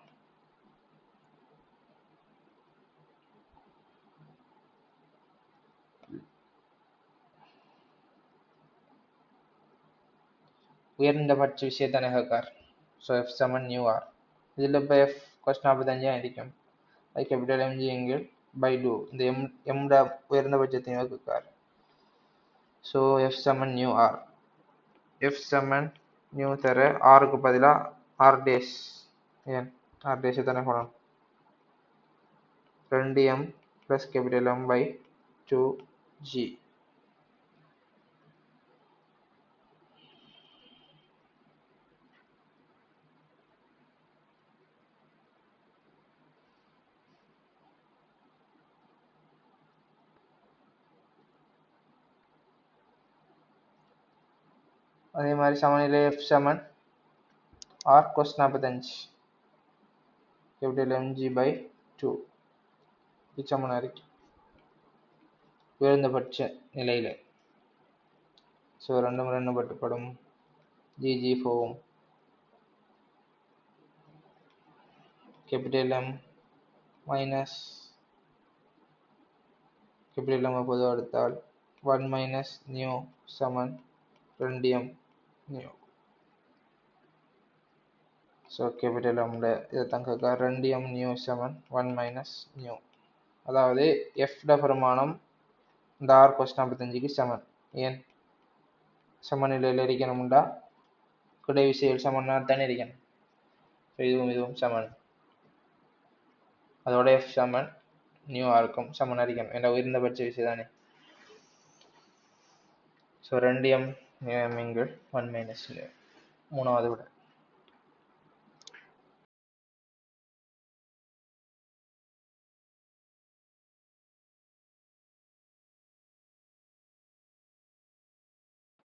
உயர்ந்தபட்ச விஷயத்தானே கேட்கார். ஸோ எஃப் சமன் நியூ ஆர். இதில் இப்போ எஃப் கொஸ்டின் 45 இருக்கும். அது கேபிட்டல் எம்ஜி எங்கில் பை டூ இந்த எம்ட உயர்ந்தபட்சத்தையும் கேட்கார். ஸோ எஃப் சமன் நியூ ஆர். எஃப் சமன் நியூ தர ஆருக்கு பதிலாக ஆர் டேஸ். ஏன் ஆர் டேஸை தானே போகணும். 2m plus capital M by 2g. அதே மாதிரி சமநிலை எஃப் சமன் R cos 45 capital MG by 2 இது சமனாக இருக்கு உயர்ந்தபட்ச நிலையில். ஸோ ரெண்டும் ரெண்டு பட்டுப்படும் ஜிஜி போகும். Capital M minus capital M பொதுவாக எடுத்தால் 1 மைனஸ் நியூ சமன் 2m நியூ. ஸோ கேபிட்டல் எம்ல இதை தங்க 2m நியூ சமன் 1 மைனஸ் நியூ. அதாவது எஃப்ட பிரமாணம் இந்த ஆர் கொஸ் 45க்கு சமன். ஏன் சமநிலையில் இருக்கணும்டா கிடை விசைகள் சமன்னா தானே இருக்கணும். இதுவும் சமன். அதோட எஃப் சமன் நியூ ஆருக்கும் சமன் அடிக்கணும். என்ற உயர்ந்தபட்ச விசை தானே. ஸோ 2m நியூ எம் இங்கு 1 மைனஸ் நியூ மூணாவது விட.